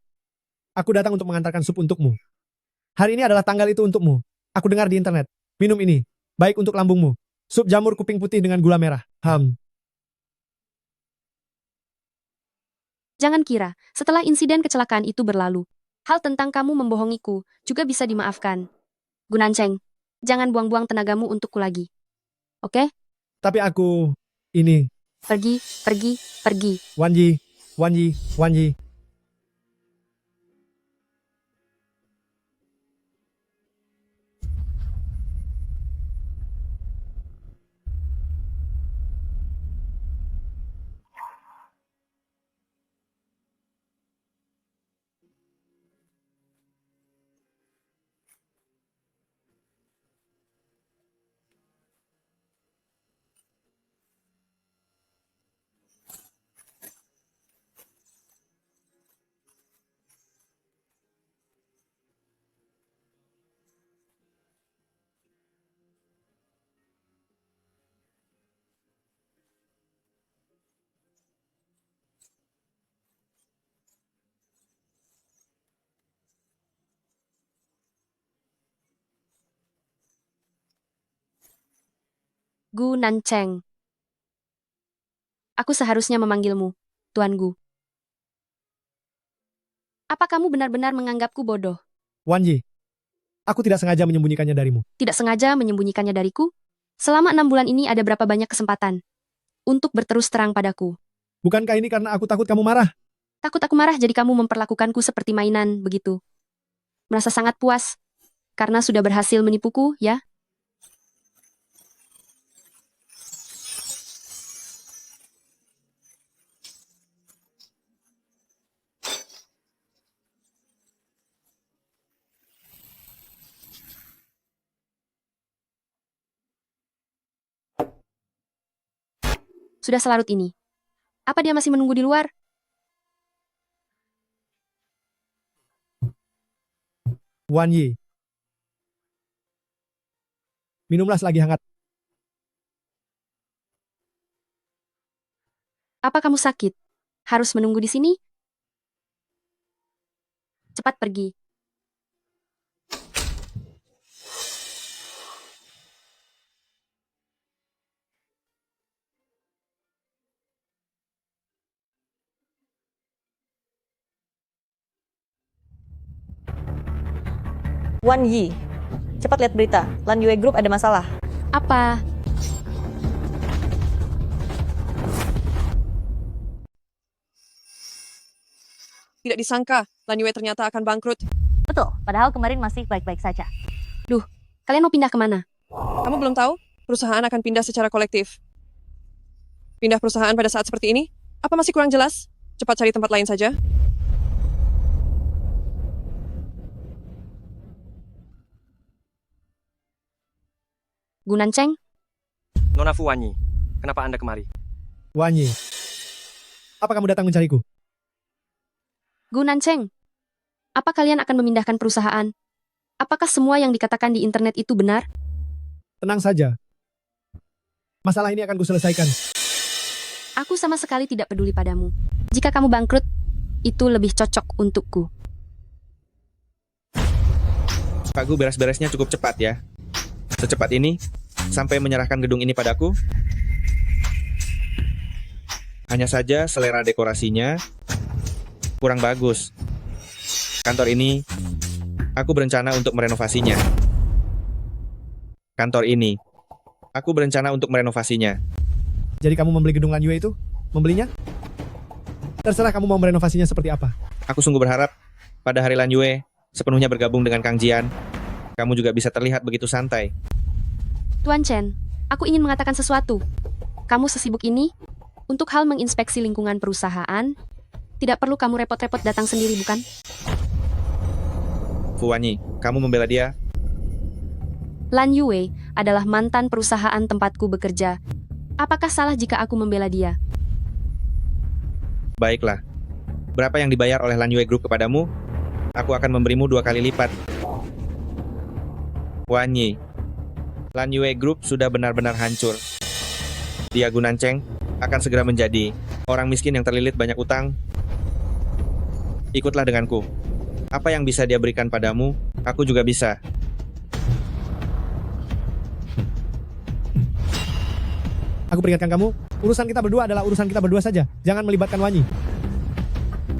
Speaker 5: Aku datang untuk mengantarkan sup untukmu. Hari ini adalah tanggal itu untukmu. Aku dengar di internet. Minum ini. Baik untuk lambungmu. Sup jamur kuping putih dengan gula merah.
Speaker 3: Jangan kira, setelah insiden kecelakaan itu berlalu, hal tentang kamu membohongiku juga bisa dimaafkan. Gunanceng, jangan buang-buang tenagamu untukku lagi. Oke?
Speaker 5: Tapi aku... Ini.
Speaker 3: Pergi, pergi, pergi.
Speaker 5: Wan Yi. Wan Yi. Wan Yi.
Speaker 3: Gu Nanceng. Aku seharusnya memanggilmu, Tuan Gu. Apa kamu benar-benar menganggapku bodoh?
Speaker 5: Wan Yi. Aku tidak sengaja menyembunyikannya darimu.
Speaker 3: Tidak sengaja menyembunyikannya dariku? Selama 6 bulan ini ada berapa banyak kesempatan untuk berterus terang padaku?
Speaker 5: Bukankah ini karena aku takut kamu marah?
Speaker 3: Takut aku marah jadi kamu memperlakukanku seperti mainan, begitu. Merasa sangat puas karena sudah berhasil menipuku, ya? Sudah selarut ini. Apa dia masih menunggu di luar?
Speaker 5: Wan Yi. Minumlah selagi hangat.
Speaker 3: Apa kamu sakit? Harus menunggu di sini? Cepat pergi.
Speaker 9: Wan Yi, cepat lihat berita. Lan Yue Group ada masalah.
Speaker 3: Apa?
Speaker 18: Tidak disangka, Lan Yue ternyata akan bangkrut.
Speaker 16: Betul, padahal kemarin masih baik-baik saja.
Speaker 3: Duh, kalian mau pindah kemana?
Speaker 18: Kamu belum tahu? Perusahaan akan pindah secara kolektif. Pindah perusahaan pada saat seperti ini? Apa masih kurang jelas? Cepat cari tempat lain saja.
Speaker 3: Gunan Cheng?
Speaker 7: Nona Fuwanyi, kenapa Anda kemari?
Speaker 5: Wan Yi, apa kamu datang mencariku?
Speaker 3: Gunan Cheng, apa kalian akan memindahkan perusahaan? Apakah semua yang dikatakan di internet itu benar?
Speaker 5: Tenang saja. Masalah ini akan kuselesaikan.
Speaker 3: Aku sama sekali tidak peduli padamu. Jika kamu bangkrut, itu lebih cocok untukku.
Speaker 13: Pak Gu beres-beresnya cukup cepat ya. Secepat ini, sampai menyerahkan gedung ini padaku. Hanya saja selera dekorasinya kurang bagus. Kantor ini, aku berencana untuk merenovasinya. Kantor ini, aku berencana untuk merenovasinya.
Speaker 5: Jadi kamu membeli gedung Lan Yue itu? Membelinya? Terserah kamu mau merenovasinya seperti apa.
Speaker 13: Aku sungguh berharap pada hari Lan Yue sepenuhnya bergabung dengan Kang Jian, kamu juga bisa terlihat begitu santai.
Speaker 3: Tuan Chen, aku ingin mengatakan sesuatu. Kamu sesibuk ini, untuk hal menginspeksi lingkungan perusahaan, tidak perlu kamu repot-repot datang sendiri, bukan?
Speaker 13: Fuwanyi, kamu membela dia?
Speaker 3: Lan Yue adalah mantan perusahaan tempatku bekerja. Apakah salah jika aku membela dia?
Speaker 13: Baiklah. Berapa yang dibayar oleh Lan Yue Group kepadamu? Aku akan memberimu 2 kali lipat. Wanyi, Lan Yue Group sudah benar-benar hancur. Dia Gunan Cheng akan segera menjadi orang miskin yang terlilit banyak utang. Ikutlah denganku. Apa yang bisa dia berikan padamu, aku juga bisa.
Speaker 5: Aku peringatkan kamu, urusan kita berdua adalah urusan kita berdua saja. Jangan melibatkan Wan Yi.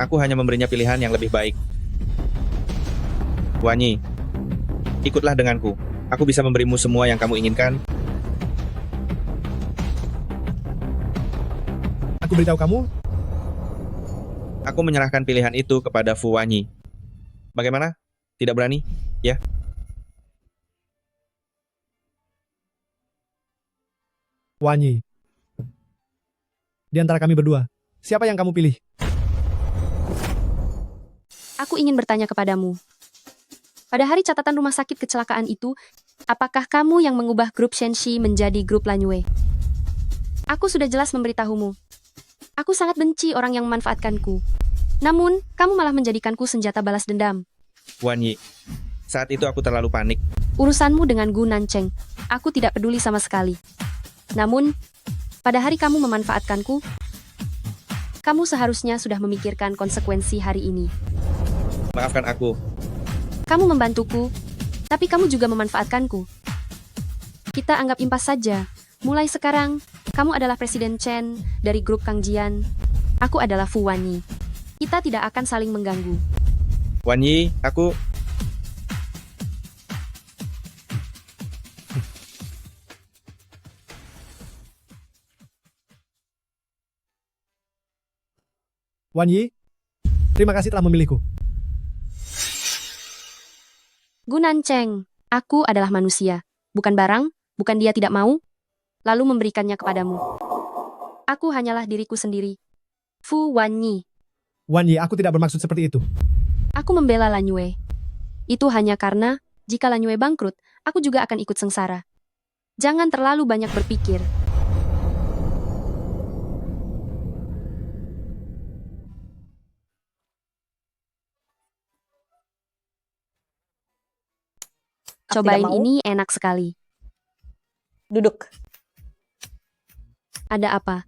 Speaker 13: Aku hanya memberinya pilihan yang lebih baik. Wanyi, ikutlah denganku. Aku bisa memberimu semua yang kamu inginkan.
Speaker 5: Aku beritahu kamu,
Speaker 13: aku menyerahkan pilihan itu kepada Fu Wanyi. Bagaimana? Tidak berani? Ya?
Speaker 5: Wan Yi. Di antara kami berdua, siapa yang kamu pilih?
Speaker 3: Aku ingin bertanya kepadamu. Pada hari catatan rumah sakit kecelakaan itu, apakah kamu yang mengubah grup Shenxi menjadi grup Lan Yue? Aku sudah jelas memberitahumu. Aku sangat benci orang yang memanfaatkanku. Namun, kamu malah menjadikanku senjata balas dendam.
Speaker 13: Wan Yi, saat itu aku terlalu panik.
Speaker 3: Urusanmu dengan Gu Nancheng, aku tidak peduli sama sekali. Namun, pada hari kamu memanfaatkanku, kamu seharusnya sudah memikirkan konsekuensi hari ini.
Speaker 13: Maafkan aku.
Speaker 3: Kamu membantuku, tapi kamu juga memanfaatkanku. Kita anggap impas saja. Mulai sekarang, kamu adalah Presiden Chen dari grup Kang Jian. Aku adalah Fu Wanyi. Kita tidak akan saling mengganggu.
Speaker 13: Wan Yi, aku...
Speaker 5: Wan Yi, terima kasih telah memilihku.
Speaker 3: Gu Nancheng, aku adalah manusia, bukan barang, bukan dia tidak mau, lalu memberikannya kepadamu. Aku hanyalah diriku sendiri. Fu Wanyi.
Speaker 5: Wan Yi, aku tidak bermaksud seperti itu.
Speaker 3: Aku membela Lan Yue. Itu hanya karena, jika Lan Yue bangkrut, aku juga akan ikut sengsara. Jangan terlalu banyak berpikir. Cobain ini enak sekali.
Speaker 9: Duduk.
Speaker 3: Ada apa?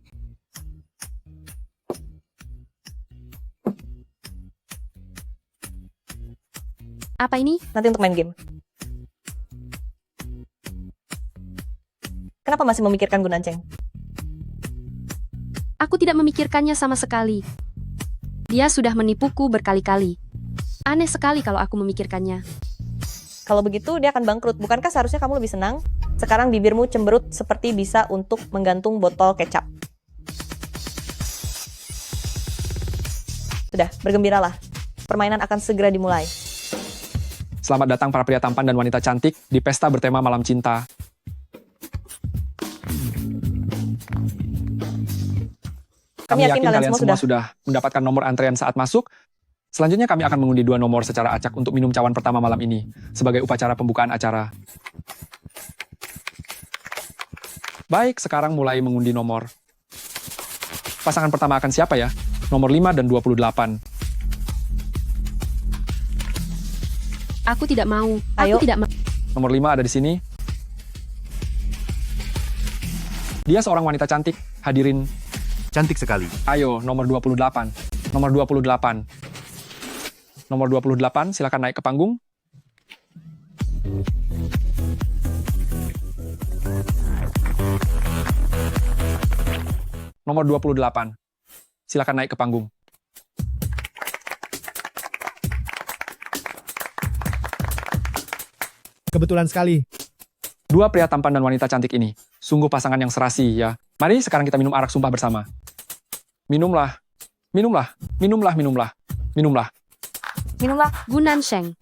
Speaker 3: Apa ini?
Speaker 9: Nanti untuk main game. Kenapa masih memikirkan Gu Nancheng?
Speaker 3: Aku tidak memikirkannya sama sekali. Dia sudah menipuku berkali-kali. Aneh sekali kalau aku memikirkannya.
Speaker 9: Kalau begitu dia akan bangkrut. Bukankah seharusnya kamu lebih senang? Sekarang bibirmu cemberut seperti bisa untuk menggantung botol kecap. Sudah, bergembiralah. Permainan akan segera dimulai.
Speaker 19: Selamat datang para pria tampan dan wanita cantik di pesta bertema Malam Cinta. Kami yakin kalian semua sudah mendapatkan nomor antrean saat masuk. Selanjutnya kami akan mengundi 2 nomor secara acak untuk minum cawan pertama malam ini sebagai upacara pembukaan acara. Baik, sekarang mulai mengundi nomor. Pasangan pertama akan siapa ya? Nomor 5 dan 28.
Speaker 3: Aku tidak mau.
Speaker 9: Ayo.
Speaker 3: Aku tidak mau.
Speaker 19: Nomor 5 ada di sini. Dia seorang wanita cantik. Hadirin.
Speaker 11: Cantik sekali.
Speaker 19: Ayo, nomor 28. Nomor 28. Nomor 28, silakan naik ke panggung. Nomor 28. Silakan naik ke panggung.
Speaker 5: Kebetulan sekali.
Speaker 19: 2 pria tampan dan wanita cantik ini. Sungguh pasangan yang serasi ya. Mari sekarang kita minum arak sumpah bersama. Minumlah. Minumlah. Minumlah, minumlah. Minumlah.
Speaker 3: Minumlah. Gunan Sheng.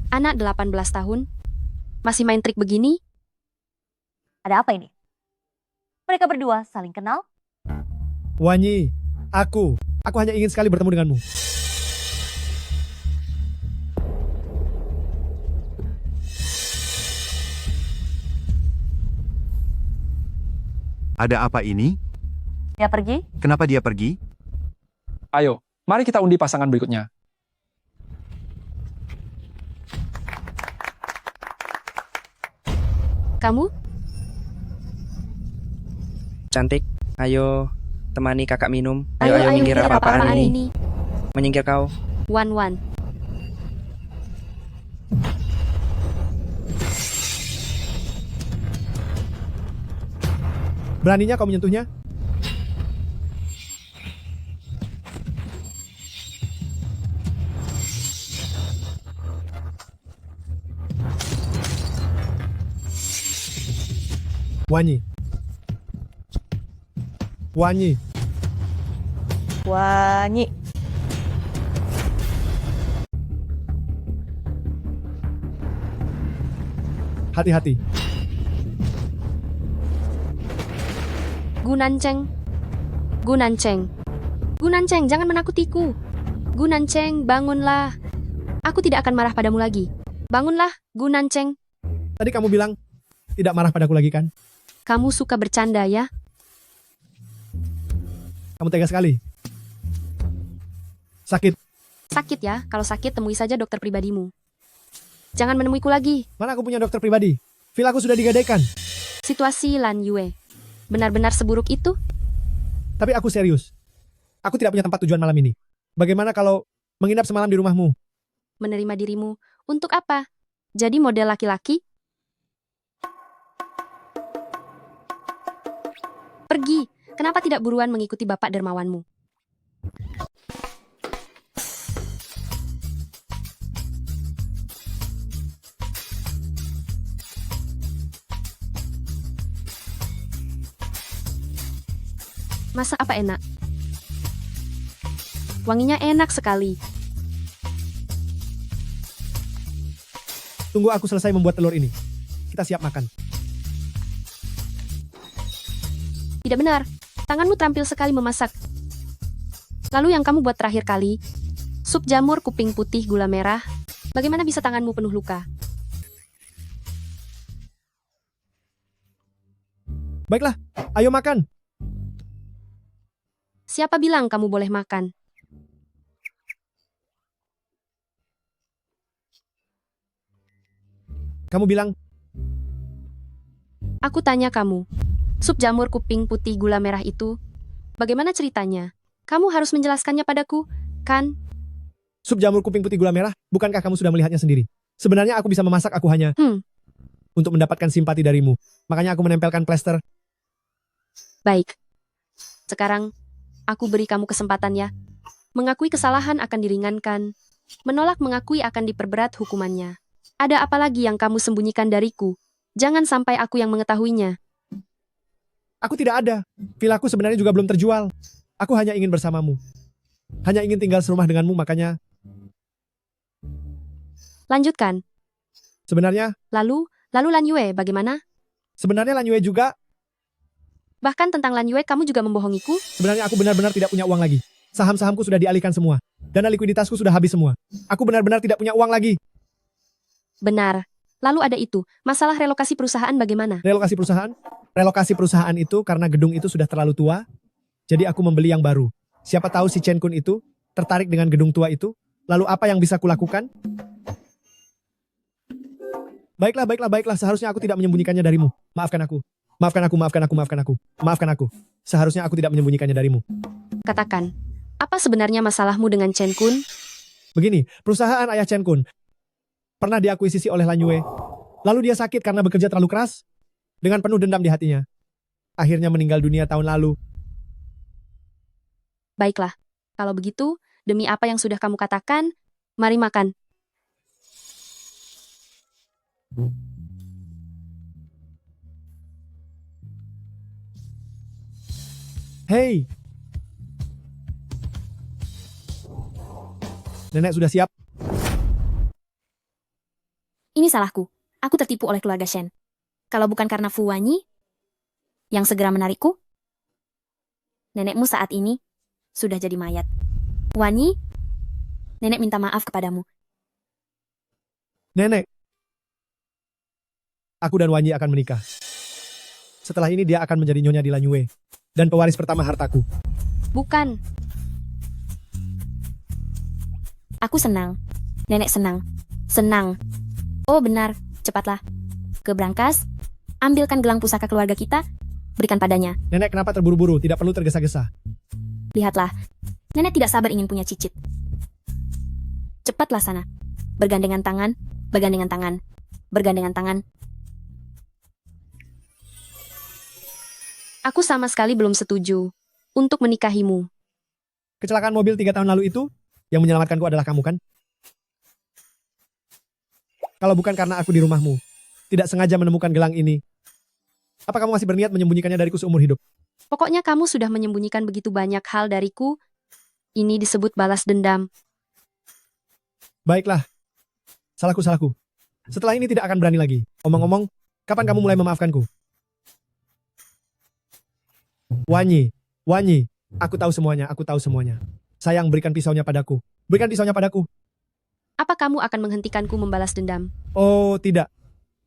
Speaker 3: Anak 18 tahun. Masih main trik begini?
Speaker 16: Ada apa ini? Mereka berdua saling kenal?
Speaker 5: Wanyi, aku hanya ingin sekali bertemu denganmu.
Speaker 11: Ada apa ini?
Speaker 16: Dia pergi?
Speaker 11: Kenapa dia pergi?
Speaker 19: Ayo, mari kita undi pasangan berikutnya.
Speaker 3: Kamu?
Speaker 20: Cantik, ayo temani kakak minum. Ayo minggir apa-apaan ini. Menyingkir kau.
Speaker 3: Wan.
Speaker 5: Beraninya kau menyentuhnya? Wanyi. Wanyi.
Speaker 9: Wanyi.
Speaker 5: Hati-hati.
Speaker 3: Gunanceng. Gunanceng. Gunanceng, jangan menakutiku. Gunanceng, bangunlah. Aku tidak akan marah padamu lagi. Bangunlah, Gunanceng.
Speaker 5: Tadi kamu bilang tidak marah padaku lagi kan?
Speaker 3: Kamu suka bercanda ya?
Speaker 5: Kamu tega sekali. Sakit.
Speaker 3: Sakit ya, kalau sakit temui saja dokter pribadimu. Jangan menemuiku lagi.
Speaker 5: Mana aku punya dokter pribadi? Villa aku sudah digadaikan.
Speaker 3: Situasi Lan Yue. Benar-benar seburuk itu?
Speaker 5: Tapi aku serius. Aku tidak punya tempat tujuan malam ini. Bagaimana kalau menginap semalam di rumahmu?
Speaker 3: Menerima dirimu. Untuk apa? Jadi model laki-laki? Pergi. Kenapa tidak buruan mengikuti bapak dermawanmu? Masak apa enak? Wanginya enak sekali.
Speaker 5: Tunggu aku selesai membuat telur ini. Kita siap makan.
Speaker 3: Tidak benar. Tanganmu terampil sekali memasak. Lalu yang kamu buat terakhir kali, sup jamur kuping putih gula merah. Bagaimana bisa tanganmu penuh luka?
Speaker 5: Baiklah, ayo makan.
Speaker 3: Siapa bilang kamu boleh makan?
Speaker 5: Kamu bilang.
Speaker 3: Aku tanya kamu. Sup jamur kuping putih gula merah itu, bagaimana ceritanya? Kamu harus menjelaskannya padaku, kan?
Speaker 5: Sup jamur kuping putih gula merah, bukankah kamu sudah melihatnya sendiri? Sebenarnya aku bisa memasak, aku hanya untuk mendapatkan simpati darimu. Makanya aku menempelkan plester.
Speaker 3: Baik. Sekarang, aku beri kamu kesempatan ya. Mengakui kesalahan akan diringankan. Menolak mengakui akan diperberat hukumannya. Ada apa lagi yang kamu sembunyikan dariku? Jangan sampai aku yang mengetahuinya.
Speaker 5: Aku tidak ada. Villaku sebenarnya juga belum terjual. Aku hanya ingin bersamamu. Hanya ingin tinggal serumah denganmu, makanya
Speaker 3: Lanjutkan.
Speaker 5: sebenarnya
Speaker 3: Lalu Lan Yue bagaimana?
Speaker 5: sebenarnya Lan Yue juga.
Speaker 3: Bahkan tentang Lan Yue kamu juga membohongiku?
Speaker 5: Sebenarnya aku benar-benar tidak punya uang lagi. Saham-sahamku sudah dialihkan semua. Dana likuiditasku sudah habis semua. Aku benar-benar tidak punya uang lagi.
Speaker 3: Benar. Lalu ada itu, masalah relokasi perusahaan bagaimana?
Speaker 5: Relokasi perusahaan? Relokasi perusahaan itu karena gedung itu sudah terlalu tua. Jadi aku membeli yang baru. Siapa tahu si Chen Kun itu tertarik dengan gedung tua itu. Lalu apa yang bisa kulakukan? Baiklah. Seharusnya aku tidak menyembunyikannya darimu. Maafkan aku. Maafkan aku. Seharusnya aku tidak menyembunyikannya darimu.
Speaker 3: Katakan, apa sebenarnya masalahmu dengan Chen Kun?
Speaker 5: Begini, perusahaan ayah Chen Kun pernah diakuisisi oleh Lan Yue. Lalu dia sakit karena bekerja terlalu keras. Dengan penuh dendam di hatinya. Akhirnya meninggal dunia tahun lalu.
Speaker 3: Baiklah, kalau begitu, demi apa yang sudah kamu katakan, mari makan.
Speaker 5: Hei! Nenek sudah siap?
Speaker 14: Ini salahku. Aku tertipu oleh keluarga Shen. Kalau bukan karena Fu Wanyi yang segera menarikku, nenekmu saat ini sudah jadi mayat. Wanyi, nenek minta maaf kepadamu.
Speaker 5: Nenek. Aku dan Wanyi akan menikah. Setelah ini dia akan menjadi nyonya di Lan Yue. Dan pewaris pertama hartaku.
Speaker 3: Bukan.
Speaker 14: Aku senang. Nenek senang. Senang. Oh benar, cepatlah. Ke brankas, ambilkan gelang pusaka keluarga kita, berikan padanya.
Speaker 5: Nenek kenapa terburu-buru? Tidak perlu tergesa-gesa.
Speaker 14: Lihatlah, nenek tidak sabar ingin punya cicit. Cepatlah sana. Bergandengan tangan, bergandengan tangan, bergandengan tangan.
Speaker 3: Aku sama sekali belum setuju untuk menikahimu.
Speaker 5: Kecelakaan mobil 3 tahun lalu itu, yang menyelamatkanku adalah kamu kan? Kalau bukan karena aku di rumahmu, tidak sengaja menemukan gelang ini, apa kamu masih berniat menyembunyikannya dariku seumur hidup?
Speaker 3: Pokoknya kamu sudah menyembunyikan begitu banyak hal dariku. Ini disebut balas dendam.
Speaker 5: Baiklah. Salahku. Setelah ini tidak akan berani lagi. Omong-omong, kapan kamu mulai memaafkanku? Wanyi, aku tahu semuanya. Sayang, berikan pisaunya padaku.
Speaker 3: Apa kamu akan menghentikanku membalas dendam?
Speaker 5: Oh, tidak.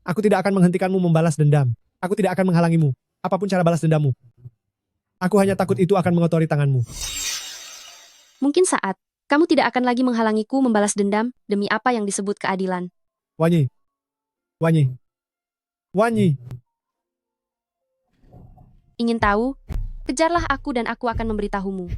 Speaker 5: Aku tidak akan menghentikanmu membalas dendam. Aku tidak akan menghalangimu. Apapun cara balas dendammu. Aku hanya takut itu akan mengotori tanganmu.
Speaker 3: Mungkin saat kamu tidak akan lagi menghalangiku membalas dendam demi apa yang disebut keadilan.
Speaker 5: Wanyi.
Speaker 3: Ingin tahu? Kejarlah aku dan aku akan memberitahumu.